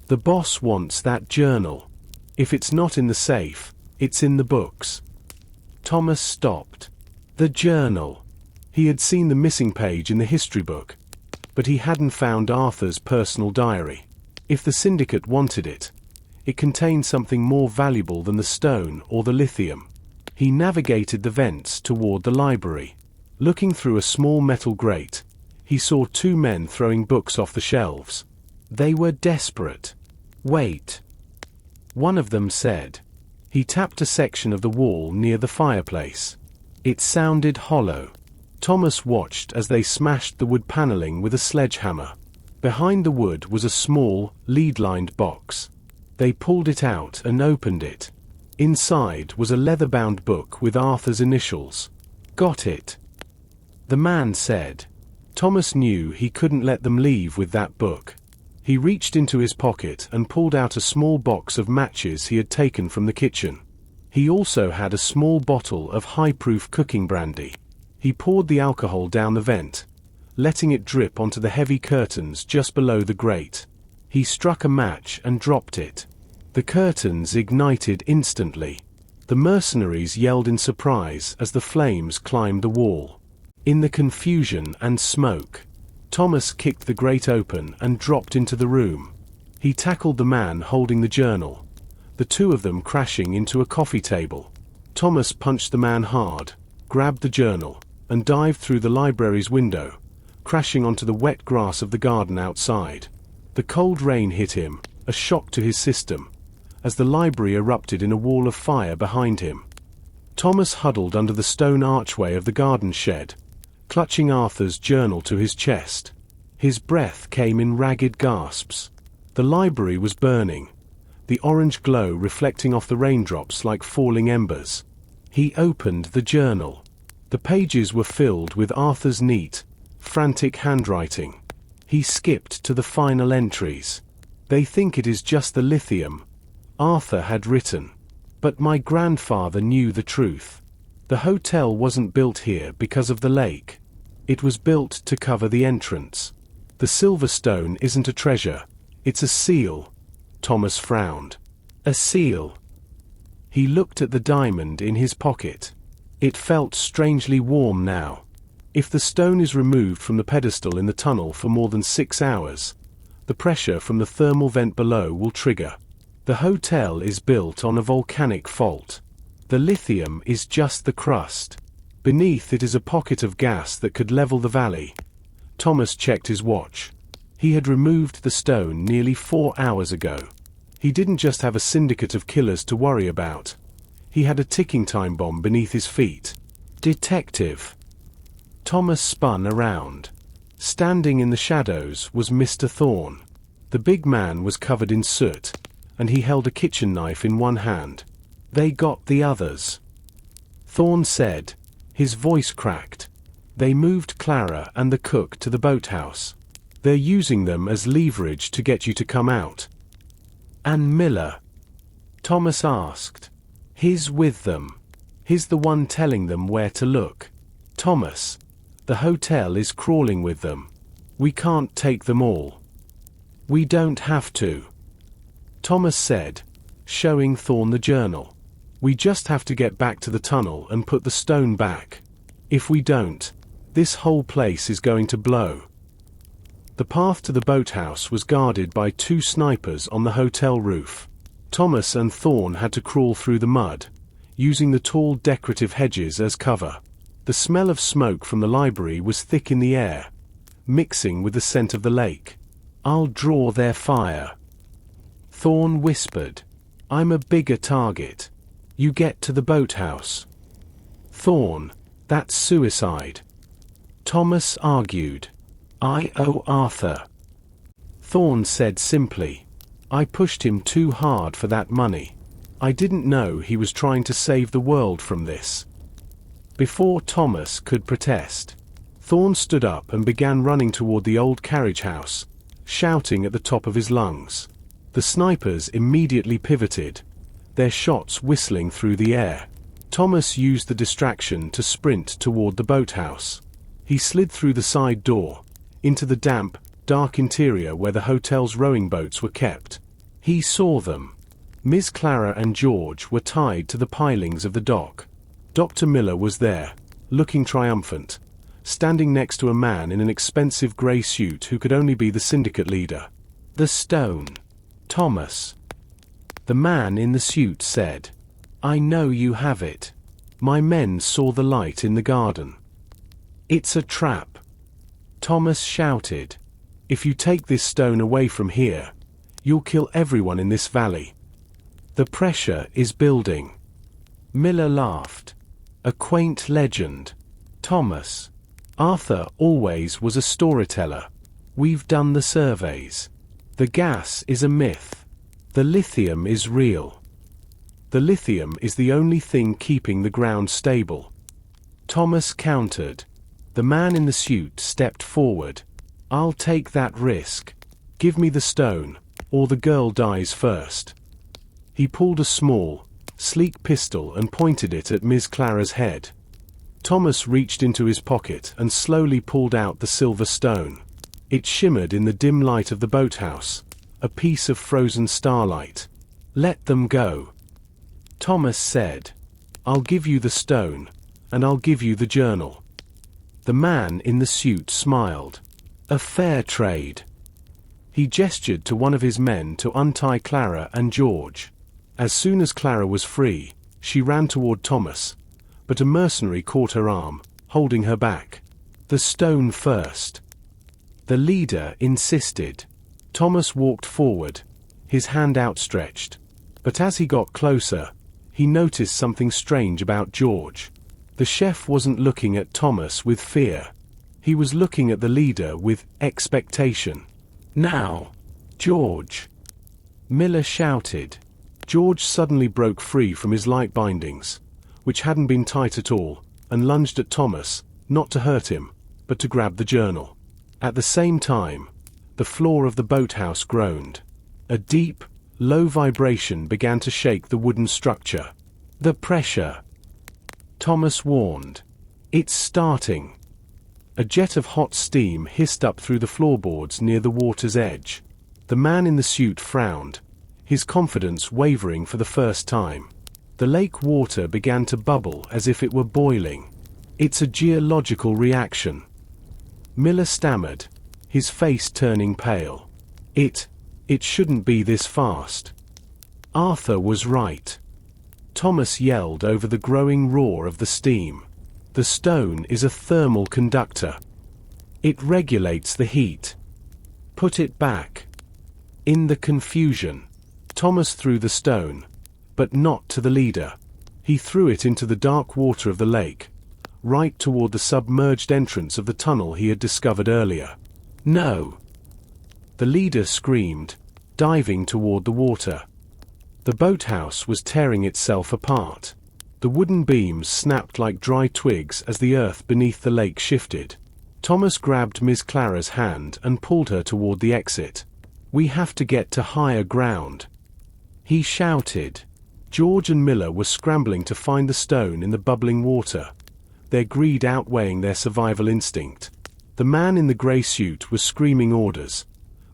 The boss wants that journal. If it's not in the safe, it's in the books. Thomas stopped. The journal. He had seen the missing page in the history book, but he hadn't found Arthur's personal diary. If the syndicate wanted it, it contained something more valuable than the stone or the lithium. He navigated the vents toward the library. Looking through a small metal grate, he saw two men throwing books off the shelves. They were desperate. Wait. One of them said. He tapped a section of the wall near the fireplace. It sounded hollow. Thomas watched as they smashed the wood paneling with a sledgehammer. Behind the wood was a small, lead-lined box. They pulled it out and opened it. Inside was a leather-bound book with Arthur's initials. Got it. The man said. Thomas knew he couldn't let them leave with that book. He reached into his pocket and pulled out a small box of matches he had taken from the kitchen. He also had a small bottle of high-proof cooking brandy. He poured the alcohol down the vent, letting it drip onto the heavy curtains just below the grate. He struck a match and dropped it. The curtains ignited instantly. The mercenaries yelled in surprise as the flames climbed the wall. In the confusion and smoke, Thomas kicked the grate open and dropped into the room. He tackled the man holding the journal, the two of them crashing into a coffee table. Thomas punched the man hard, grabbed the journal, and dived through the library's window, crashing onto the wet grass of the garden outside. The cold rain hit him, a shock to his system, as the library erupted in a wall of fire behind him. Thomas huddled under the stone archway of the garden shed, clutching Arthur's journal to his chest. His breath came in ragged gasps. The library was burning, the orange glow reflecting off the raindrops like falling embers. He opened the journal. The pages were filled with Arthur's neat, frantic handwriting. He skipped to the final entries. They think it is just the lithium, Arthur had written. But my grandfather knew the truth. The hotel wasn't built here because of the lake. It was built to cover the entrance. The silver stone isn't a treasure, it's a seal. Thomas frowned. A seal. He looked at the diamond in his pocket. It felt strangely warm now. If the stone is removed from the pedestal in the tunnel for more than 6 hours, the pressure from the thermal vent below will trigger. The hotel is built on a volcanic fault. The lithium is just the crust. Beneath it is a pocket of gas that could level the valley. Thomas checked his watch. He had removed the stone nearly 4 hours ago. He didn't just have a syndicate of killers to worry about. He had a ticking time bomb beneath his feet. Detective. Thomas spun around. Standing in the shadows was Mr. Thorne. The big man was covered in soot, and he held a kitchen knife in one hand. "They got the others," Thorne said. His voice cracked. "They moved Clara and the cook to the boathouse. They're using them as leverage to get you to come out." "And Miller?" Thomas asked. "He's with them. He's the one telling them where to look." "Thomas, the hotel is crawling with them. We can't take them all." "We don't have to," Thomas said, showing Thorne the journal. "We just have to get back to the tunnel and put the stone back. If we don't, this whole place is going to blow." The path to the boathouse was guarded by 2 snipers on the hotel roof. Thomas and Thorne had to crawl through the mud, using the tall decorative hedges as cover. The smell of smoke from the library was thick in the air, mixing with the scent of the lake. "I'll draw their fire," Thorne whispered. "I'm a bigger target. You get to the boathouse." "Thorne, that's suicide," Thomas argued. "I owe Arthur," Thorne said simply. "I pushed him too hard for that money. I didn't know he was trying to save the world from this." Before Thomas could protest, Thorne stood up and began running toward the old carriage house, shouting at the top of his lungs. The snipers immediately pivoted, their shots whistling through the air. Thomas used the distraction to sprint toward the boathouse. He slid through the side door, into the damp, dark interior where the hotel's rowing boats were kept. He saw them. Miss Clara and George were tied to the pilings of the dock. Dr. Miller was there, looking triumphant, standing next to a man in an expensive grey suit who could only be the syndicate leader. "The stone, Thomas," the man in the suit said. "I know you have it. My men saw the light in the garden." "It's a trap," Thomas shouted. "If you take this stone away from here, you'll kill everyone in this valley. The pressure is building." Miller laughed. "A quaint legend, Thomas. Arthur always was a storyteller. We've done the surveys. The gas is a myth. The lithium is real. The lithium is the only thing keeping the ground stable," Thomas countered. The man in the suit stepped forward. "I'll take that risk. Give me the stone, or the girl dies first." He pulled a small, sleek pistol and pointed it at Miss Clara's head. Thomas reached into his pocket and slowly pulled out the silver stone. It shimmered in the dim light of the boathouse, a piece of frozen starlight. "Let them go," Thomas said. "I'll give you the stone, and I'll give you the journal." The man in the suit smiled. "A fair trade." He gestured to one of his men to untie Clara and George. As soon as Clara was free, she ran toward Thomas, but a mercenary caught her arm, holding her back. "The stone first," the leader insisted. Thomas walked forward, his hand outstretched. But as he got closer, he noticed something strange about George. The chef wasn't looking at Thomas with fear. He was looking at the leader with expectation. "Now, George!" Miller shouted. George suddenly broke free from his light bindings, which hadn't been tight at all, and lunged at Thomas, not to hurt him, but to grab the journal. At the same time, the floor of the boathouse groaned. A deep, low vibration began to shake the wooden structure. "The pressure," Thomas warned. "It's starting." A jet of hot steam hissed up through the floorboards near the water's edge. The man in the suit frowned, his confidence wavering for the first time. The lake water began to bubble as if it were boiling. "It's a geological reaction," Miller stammered, his face turning pale. It shouldn't be this fast." Arthur was right. Thomas yelled over the growing roar of the steam. "The stone is a thermal conductor. It regulates the heat. Put it back." In the confusion, Thomas threw the stone, but not to the leader. He threw it into the dark water of the lake, right toward the submerged entrance of the tunnel he had discovered earlier. "No!" the leader screamed, diving toward the water. The boathouse was tearing itself apart. The wooden beams snapped like dry twigs as the earth beneath the lake shifted. Thomas grabbed Ms. Clara's hand and pulled her toward the exit. "We have to get to higher ground," he shouted. George and Miller were scrambling to find the stone in the bubbling water, their greed outweighing their survival instinct. The man in the grey suit was screaming orders,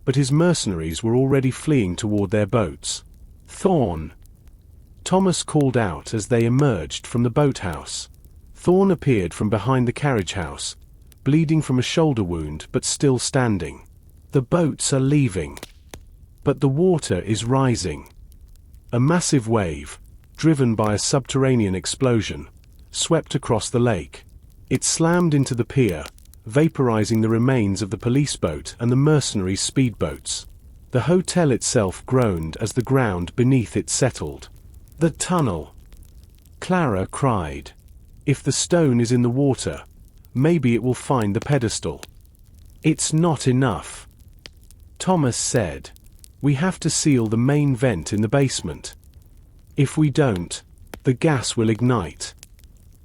but his mercenaries were already fleeing toward their boats. "Thorn!" Thomas called out as they emerged from the boathouse. Thorn appeared from behind the carriage house, bleeding from a shoulder wound but still standing. "The boats are leaving, but the water is rising." A massive wave, driven by a subterranean explosion, swept across the lake. It slammed into the pier, vaporizing the remains of the police boat and the mercenary speedboats. The hotel itself groaned as the ground beneath it settled. "The tunnel!" Clara cried. "If the stone is in the water, maybe it will find the pedestal." "It's not enough," Thomas said. "We have to seal the main vent in the basement. If we don't, the gas will ignite."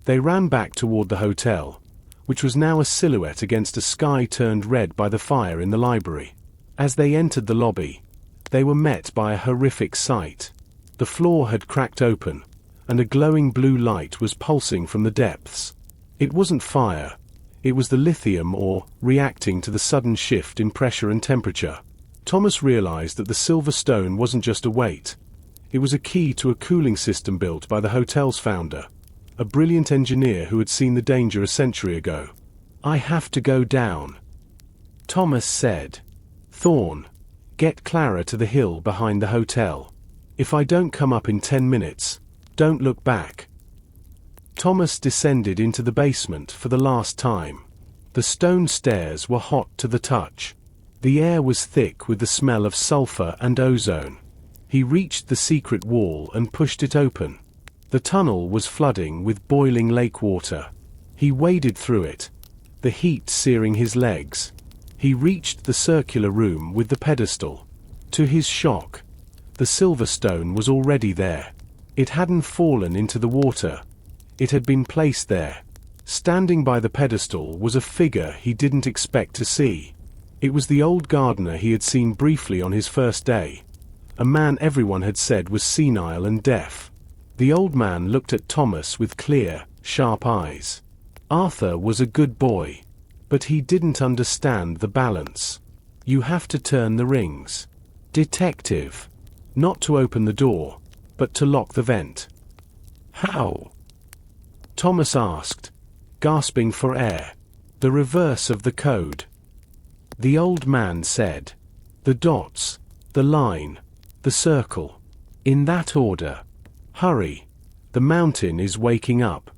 They ran back toward the hotel, which was now a silhouette against a sky turned red by the fire in the library. As they entered the lobby, they were met by a horrific sight. The floor had cracked open, and a glowing blue light was pulsing from the depths. It wasn't fire, it was the lithium ore reacting to the sudden shift in pressure and temperature. Thomas realized that the silver stone wasn't just a weight. It was a key to a cooling system built by the hotel's founder, a brilliant engineer who had seen the danger a century ago. "I have to go down," Thomas said. "Thorn, get Clara to the hill behind the hotel. If I don't come up in 10 minutes, don't look back." Thomas descended into the basement for the last time. The stone stairs were hot to the touch. The air was thick with the smell of sulfur and ozone. He reached the secret wall and pushed it open. The tunnel was flooding with boiling lake water. He waded through it, the heat searing his legs. He reached the circular room with the pedestal. To his shock, the silver stone was already there. It hadn't fallen into the water. It had been placed there. Standing by the pedestal was a figure he didn't expect to see. It was the old gardener he had seen briefly on his first day, a man everyone had said was senile and deaf. The old man looked at Thomas with clear, sharp eyes. Arthur was a good boy, but he didn't understand the balance. "You have to turn the rings, detective. Not to open the door, but to lock the vent." "How?" Thomas asked, gasping for air. "The reverse of the code," the old man said. "The dots, the line, the circle. In that order. Hurry, the mountain is waking up."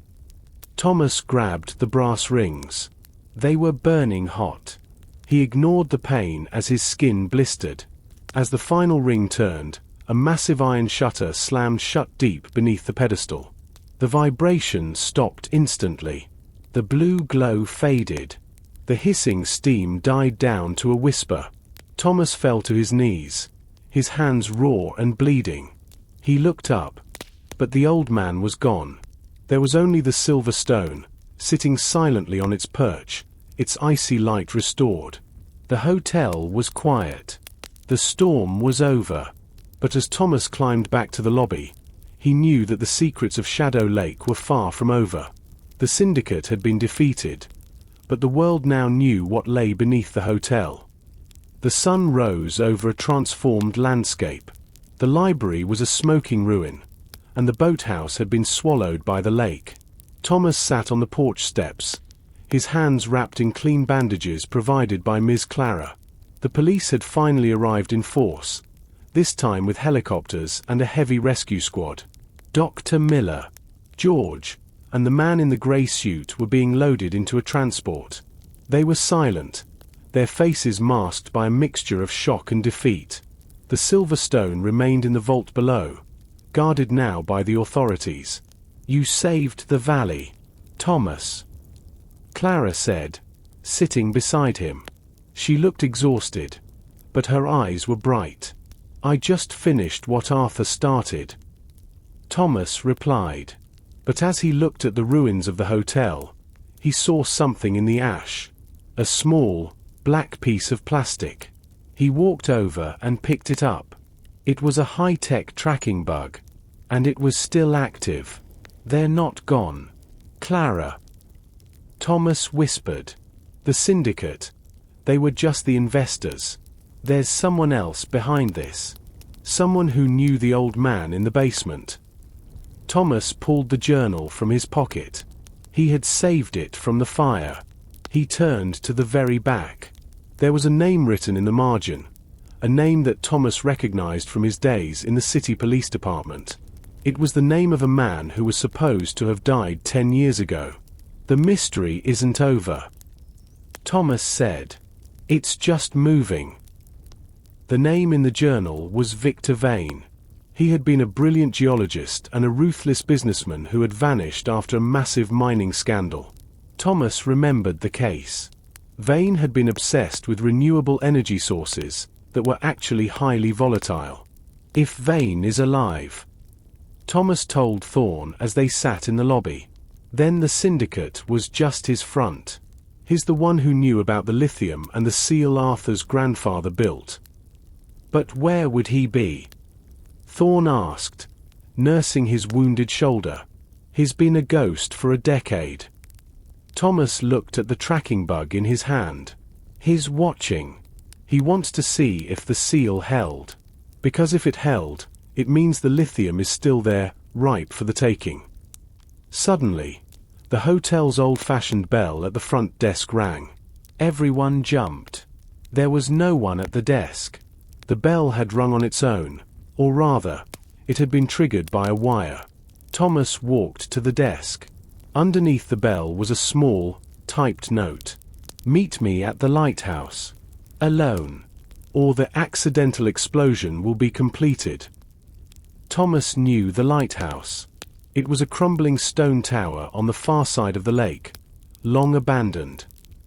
Thomas grabbed the brass rings. They were burning hot. He ignored the pain as his skin blistered. As the final ring turned, a massive iron shutter slammed shut deep beneath the pedestal. The vibration stopped instantly. The blue glow faded. The hissing steam died down to a whisper. Thomas fell to his knees, his hands raw and bleeding. He looked up, but the old man was gone. There was only the silver stone, sitting silently on its perch, its icy light restored. The hotel was quiet. The storm was over. But as Thomas climbed back to the lobby, he knew that the secrets of Shadow Lake were far from over. The syndicate had been defeated, but the world now knew what lay beneath the hotel. The sun rose over a transformed landscape. The library was a smoking ruin, and the boathouse had been swallowed by the lake. Thomas sat on the porch steps, his hands wrapped in clean bandages provided by Ms. Clara. The police had finally arrived in force, this time with helicopters and a heavy rescue squad. Dr. Miller, George, and the man in the grey suit were being loaded into a transport. They were silent, their faces masked by a mixture of shock and defeat. The silver stone remained in the vault below, guarded now by the authorities. "You saved the valley, Thomas," Clara said, sitting beside him. She looked exhausted, but her eyes were bright. I just finished what Arthur started, Thomas replied. But as he looked at the ruins of the hotel, he saw something in the ash. A small, black piece of plastic. He walked over and picked it up. It was a high-tech tracking bug, and it was still active. They're not gone, Clara. Thomas whispered. The syndicate. They were just the investors. There's someone else behind this. Someone who knew the old man in the basement. Thomas pulled the journal from his pocket. He had saved it from the fire. He turned to the very back. There was a name written in the margin, a name that Thomas recognized from his days in the city police department. It was the name of a man who was supposed to have died 10 years ago. The mystery isn't over, Thomas said. It's just moving. The name in the journal was Victor Vane. He had been a brilliant geologist and a ruthless businessman who had vanished after a massive mining scandal. Thomas remembered the case. Vane had been obsessed with renewable energy sources that were actually highly volatile. If Vane is alive, Thomas told Thorne as they sat in the lobby, then the syndicate was just his front. He's the one who knew about the lithium and the seal Arthur's grandfather built. But where would he be? Thorne asked, nursing his wounded shoulder. He's been a ghost for a decade. Thomas looked at the tracking bug in his hand. He's watching. He wants to see if the seal held. Because if it held, it means the lithium is still there, ripe for the taking. Suddenly, the hotel's old-fashioned bell at the front desk rang. Everyone jumped. There was no one at the desk. The bell had rung on its own, or rather, it had been triggered by a wire. Thomas walked to the desk. Underneath the bell was a small, typed note. Meet me at the lighthouse. Alone. Or the accidental explosion will be completed. Thomas knew the lighthouse. It was a crumbling stone tower on the far side of the lake, long abandoned.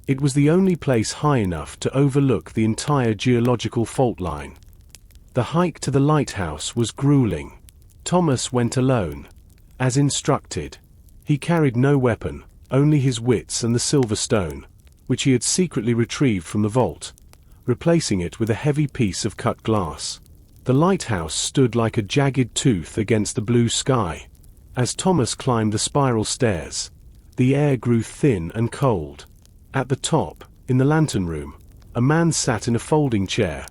It was the only place high enough to overlook the entire geological fault line. The hike to the lighthouse was grueling. Thomas went alone, as instructed. He carried no weapon, only his wits and the silver stone, which he had secretly retrieved from the vault, replacing it with a heavy piece of cut glass. The lighthouse stood like a jagged tooth against the blue sky. As Thomas climbed the spiral stairs, the air grew thin and cold. At the top, in the lantern room, a man sat in a folding chair,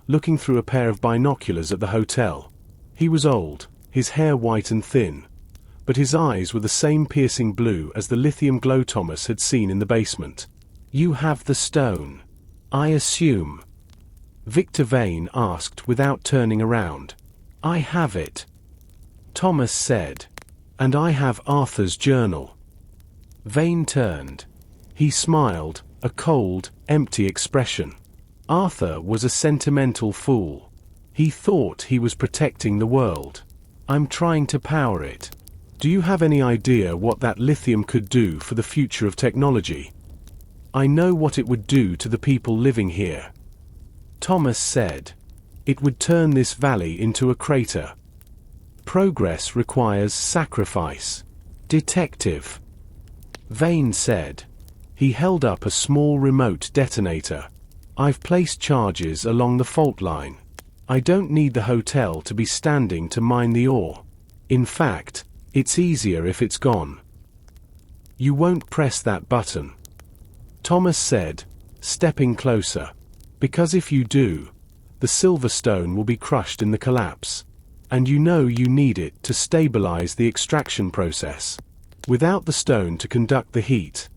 looking through a pair of binoculars at the hotel. He was old, his hair white and thin, but his eyes were the same piercing blue as the lithium glow Thomas had seen in the basement. You have the stone, I assume? Victor Vane asked without turning around. I have it, Thomas said. And I have Arthur's journal. Vane turned. He smiled, a cold, empty expression. Arthur was a sentimental fool. He thought he was protecting the world. I'm trying to power it. Do you have any idea what that lithium could do for the future of technology? I know what it would do to the people living here. Thomas said. It would turn this valley into a crater. Progress requires sacrifice. Detective. Vane said. He held up a small remote detonator. I've placed charges along the fault line. I don't need the hotel to be standing to mine the ore. In fact, it's easier if it's gone. You won't press that button, Thomas said, stepping closer. Because if you do, the silver stone will be crushed in the collapse. And you know you need it to stabilize the extraction process. Without the stone to conduct the heat,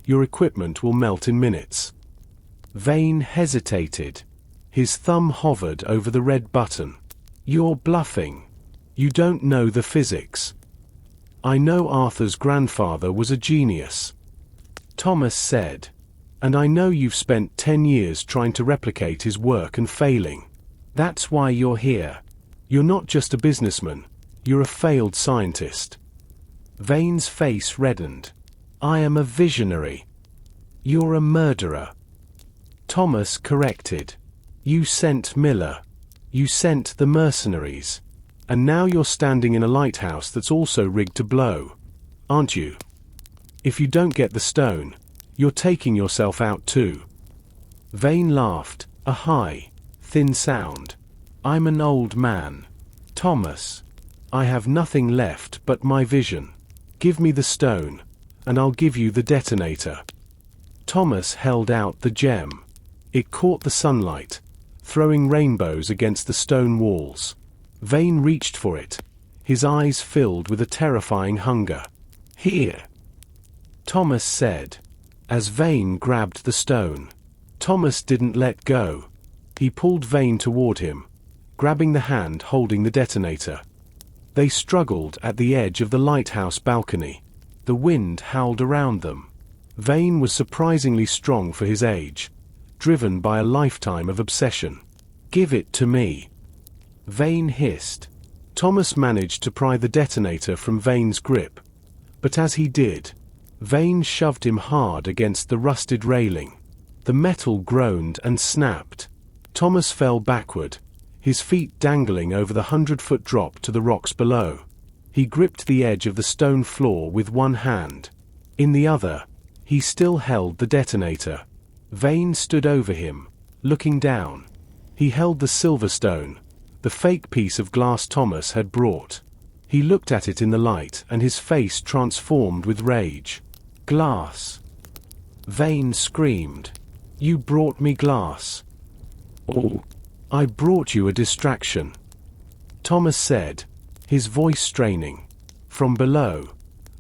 your equipment will melt in minutes. Vane hesitated. His thumb hovered over the red button. You're bluffing. You don't know the physics. I know Arthur's grandfather was a genius, Thomas said. And I know you've spent 10 years trying to replicate his work and failing. That's why you're here. You're not just a businessman, you're a failed scientist. Vane's face reddened. I am a visionary. You're a murderer. Thomas corrected. You sent Miller. You sent the mercenaries. And now you're standing in a lighthouse that's also rigged to blow. Aren't you? If you don't get the stone, you're taking yourself out too. Vane laughed, a high, thin sound. I'm an old man. Thomas. I have nothing left but my vision. Give me the stone, and I'll give you the detonator. Thomas held out the gem. It caught the sunlight, throwing rainbows against the stone walls. Vane reached for it, his eyes filled with a terrifying hunger. Here, Thomas said, as Vane grabbed the stone. Thomas didn't let go. He pulled Vane toward him, grabbing the hand holding the detonator. They struggled at the edge of the lighthouse balcony. The wind howled around them. Vane was surprisingly strong for his age, driven by a lifetime of obsession. Give it to me. Vane hissed. Thomas managed to pry the detonator from Vane's grip, but as he did, Vane shoved him hard against the rusted railing. The metal groaned and snapped. Thomas fell backward, his feet dangling over the 100-foot drop to the rocks below. He gripped the edge of the stone floor with one hand. In the other, he still held the detonator. Vane stood over him, looking down. He held the silver stone, the fake piece of glass Thomas had brought. He looked at it in the light and his face transformed with rage. Glass. Vane screamed. You brought me glass. Oh, I brought you a distraction, Thomas said, his voice straining. From below,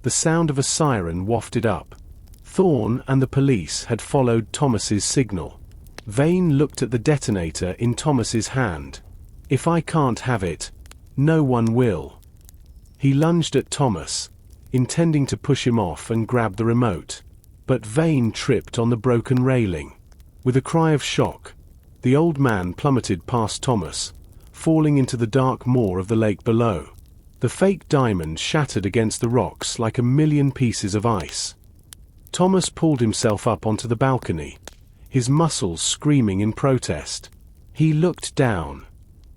the sound of a siren wafted up. Thorne and the police had followed Thomas's signal. Vane looked at the detonator in Thomas's hand. If I can't have it, no one will. He lunged at Thomas, intending to push him off and grab the remote. But Vane tripped on the broken railing. With a cry of shock, the old man plummeted past Thomas, falling into the dark maw of the lake below. The fake diamond shattered against the rocks like a million pieces of ice. Thomas pulled himself up onto the balcony, his muscles screaming in protest. He looked down.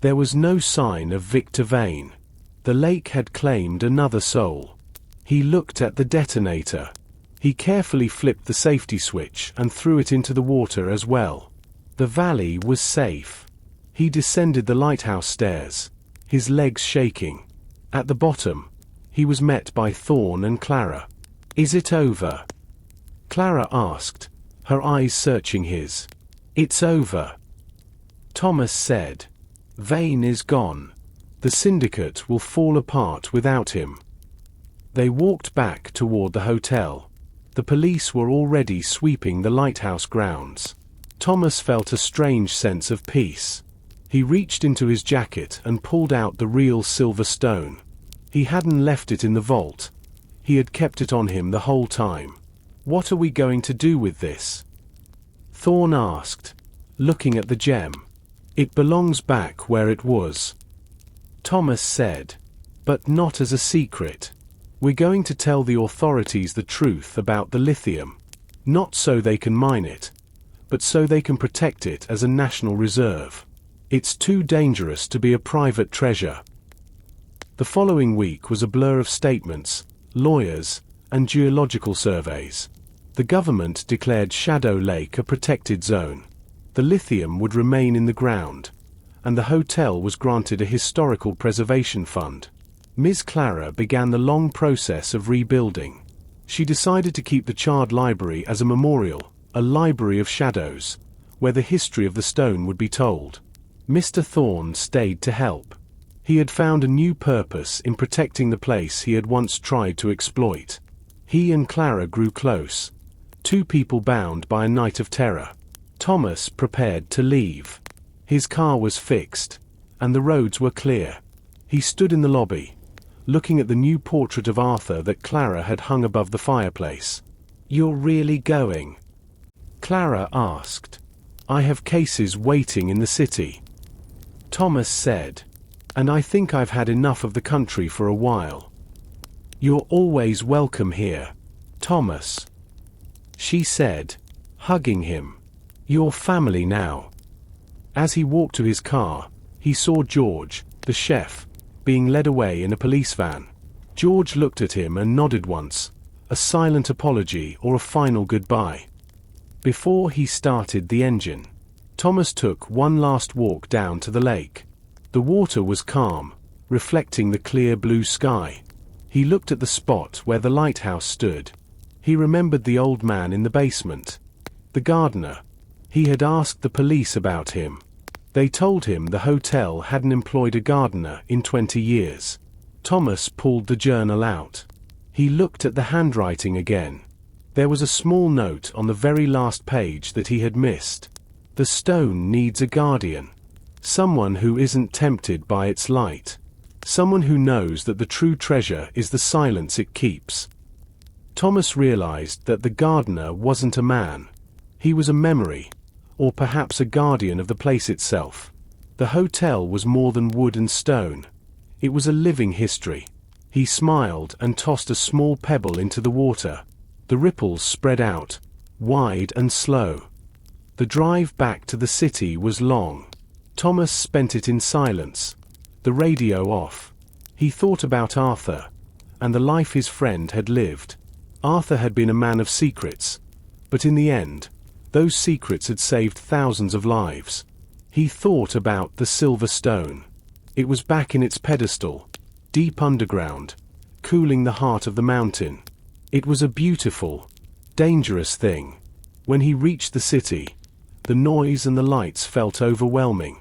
There was no sign of Victor Vane. The lake had claimed another soul. He looked at the detonator. He carefully flipped the safety switch and threw it into the water as well. The valley was safe. He descended the lighthouse stairs, his legs shaking. At the bottom, he was met by Thorne and Clara. Is it over? Clara asked, her eyes searching his. It's over, Thomas said. Vane is gone. The syndicate will fall apart without him. They walked back toward the hotel. The police were already sweeping the lighthouse grounds. Thomas felt a strange sense of peace. He reached into his jacket and pulled out the real silver stone. He hadn't left it in the vault. He had kept it on him the whole time. What are we going to do with this? Thorne asked, looking at the gem. It belongs back where it was, Thomas said. But not as a secret. We're going to tell the authorities the truth about the lithium. Not so they can mine it, but so they can protect it as a national reserve. It's too dangerous to be a private treasure. The following week was a blur of statements, lawyers, and geological surveys. The government declared Shadow Lake a protected zone. The lithium would remain in the ground, and the hotel was granted a historical preservation fund. Ms. Clara began the long process of rebuilding. She decided to keep the charred library as a memorial, a library of shadows, where the history of the stone would be told. Mr. Thorne stayed to help. He had found a new purpose in protecting the place he had once tried to exploit. He and Clara grew close, two people bound by a night of terror. Thomas prepared to leave. His car was fixed, and the roads were clear. He stood in the lobby, looking at the new portrait of Arthur that Clara had hung above the fireplace. You're really going? Clara asked. I have cases waiting in the city, Thomas said, and I think I've had enough of the country for a while. You're always welcome here, Thomas, she said, hugging him. "You're family now." As he walked to his car, he saw George, the chef, being led away in a police van. George looked at him and nodded once, a silent apology or a final goodbye. Before he started the engine, Thomas took one last walk down to the lake. The water was calm, reflecting the clear blue sky. He looked at the spot where the lighthouse stood. He remembered the old man in the basement. The gardener. He had asked the police about him. They told him the hotel hadn't employed a gardener in 20 years. Thomas pulled the journal out. He looked at the handwriting again. There was a small note on the very last page that he had missed. The stone needs a guardian. Someone who isn't tempted by its light. Someone who knows that the true treasure is the silence it keeps. Thomas realized that the gardener wasn't a man. He was a memory, or perhaps a guardian of the place itself. The hotel was more than wood and stone. It was a living history. He smiled and tossed a small pebble into the water. The ripples spread out, wide and slow. The drive back to the city was long. Thomas spent it in silence, the radio off. He thought about Arthur, and the life his friend had lived. Arthur had been a man of secrets, but in the end, those secrets had saved thousands of lives. He thought about the silver stone. It was back in its pedestal, deep underground, cooling the heart of the mountain. It was a beautiful, dangerous thing. When he reached the city, the noise and the lights felt overwhelming.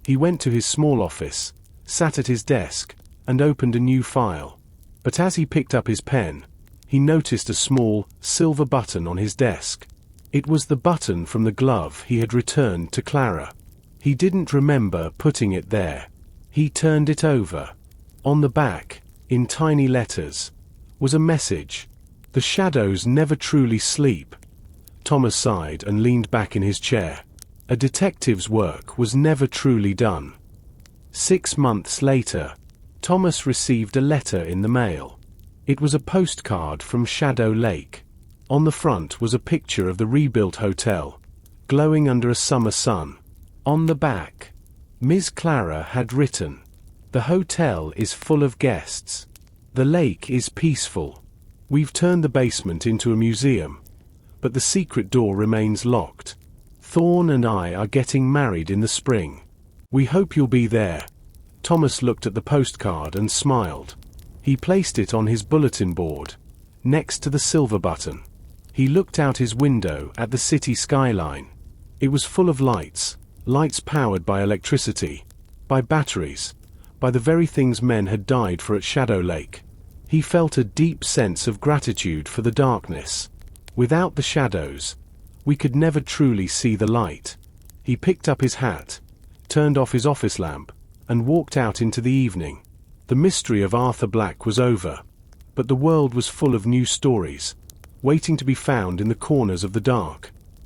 He went to his small office, sat at his desk, and opened a new file. But as he picked up his pen, he noticed a small, silver button on his desk. It was the button from the glove he had returned to Clara. He didn't remember putting it there. He turned it over. On the back, in tiny letters, was a message. "The shadows never truly sleep." Thomas sighed and leaned back in his chair. A detective's work was never truly done. 6 months later, Thomas received a letter in the mail. It was a postcard from Shadow Lake. On the front was a picture of the rebuilt hotel, glowing under a summer sun. On the back, Ms. Clara had written, "The hotel is full of guests. The lake is peaceful. We've turned the basement into a museum, but the secret door remains locked. Thorne and I are getting married in the spring. We hope you'll be there." Thomas looked at the postcard and smiled. He placed it on his bulletin board, next to the silver button. He looked out his window at the city skyline. It was full of lights, lights powered by electricity, by batteries, by the very things men had died for at Shadow Lake. He felt a deep sense of gratitude for the darkness. Without the shadows, we could never truly see the light. He picked up his hat, turned off his office lamp, and walked out into the evening. The mystery of Arthur Black was over, but the world was full of new stories, waiting to be found in the corners of the dark.